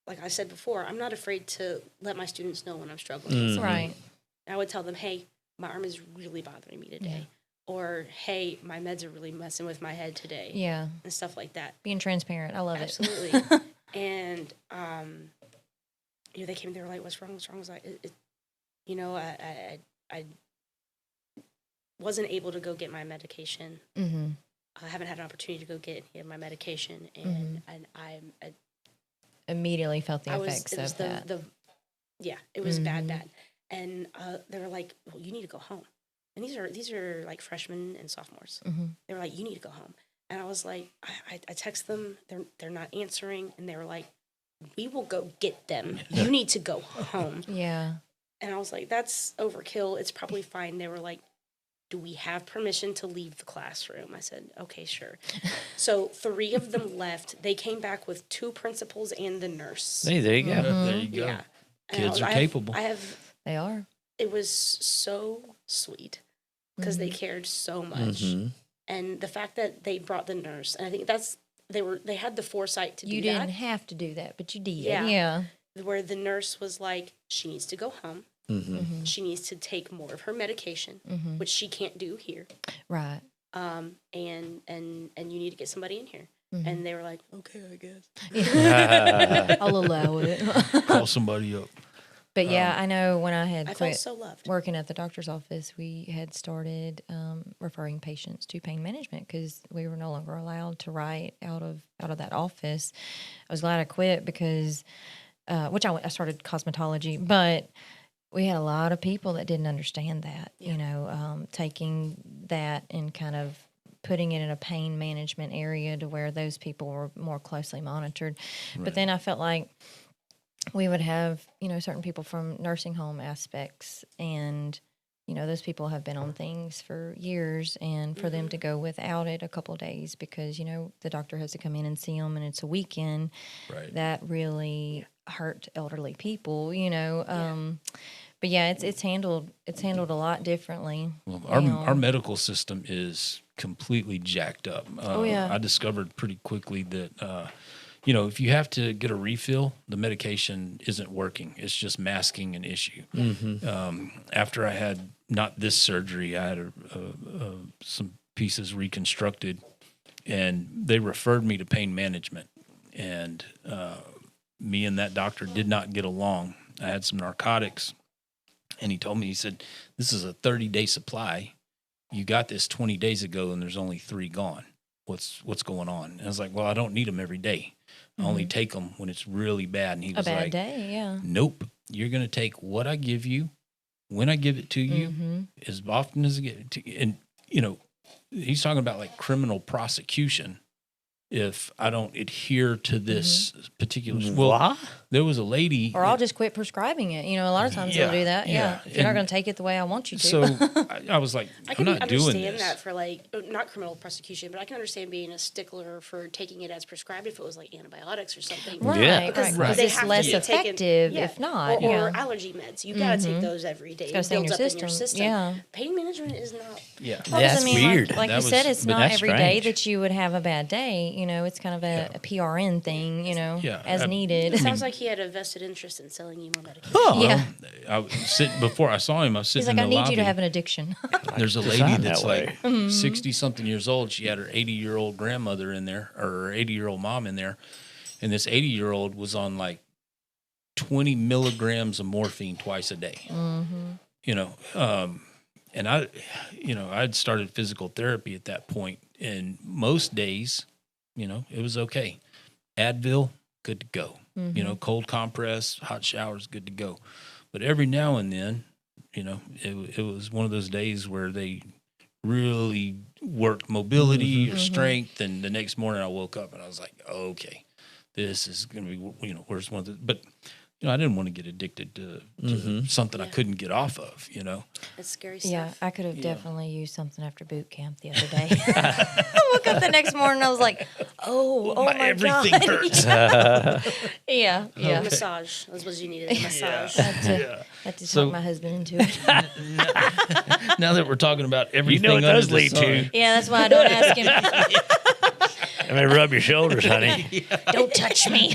like I said before, I'm not afraid to let my students know when I'm struggling with something. Right. I would tell them, hey, my arm is really bothering me today. Or, hey, my meds are really messing with my head today. Yeah. And stuff like that. Being transparent. I love it. Absolutely. And, they came, they were like, what's wrong? What's wrong? I was like, I wasn't able to go get my medication. Mm-hmm. I haven't had an opportunity to go get any of my medication. And, I Immediately felt the it was effects of that. It was bad. And they were like, well, you need to go home. And these are like freshmen and sophomores. They were like, you need to go home. And I was like, I text them, they're not answering, and they were like, we will go get them. You need to go home. Yeah. And I was like, that's overkill. It's probably fine. They were like, do we have permission to leave the classroom? I said, okay, sure. So 3 of them left. They came back with 2 principals and the nurse. Hey, there you go. There you go. Yeah. Kids are capable. They are. It was so sweet because they cared so much. And the fact that they brought the nurse, and I think they had the foresight to do that. You didn't have to do that, but you did. Yeah. Yeah. Where the nurse was like, she needs to go home. She needs to take more of her medication, which she can't do here. Right. And you need to get somebody in here. And they were like, okay, I guess. I'll allow it. Call somebody up. But yeah, I know when I had I felt quit so loved. working at the doctor's office, we had started referring patients to pain management because we were no longer allowed to write out of that office. I was glad I quit because, I started cosmetology, but we had a lot of people that didn't understand that, taking that and kind of putting it in a pain management area to where those people were more closely monitored. Right. But then I felt like we would have, certain people from nursing home aspects, and, those people have been on things for years, and for them to go without it a couple of days because, the doctor has to come in and see them and it's a weekend, that really hurt elderly people, but yeah, it's handled a lot differently. Well, our medical system is completely jacked up. I discovered pretty quickly that, if you have to get a refill, the medication isn't working. It's just masking an issue. After I had not this surgery, I had some pieces reconstructed, and they referred me to pain management. And me and that doctor did not get along. I had some narcotics, and he told me, he said, this is a 30-day supply. You got this 20 days ago, and there's only 3 gone. What's going on? And I was like, well, I don't need them every day. I only take them when it's really bad. And he was like, a bad day, yeah. Nope. You're going to take what I give you, when I give it to you, as often as I get it to you. And, he's talking about like criminal prosecution if I don't adhere to this particular. Well, there was a lady. Or I'll just quit prescribing it. A lot of times they'll do that. Yeah. If you're not going to take it the way I want you to. So I was like, I I'm can not doing understand this. that for not criminal prosecution, but I can understand being a stickler for taking it as prescribed if it was like antibiotics or something. Right. Yeah. Because Right. it's less effective taken, if not. Or allergy meds. You got to take those every day. It builds in up in your system. Yeah. Pain management is not. Yeah. Well, That's weird. Like That you said, it's but not that's every day strange. that you would have a bad day. It's kind of a PRN thing, as needed. It sounds like he had a vested interest in selling you more medication. Oh, Yeah. Before I saw him, I was sitting He's like, in I the need lobby. you to have an addiction. There's a lady Designed that's that way. like 60-something years old. She had her 80-year-old grandmother in there, or her 80-year-old mom in there. And this 80-year-old was on like 20 milligrams of morphine twice a day. And I'd started physical therapy at that point. And most days, it was okay. Advil, good to go. Cold compress, hot showers, good to go. But every now and then, You know, it was one of those days where they really worked mobility or strength. And the next morning I woke up and I was like, okay, this is going to be, where's one of the, but, I didn't want to get addicted to something I couldn't get off of, It's scary stuff. Yeah, I could have definitely used something after boot camp the other day. I woke up the next morning, I was like, oh my everything God. hurts. Yeah. Massage. That's what you needed, a massage. Had to talk my husband into it. Now that we're talking about everything what under those the lead sun, to. Yeah, that's why I don't ask him. I mean, rub your shoulders, honey. Don't touch me.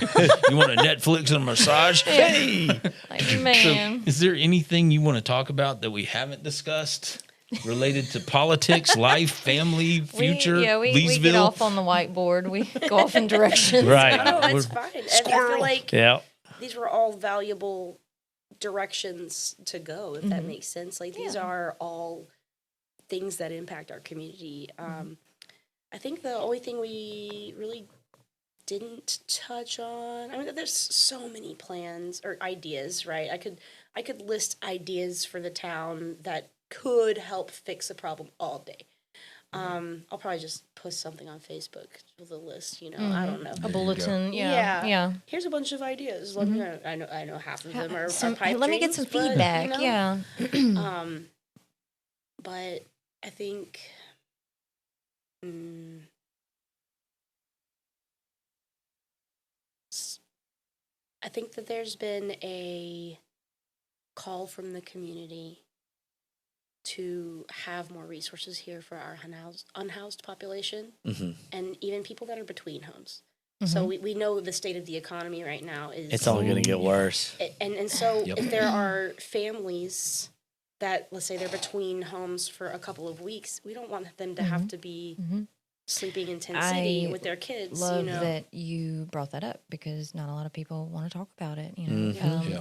you want a Netflix and a massage? Hey! Like, man. Is there anything you want to talk about that we haven't discussed related to politics, life, family, future, we Leesville? get off on the whiteboard. We go off in directions. Right. No, it's fine. And I feel like Yeah. these were all valuable directions to go, if that makes sense. Like, these are all things that impact our community. I think the only thing we really didn't touch on, I mean, there's so many plans or ideas, right? I could list ideas for the town that could help fix a problem all day. I'll probably just post something on Facebook with a list, I don't know. A bulletin. Yeah. Here's a bunch of ideas. Let me know. I know half of them are pipe Let me get some dreams, but, feedback. Yeah. But I think that there's been a call from the community to have more resources here for our unhoused population and even people that are between homes. So we know the state of the economy right now is... It's only going to get worse. And so if there are families that, let's say they're between homes for a couple of weeks, we don't want them to have to be sleeping in Tent City with their kids. Love that you brought that up because not a lot of people want to talk about it.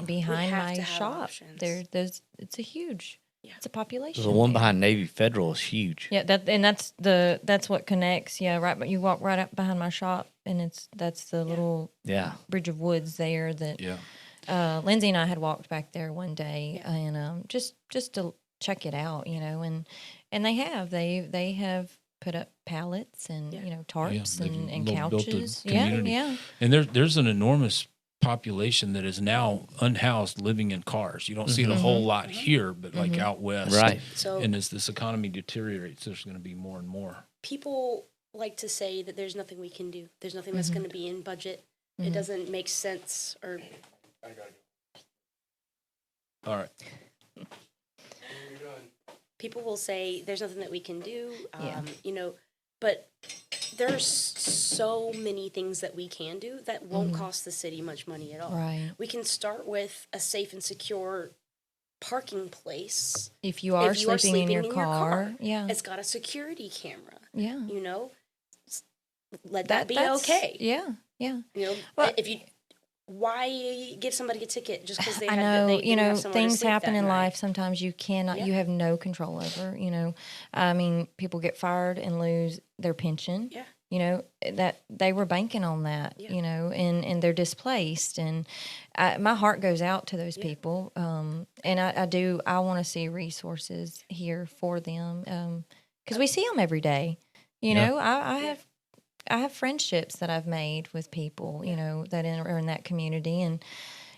Behind my shop, it's a huge... It's a population. The one behind Navy Federal is huge. Yeah, that's what connects. Yeah, right. But you walk right up behind my shop, and that's the little bridge of woods there. That Lindsay and I had walked back there one day, and just to check it out, and they have put up pallets and tarps and couches. Yeah. And there's an enormous population that is now unhoused, living in cars. You don't see it a whole lot here, but like out west. Right. So, and as this economy deteriorates, there's going to be more and more. People like to say that there's nothing we can do. There's nothing that's going to be in budget. It doesn't make sense. Or All right. people will say there's nothing that we can do. But there's so many things that we can do that won't cost the city much money at all. Right. We can start with a safe and secure parking place. If you are sleeping in your car, It's got a security camera. Yeah. Let that be okay. Yeah. Well, why give somebody a ticket just because they have I know, they have somewhere to things sleep happen that in night? life. Sometimes you cannot, you have no control over, I mean, people get fired and lose their pension. Yeah. That they were banking on that, and they're displaced. And my heart goes out to those people. And I want to see resources here for them. Cause we see them every day, I have friendships that I've made with people, that are in that community, and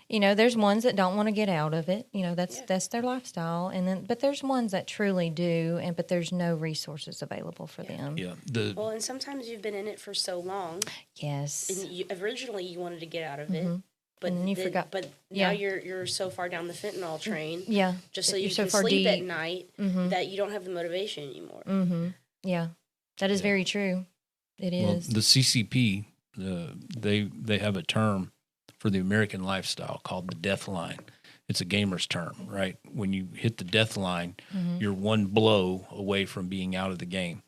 there's ones that don't want to get out of it. That's their lifestyle, but there's ones that truly do, but there's no resources available for them. Yeah. Well, and sometimes you've been in it for so long. Yes. And originally you wanted to get out of it, but And then you forgot. But now you're so far down the fentanyl train. Yeah. Just so You're you so can far sleep at deep. night that you don't have the motivation anymore. Yeah, that is very true. It Well, is. the CCP, they have a term for the American lifestyle called the death line. It's a gamer's term, right? When you hit the death line, you're one blow away from being out of the game.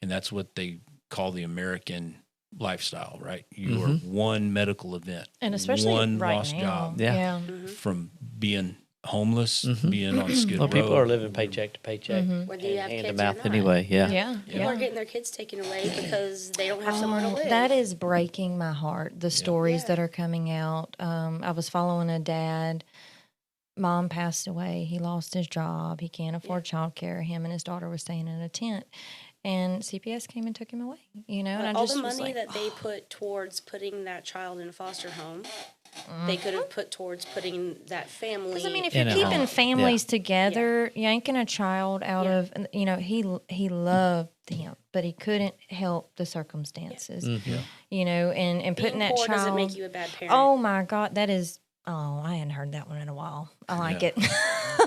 And that's what they call the American lifestyle, right? You are one medical event, And especially one right lost now. job Yeah. from being homeless, being on Skid Well, Row. people are living paycheck to paycheck, Whether you have hand to kids or mouth not. anyway. Yeah. Yeah. People are getting their kids taken away because they don't have somewhere to live. That is breaking my heart. The stories that are coming out. I was following a dad mom passed away. He lost his job. He can't afford childcare. Him and his daughter were staying in a tent. And CPS came and took him away, you know. But And I all just the was money like, that they put towards putting that child in a foster home, they could have put towards putting that family. because I mean, if In you're a keeping home. families together, yanking a child out Yeah. of, you know, he loved him, but he couldn't help the circumstances, you know, and putting being that poor child. doesn't make you a bad parent. Oh my God, that is. Oh, I hadn't heard that one in a while. I like it.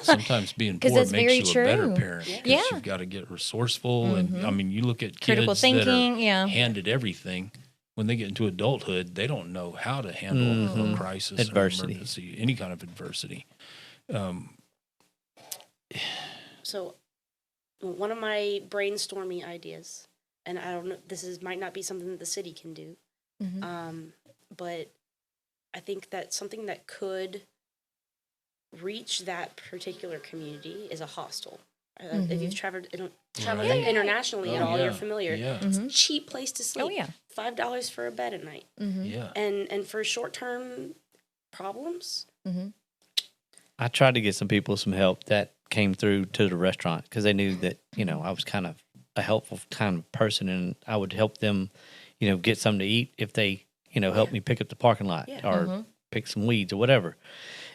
Sometimes being 'Cause poor that's very makes you a better true. parent. 'Cause Yeah. you've got to get resourceful, and I mean, you look at kids Critical that thinking, are yeah. handed everything. When they get into adulthood, they don't know how to handle a crisis, Adversity. or emergency, any kind of adversity. So, one of my brainstorming ideas, and I don't know, might not be something that the city can do, but I think that something that could reach that particular community is a hostel. If you've traveled Right. internationally at all, yeah. you're familiar. Yeah. It's a cheap place to sleep. Oh, yeah. $5 for a bed at night, Yeah. and for short term problems. I tried to get some people some help that came through to the restaurant because they knew that, you know, I was kind of a helpful kind of person, and I would help them, you know, get something to eat if they, you know, help me pick up the parking lot or pick some weeds or whatever.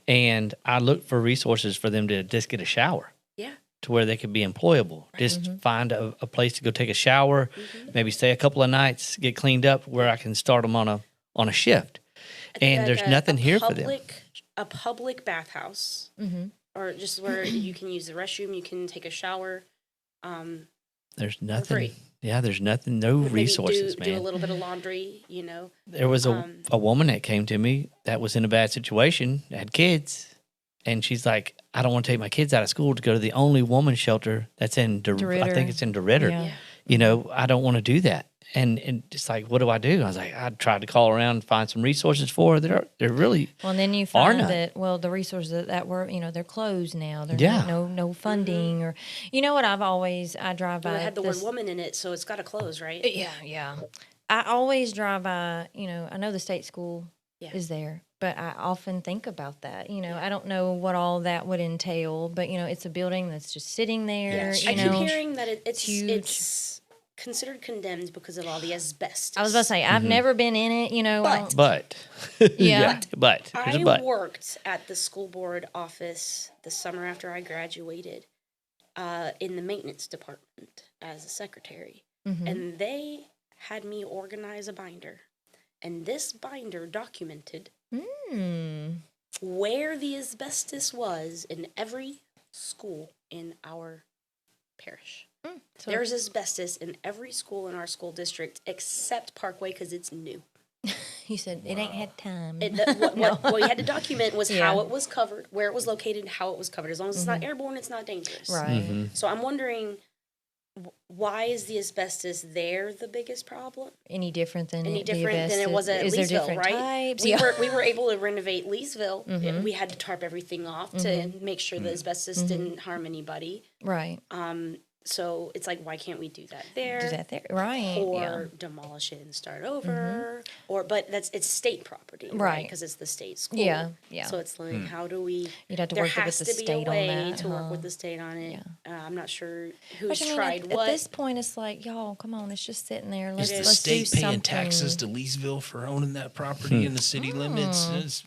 And I looked for resources for them to just get a shower. Yeah. To where they could be employable. Just find a place to go take a shower, maybe stay a couple of nights, get cleaned up where I can start them on a shift. And there's nothing here for them. A public bathhouse, or just where you can use the restroom, you can take a shower. There's nothing. free. Yeah, there's nothing. No Maybe resources, do a man. little bit of laundry, you know. There was a woman that came to me that was in a bad situation, had kids, and she's like, I don't want to take my kids out of school to go to the only woman shelter that's in I think it's in DeRidder. Yeah. You know, I don't want to do that. And it's like, what do? I was like, I tried to call around and find some resources for her. They're really Well, and then you find that, well, the resources that were, you know, they're closed now. There's no funding or, you know what, I drive by. Well, it had the word woman in it, so it's got to close, right? Yeah. I always drive by, you know, I know the state school Yeah. is there, but I often think about that. You know, I don't know what all that would entail, but, you know, it's a building that's just sitting there. I You know, keep hearing that it's huge. It's considered condemned because of all the asbestos. I was about to say, I've never been in it, you know. but Yeah. but there's a I but. worked at the school board office the summer after I graduated in the maintenance department as a secretary. And they had me organize a binder. And this binder documented where the asbestos was in every school in our parish. So There's asbestos in every school in our school district except Parkway because it's new. you said it ain't had time. What we had to document was Yeah. how it was covered, where it was located, and how it was covered. As long as it's not airborne, it's not dangerous. Right. So I'm wondering, why is the asbestos there the biggest problem? Any different than Any the different than it was at Is there Leesville, different right? types? We were able to renovate Leesville. We had to tarp everything off to make sure the asbestos didn't harm anybody. Right. So it's like, why can't we do that there? Do that there. Right. Or demolish it and start over, but it's state property, Right. Because it's the state school. Yeah. So it's like, how do we? You'd have to there work with has the to be a state on way that, to work huh? with the state on it. Yeah. I'm not sure who's But, I mean, tried at what. this point, it's like, y'all, come on, it's just sitting there. Is the Let's state do paying something. taxes to Leesville for owning that property in the city limits? It's,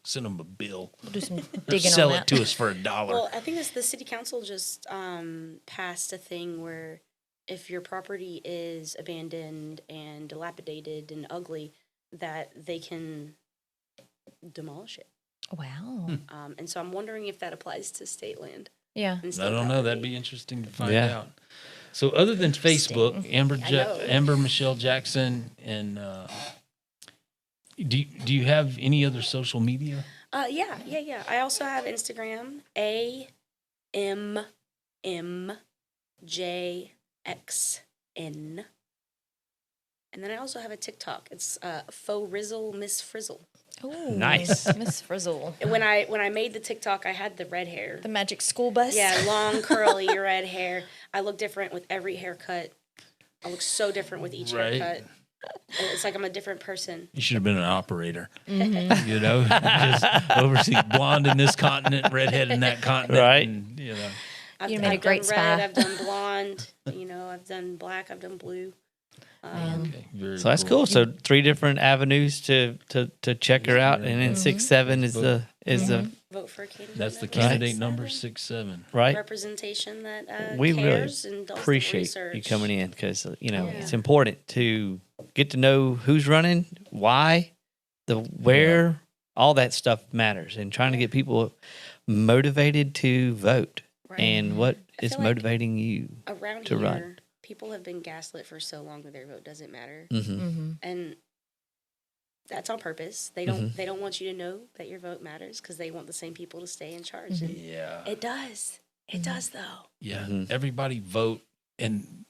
send them a bill. We'll do some Or digging sell on it that. to us for $1. Well, I think the city council just passed a thing where if your property is abandoned and dilapidated and ugly, that they can demolish it. Wow. And so I'm wondering if that applies to state land. Yeah. and state I don't know. That'd property. be interesting to find Yeah. out. So, other than Facebook, know. Amber Michelle Jackson, and do you have any other social media? Yeah. I also have Instagram, AMMJXN. And then I also have a TikTok. It's Faux Rizzle Miss Frizzle. Oh, Nice. Miss Frizzle. And when I made the TikTok, I had the red hair. The magic school bus. Yeah, long curly red hair. I look different with every haircut. I look so different with each Right. haircut. And it's like I'm a different person. You should have been an operator. You know, just oversee blonde in this continent, redhead in that continent. Right. And, you know. You made a great done red, spy. I've done blonde. You know, I've done black. I've done blue. Okay, very So that's cool. So 3 different avenues to check her out, and then 6-7 is the Vote for a candidate. That's the number candidate 6-7. number 6-7. right. Representation that We really cares and does the appreciate research. you coming in because it's important to get to know who's running, why, the where, all that stuff matters, and trying to get people motivated to vote Right. and what I is feel like motivating you. Around to here, run. people have been gaslit for so long that their vote doesn't matter, Mm-hmm. and that's on purpose. They don't want you to know that your vote matters because they want the same people to stay in charge. And Yeah. it does. It does though. Yeah. Mhm. Everybody vote. And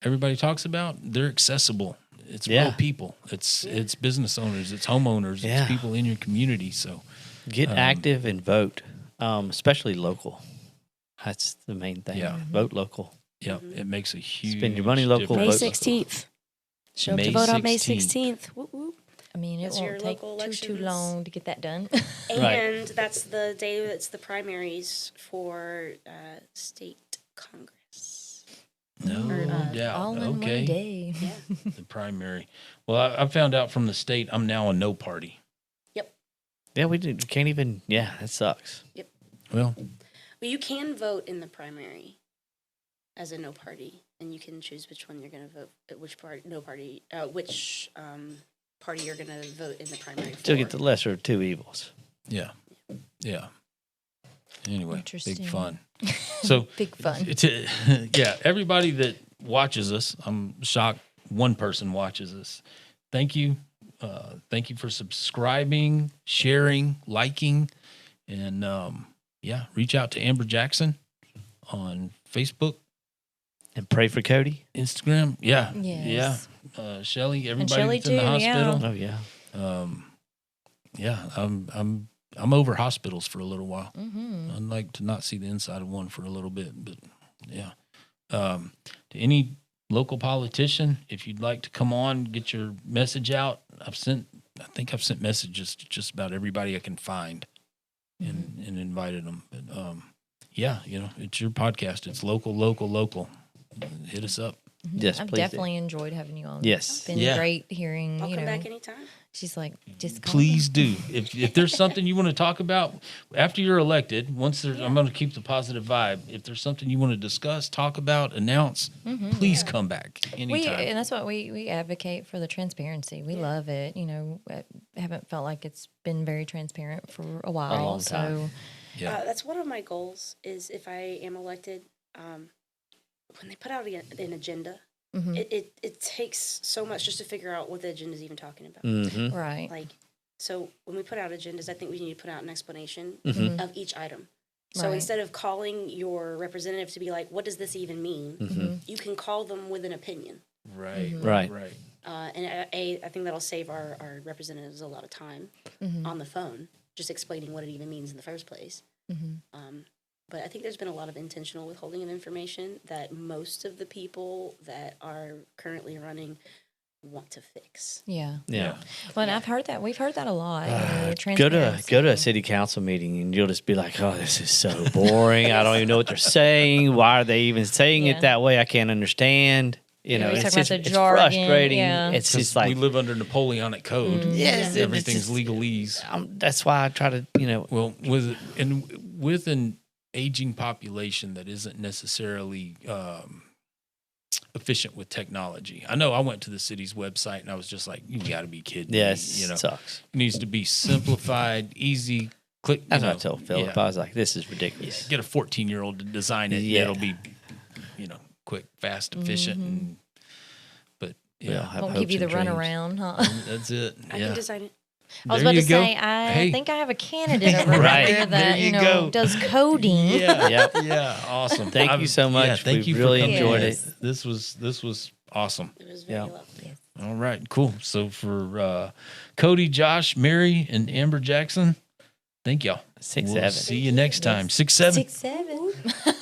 everybody talks about, they're accessible. It's real people. It's business owners. It's homeowners. Yeah. It's people in your community. So Get active and vote, especially local. That's the main thing. Yeah. Vote local. yeah, it makes a huge Spend your money local, difference. May vote 16th. Show up May to vote on May 16th. 16th. Whoop, whoop. I mean, it That's your won't take local too elections. long to get that done. And that's the day that's the primaries for state Congress. No doubt. All in one Okay. day. Yeah. The primary. Well, I found out from the state I'm now a no party. Yeah, we can't even. Yeah, that sucks. Well, Well, you can vote in the primary as a no party, and you can choose which one you're going to vote. Which party you're going to vote in the primary. Still for. get the lesser of 2 evils. yeah. Yeah. Anyway, Interesting. big fun. So, Big fun. yeah, everybody that watches us, I'm shocked one person watches us. Thank you. Thank you for subscribing, sharing, liking, and reach out to Amber Jackson on Facebook, And pray for Cody. Instagram. Yeah, Yes. yeah. Shelly, everybody Shelley that's in the too, yeah. hospital. Oh, yeah. I'm over hospitals for a little while. Mm-hmm. I'd like to not see the inside of one for a little bit, but yeah. To any local politician, if you'd like to come on, get your message out. I think I've sent messages to just about everybody I can find and invited them. But it's your podcast. It's local. Hit us up. Yes, I've please do. definitely enjoyed having you on. Yes. It's been Yeah. great hearing, I'll come back anytime. she's like, just call Please do. If there's something you want to talk about after you're elected, I'm going to keep the positive vibe. If there's something you want to discuss, talk about, announce, please come back anytime. and that's what we advocate for, the transparency. We love it. I haven't felt like it's been very transparent for a while. long time. So Yeah. That's one of my goals is if I am elected, when they put out an agenda, it takes so much just to figure out what the agenda is even talking about. Mm-hmm. right. Like, so when we put out agendas, I think we need to put out an explanation Mm-hmm. of each item. So Right. instead of calling your representative to be like, what does this even mean? Mm-hmm. You can call them with an opinion. Right. Right. Right. And I think that'll save our representatives a lot of time on the phone, just explaining what it even means in the first place. But I think there's been a lot of intentional withholding of information that most of the people that are currently running want to fix. Yeah. Yeah. Well, and I've heard that. We've heard that a lot. Go to Transparency. a city council meeting and you'll just be like, oh, this is so boring. I don't even know what they're saying. Why are they even saying Yeah. it that way? I can't understand. You know, we it's talk about just the it's jargon, frustrating. yeah. It's Because just like we live under Napoleonic code. Yes, it's Everything's just- legalese. that's why I try to, Well, with an aging population that isn't necessarily efficient with technology. I know I went to the city's website and I was just like, you got to be kidding yes, me. it sucks. It needs to be simplified, easy, click. That's what I told Philip. yeah. I was like, this is ridiculous. Get a 14-year-old to design it. Yeah. It'll be, quick, fast, efficient. But We all yeah, have Won't hopes give you the and dreams. runaround, huh? that's it. I Yeah. can design it. I was There about you to go. say, I Hey. think I have a candidate over Right. here There that, you go. does coding. Yeah, Yep. yeah, awesome. Thank you so much. Yeah, thank We you. really for coming. enjoyed Yes. it. This was awesome. It was very Yeah. lovely. All right, cool. So for Cody, Josh, Mary, and Amber Jackson, thank y'all. 6'7". We'll see you next time. 6'7". 6'7".